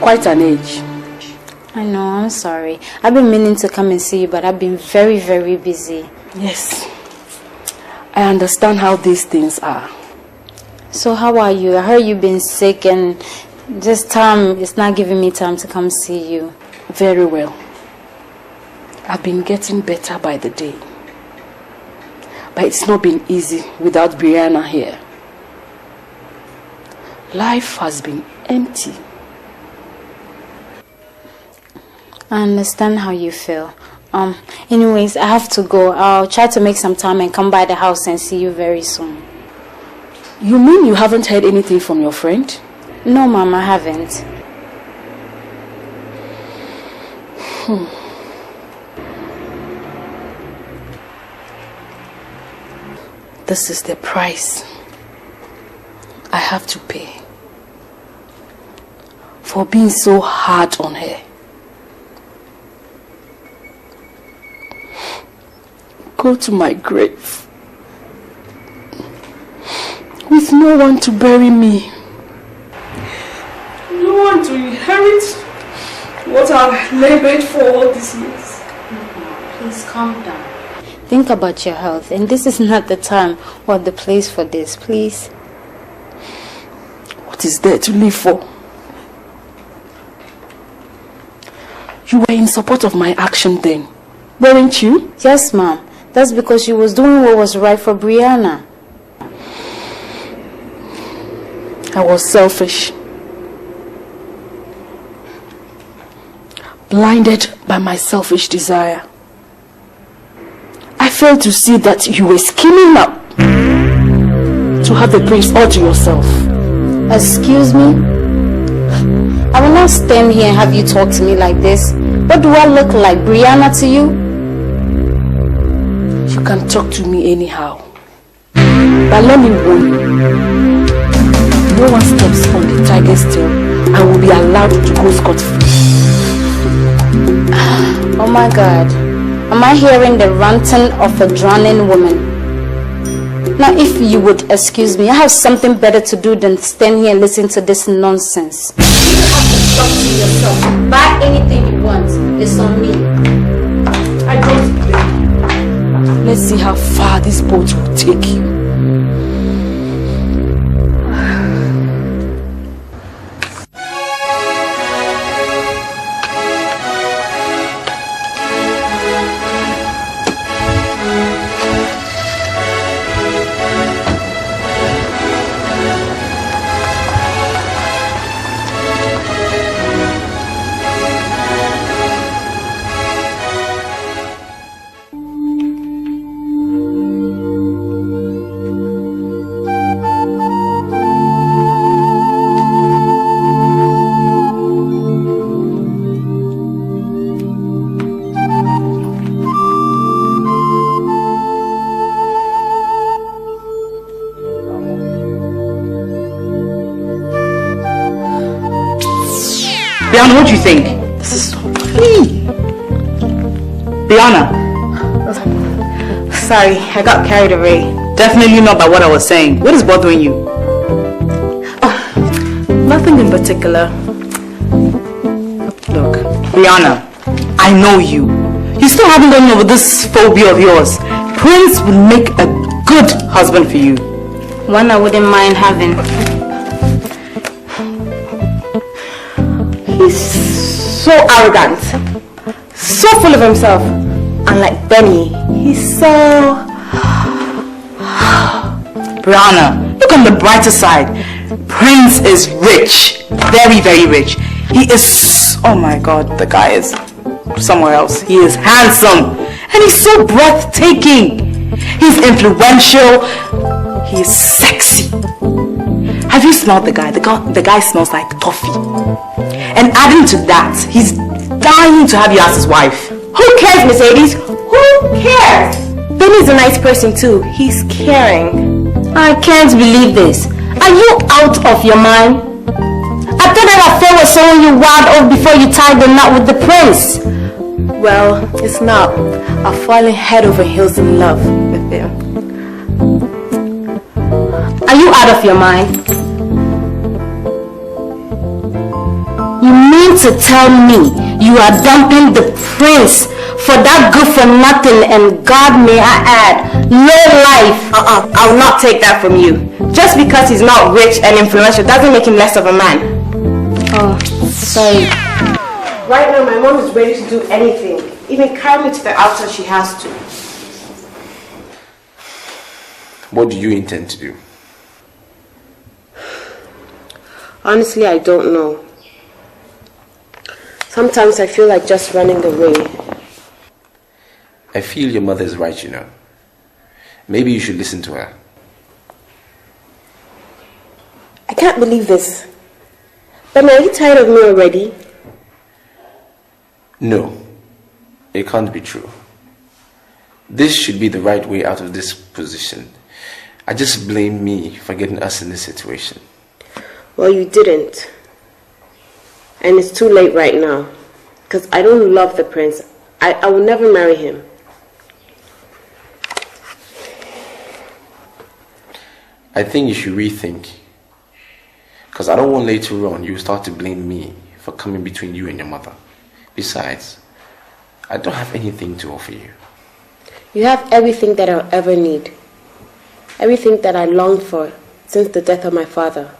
Speaker 1: Quite an age.
Speaker 11: I know, I'm sorry. I've been meaning to come and see you, but I've been very, very busy.
Speaker 1: Yes. I understand how these things are.
Speaker 11: So how are you? I heard you've been sick and this time it's not giving me time to come see you.
Speaker 1: Very well. I've been getting better by the day. But it's not been easy without Brianna here. Life has been empty.
Speaker 11: I understand how you feel. Anyways, I have to go. I'll try to make some time and come by the house and see you very soon.
Speaker 1: You mean you haven't heard anything from your friend?
Speaker 11: No, Mom, I haven't.
Speaker 1: This is the price I have to pay for being so hard on her. Go to my grave with no one to bury me. No one to inherit what I've labored for all these years.
Speaker 11: Please calm down. Think about your health, and this is not the time or the place for this, please.
Speaker 1: What is there to live for? You were in support of my action then, weren't you?
Speaker 11: Yes, ma'am. That's because she was doing what was right for Brianna.
Speaker 1: I was selfish. Blinded by my selfish desire. I failed to see that you were scheming up to have the prince all to yourself.
Speaker 11: Excuse me? I will not stand here and have you talk to me like this. What do I look like, Brianna, to you?
Speaker 1: You can talk to me anyhow. But let me warn you. No one steps on the tiger's tail and will be allowed to go scot-free.
Speaker 11: Oh my God. Am I hearing the ranting of a drowning woman? Now if you would excuse me, I have something better to do than stand here and listen to this nonsense. You have to talk to yourself. Buy anything you want. It's on me.
Speaker 1: I don't play. Let's see how far this boat will take you.
Speaker 10: Brianna, what do you think?
Speaker 1: This is so
Speaker 10: funny. Brianna.
Speaker 6: Sorry, I got carried away.
Speaker 10: Definitely not by what I was saying. What is bothering you?
Speaker 6: Nothing in particular.
Speaker 10: Look, Brianna, I know you. You still haven't gotten over this phobia of yours. Prince would make a good husband for you.
Speaker 6: One I wouldn't mind having. He's so arrogant, so full of himself. Unlike Benny, he's so...
Speaker 10: Brianna, look on the brighter side. Prince is rich, very, very rich. He is, oh my God, the guy is somewhere else. He is handsome and he's so breathtaking. He's influential. He is sexy. Have you smelled the guy? The guy smells like toffee. And adding to that, he's dying to have you as his wife.
Speaker 6: Who cares, Mercedes? Who cares? Benny's a nice person too. He's caring.
Speaker 11: I can't believe this. Are you out of your mind? I thought that affair was someone you wild off before you tied the knot with the prince.
Speaker 6: Well, it's not. I've fallen head over heels in love with him.
Speaker 11: Are you out of your mind? You mean to tell me you are dumping the prince for that good for nothing and, God may I add, low life?
Speaker 6: I will not take that from you. Just because he's not rich and influential doesn't make him less of a man.
Speaker 11: Oh, sorry.
Speaker 6: Right now my mom is ready to do anything. Even carry me to the altar she has to.
Speaker 12: What do you intend to do?
Speaker 6: Honestly, I don't know. Sometimes I feel like just running away.
Speaker 12: I feel your mother is right, you know. Maybe you should listen to her.
Speaker 6: I can't believe this. But are you tired of me already?
Speaker 12: No, it can't be true. This should be the right way out of this position. I just blame me for getting us in this situation.
Speaker 6: Well, you didn't. And it's too late right now. Because I don't love the prince. I will never marry him.
Speaker 12: I think you should rethink. Because I don't want later on you start to blame me for coming between you and your mother. Besides, I don't have anything to offer you.
Speaker 6: You have everything that I'll ever need. Everything that I longed for since the death of my father.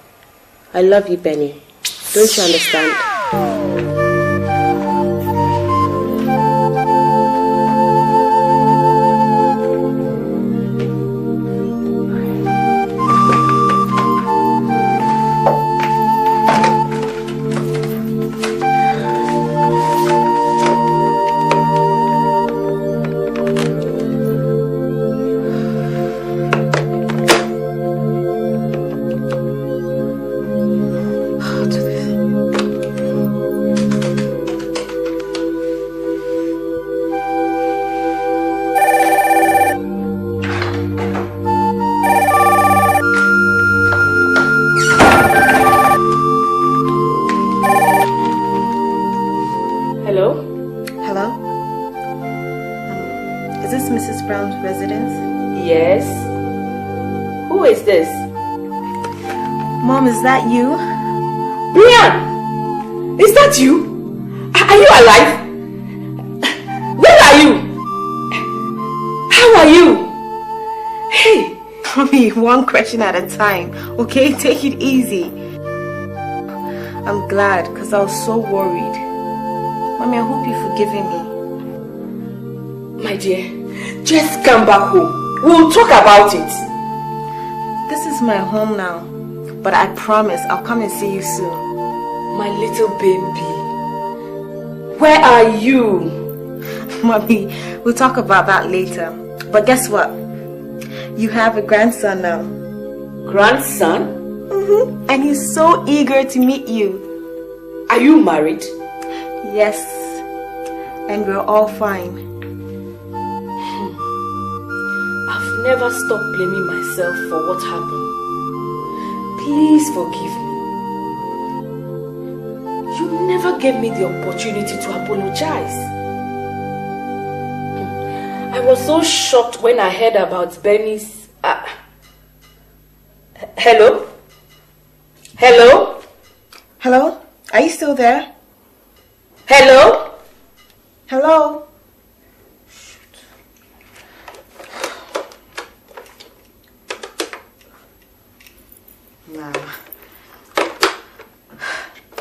Speaker 6: I love you, Benny. Don't you understand?
Speaker 3: Is that you? Brian! Is that you? Are you alive? Where are you? How are you? Hey!
Speaker 6: Mommy, one question at a time, okay? Take it easy. I'm glad, because I was so worried. Mommy, I hope you've forgiven
Speaker 3: me. My dear, just come back home. We'll talk about it.
Speaker 6: This is my home now. But I promise I'll come and see you soon.
Speaker 3: My little baby. Where are you?
Speaker 6: Mommy, we'll talk about that later. But guess what? You have a grandson now.
Speaker 3: Grandson?
Speaker 6: Mm-hmm. And he's so eager to meet you.
Speaker 3: Are you married?
Speaker 6: Yes. And we're all fine.
Speaker 3: I've never stopped blaming myself for what happened. Please forgive me. You never gave me the opportunity to apologize. I was so shocked when I heard about Benny's... Hello? Hello?
Speaker 6: Hello? Are you still there?
Speaker 3: Hello?
Speaker 6: Hello? Nah.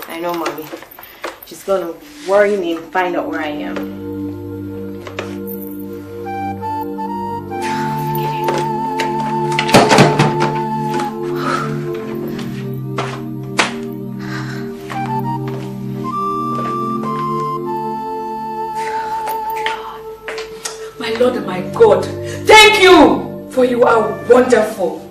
Speaker 6: I know, Mommy. She's gonna worry me and find out where I am.
Speaker 3: My Lord and my God, thank you, for you are wonderful.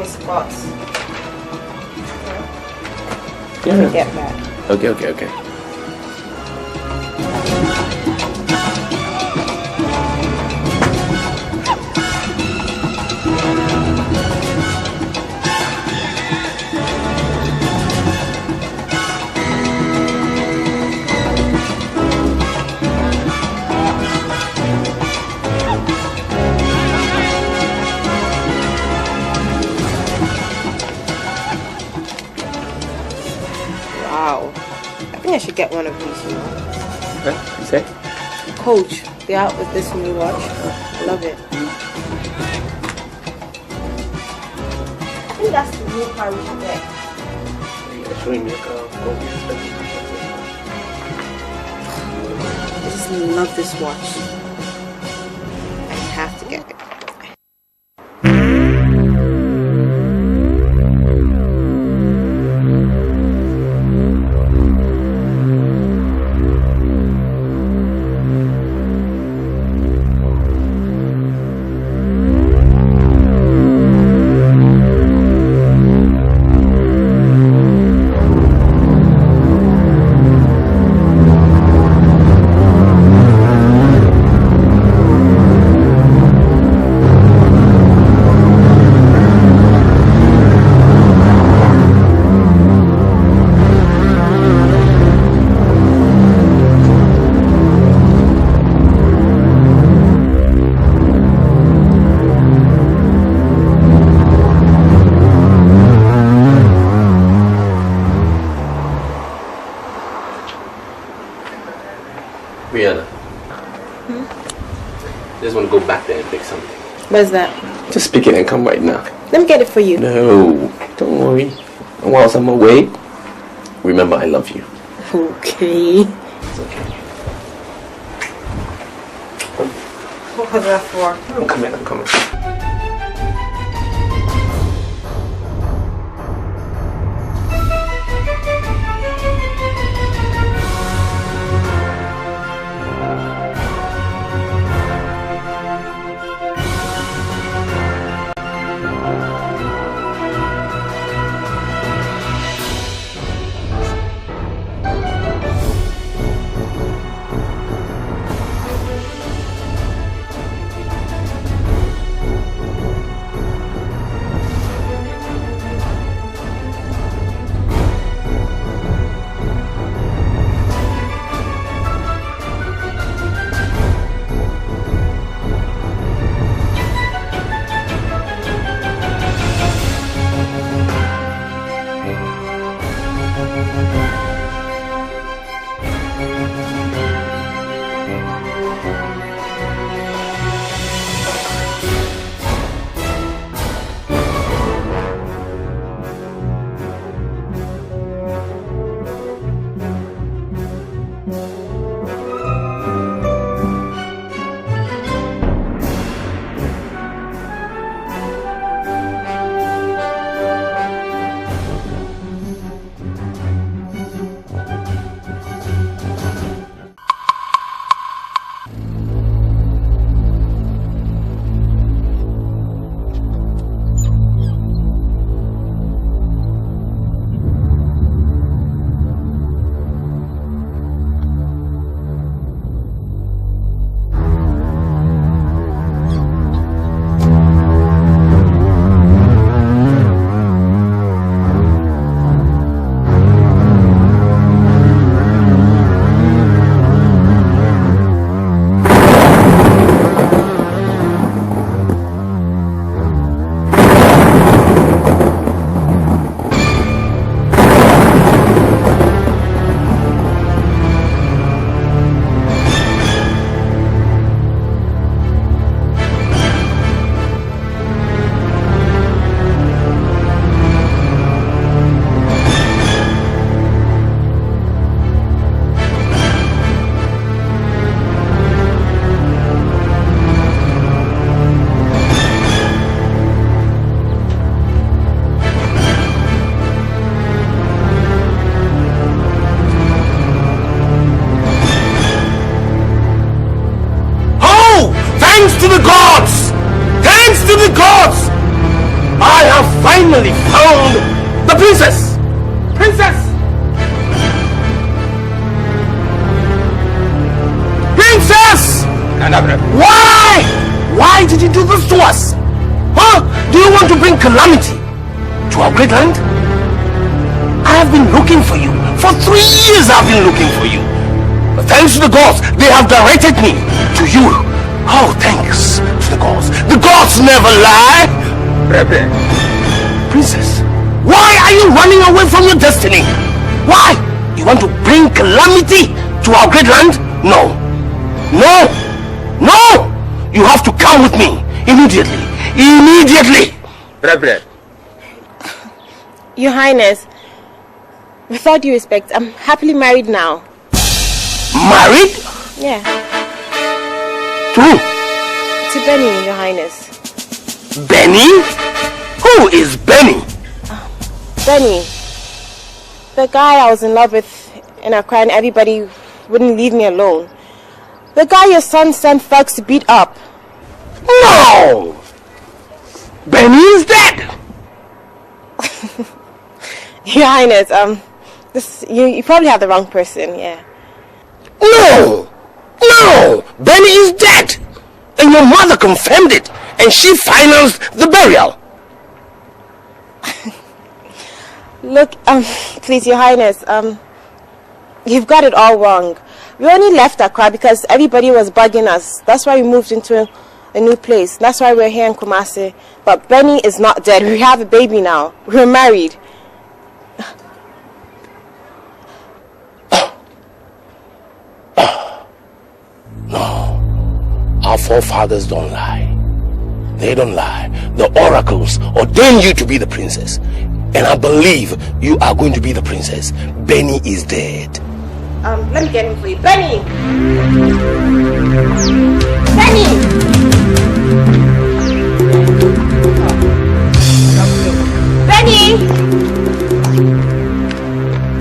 Speaker 6: Spots.
Speaker 12: Yeah.
Speaker 6: Get back.
Speaker 12: Okay.
Speaker 6: I should get one of these, you know.
Speaker 12: What? You say?
Speaker 6: Coach, they're out with this new watch. I love it. I think that's the new car we should get.
Speaker 12: You're showing me a car.
Speaker 6: I just love this watch. I have to get it.
Speaker 12: Rihanna. Just want to go back there and pick something.
Speaker 6: Where's that?
Speaker 12: Just pick it and come right now.
Speaker 6: Let me get it for you.
Speaker 12: No, don't worry. And whilst I'm away, remember I love you.
Speaker 6: Okay.
Speaker 12: It's okay.
Speaker 6: What was that for?
Speaker 12: I'm coming.
Speaker 13: Finally found the princess! Princess! Princess! Why? Why did you do this to us? Huh? Do you want to bring calamity to our great land? I have been looking for you. For 3 years I've been looking for you. But thanks to the gods, they have directed me to you. Oh, thanks to the gods. The gods never lie. Princess, why are you running away from your destiny? Why? You want to bring calamity to our great land? No. No. No! You have to come with me immediately. Immediately!
Speaker 6: Your Highness, with all due respect, I'm happily married now.
Speaker 13: Married?
Speaker 6: Yeah.
Speaker 13: To who?
Speaker 6: To Benny, Your Highness.
Speaker 13: Benny? Who is Benny?
Speaker 6: Benny. The guy I was in love with in Accra and everybody wouldn't leave me alone. The guy your son sent thugs to beat up.
Speaker 13: No! Benny is dead!
Speaker 6: Your Highness, you probably have the wrong person, yeah.
Speaker 13: No! No! Benny is dead! And your mother confirmed it, and she financed the burial.
Speaker 6: Look, please, Your Highness, you've got it all wrong. We only left Accra because everybody was bugging us. That's why we moved into a new place. That's why we're here in Kumasi. But Benny is not dead. We have a baby now. We're married.
Speaker 13: Our forefathers don't lie. They don't lie. The oracles ordain you to be the princess. And I believe you are going to be the princess. Benny is dead.
Speaker 6: Let me get him for you. Benny! Benny! Benny!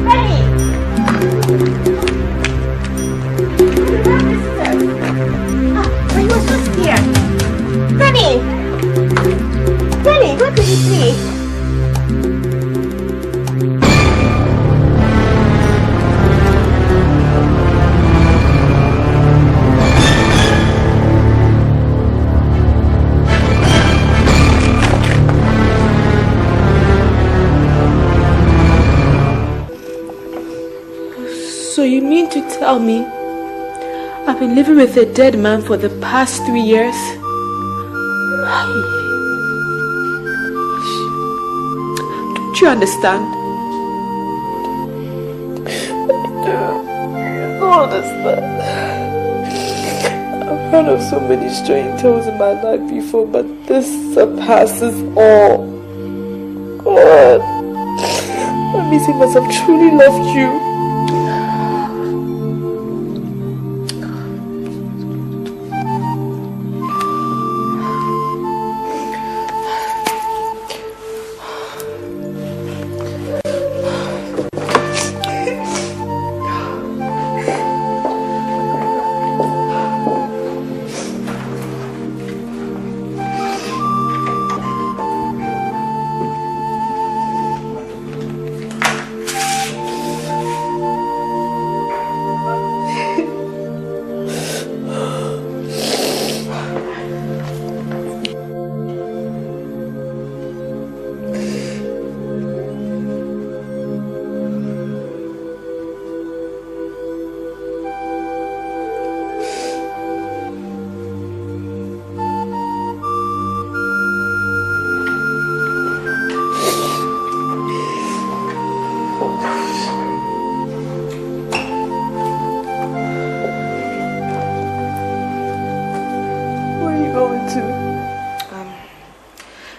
Speaker 6: Benny! But he was just here. Benny! Benny, what did you see? So you mean to tell me I've been living with a dead man for the past 3 years? Don't you understand?
Speaker 20: I don't understand. I've heard of so many strange tales in my life before, but this surpasses all. God, that means he must have truly loved you.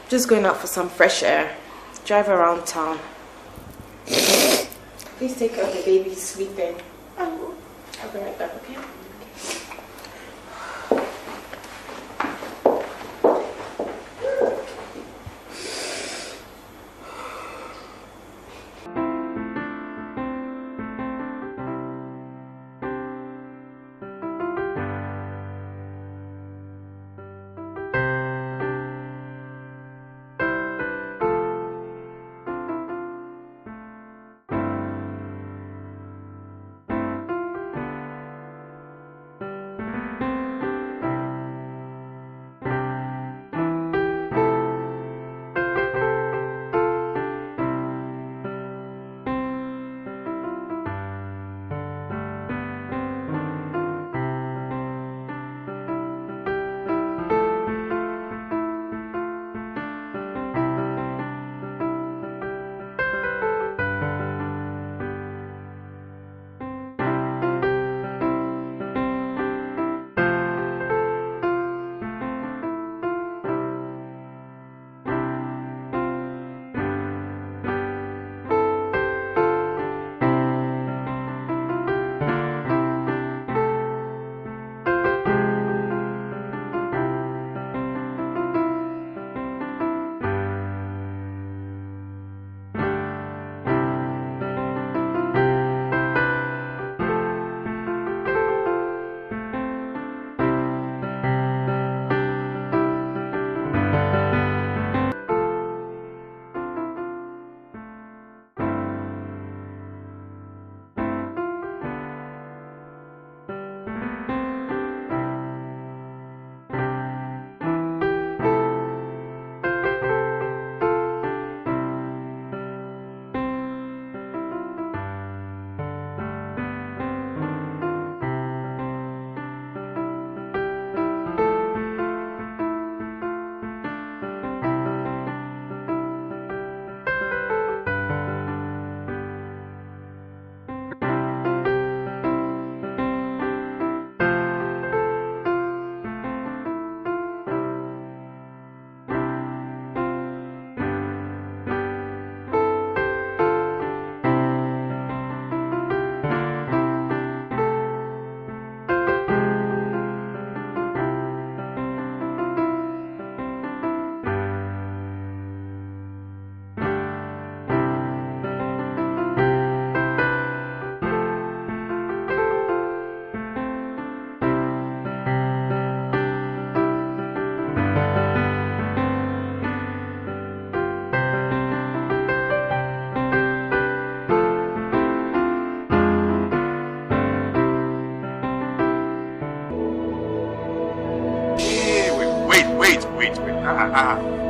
Speaker 6: Just going out for some fresh air. Drive around town. Please take care of the baby, he's sleeping. I'll be right back, okay?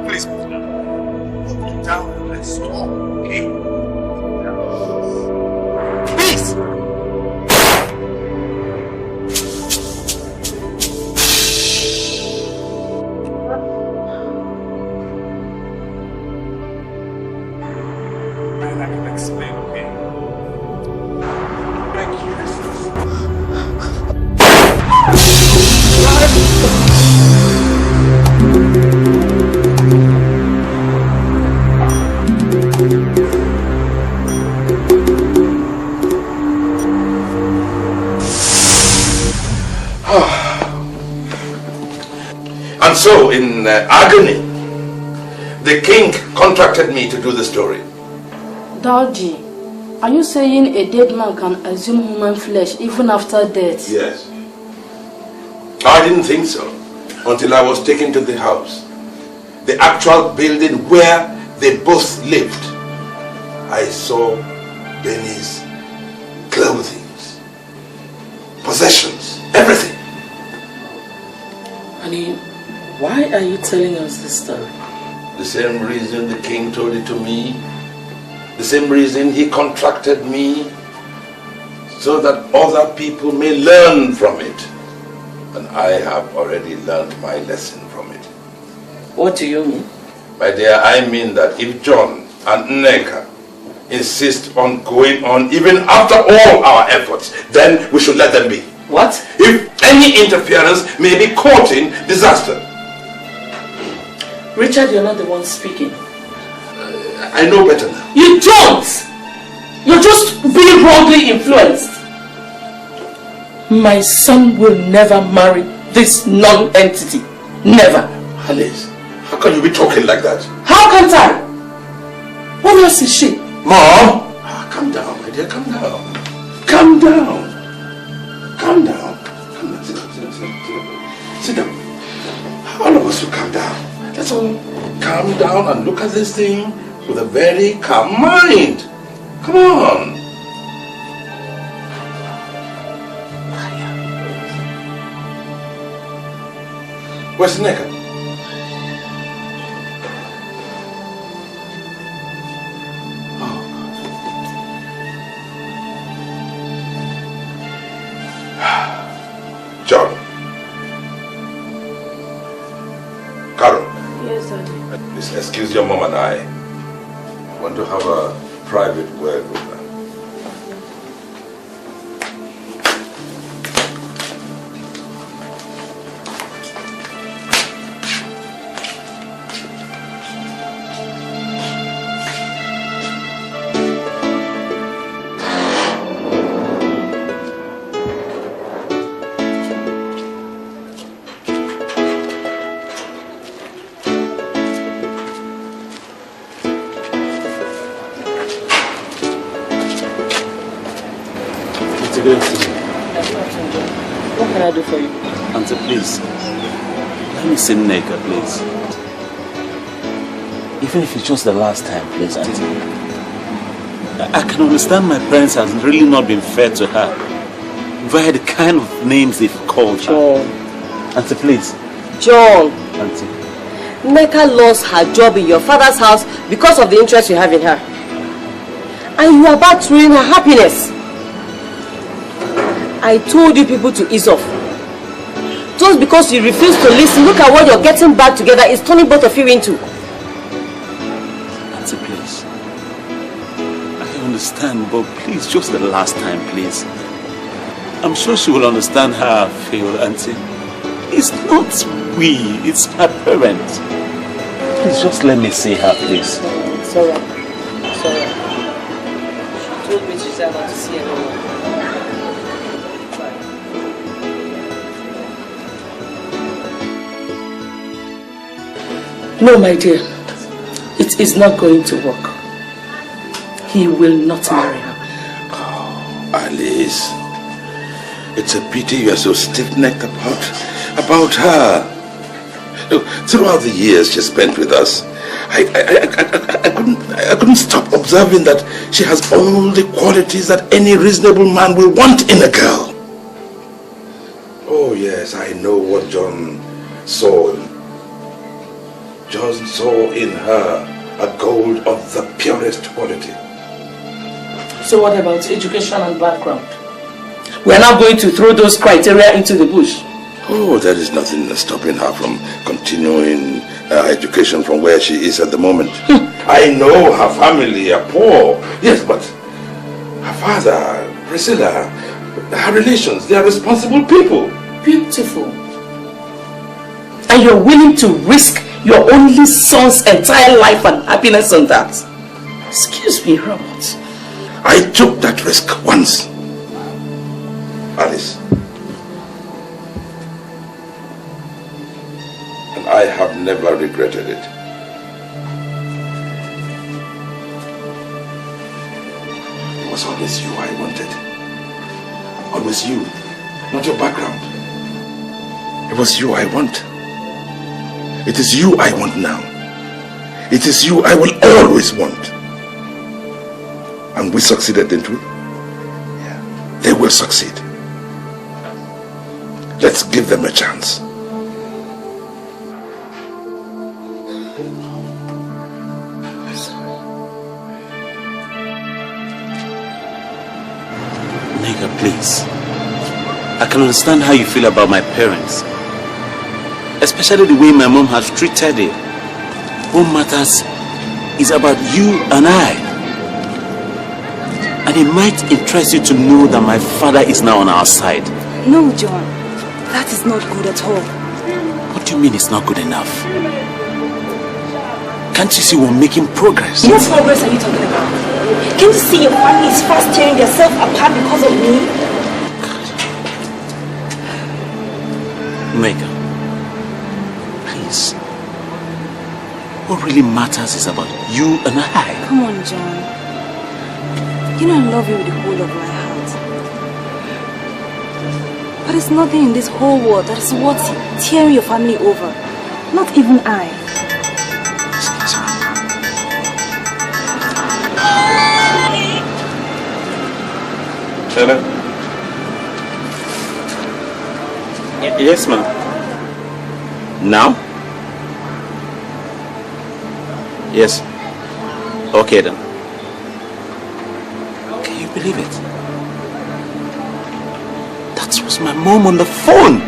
Speaker 4: Please put it down. Put it down and let's talk, okay? Please! I can explain, okay? Thank you. And so, in agony, the king contracted me to do the story.
Speaker 21: Daddy, are you saying a dead man can assume human flesh even after death?
Speaker 4: Yes. I didn't think so until I was taken to the house, the actual building where they both lived. I saw Benny's clothing, possessions, everything.
Speaker 1: Honey, why are you telling us this story?
Speaker 4: The same reason the king told it to me, the same reason he contracted me, so that other people may learn from it. And I have already learned my lesson from it.
Speaker 1: What do you mean?
Speaker 4: My dear, I mean that if John and Nneka insist on going on even after all our efforts, then we should let them be.
Speaker 1: What?
Speaker 4: If any interference may be courting disaster.
Speaker 1: Richard, you're not the one speaking.
Speaker 4: I know better now.
Speaker 1: You don't! You're just being wrongly influenced. My son will never marry this non-entity. Never.
Speaker 4: Alice, how can you be talking like that?
Speaker 1: How can't I? What else is she?
Speaker 4: Mom! Calm down, my dear, calm down. Calm down. Calm down. Calm down. Sit down, sit down, sit down, sit down. Sit down. All of us will calm down. Let's all calm down and look at this thing with a very calm mind. Come on. Where's Nneka? John. Carol.
Speaker 21: Yes, Daddy.
Speaker 4: Please excuse your mom and I want to have a private word with her.
Speaker 1: What can I do for you?
Speaker 2: Auntie, please. Let me see Nneka, please. Even if it's just the last time, please, Auntie. I can understand my parents has really not been fair to her via the kind of names they've called her.
Speaker 6: John.
Speaker 2: Auntie, please.
Speaker 6: John.
Speaker 2: Auntie.
Speaker 6: Nneka lost her job in your father's house because of the interest you have in her. And you are about to ruin her happiness. I told you people to ease off. Just because you refuse to listen, look at what you're getting back together is turning both of you into.
Speaker 2: Auntie, please. I understand, but please, just the last time, please. I'm sure she will understand how I feel, Auntie. It's not we, it's her parents. Please, just let me see her, please.
Speaker 6: It's alright. It's alright. She told me to say not to see anyone.
Speaker 1: No, my dear. It is not going to work. He will not marry her.
Speaker 4: Oh, Alice. It's a pity you are so stiff-necked about her. Look, throughout the years she spent with us, I couldn't stop observing that she has all the qualities that any reasonable man will want in a girl. Oh yes, I know what John saw. just saw in her a gold of the purest quality.
Speaker 1: So what about education and background? We are now going to throw those criteria into the bush.
Speaker 4: Oh, there is nothing stopping her from continuing her education from where she is at the moment. I know her family are poor, yes, but her father, Priscilla, her relations, they are responsible people.
Speaker 1: Beautiful. And you're willing to risk your only son's entire life and happiness on that? Excuse me, Robert.
Speaker 4: I took that risk once, Alice. And I have never regretted it. It was always you I wanted. Always you, not your background. It was you I want. It is you I want now. It is you I will always want. And we succeeded, didn't we? Yeah. They will succeed. Let's give them a chance.
Speaker 2: Nigga, please. I can understand how you feel about my parents. Especially the way my mom has treated it. What matters is about you and I. And it might interest you to know that my father is now on our side.
Speaker 11: No, John. That is not good at all.
Speaker 2: What do you mean it's not good enough? Can't you see we're making progress?
Speaker 11: What progress are you talking about? Can't you see your family is fast tearing themselves apart because of me?
Speaker 2: Mega, please. What really matters is about you and I.
Speaker 11: Come on, John. You know I love you with the whole of my heart. But there's nothing in this whole world that is worth tearing your family over. Not even I.
Speaker 2: Excuse me. Hello? Yes, ma'am. Now? Yes. Okay then. Can you believe it? That was my mom on the phone.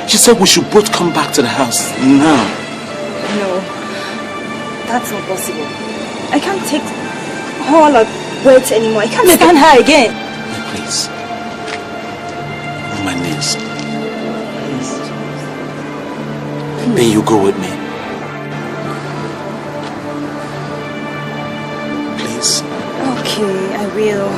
Speaker 2: She said we should both come back to the house now.
Speaker 11: No. That's not possible. I can't take all her words anymore. I can't stand her again.
Speaker 2: Please. On my knees. Please. Then you go with me. Please.
Speaker 11: Okay, I will.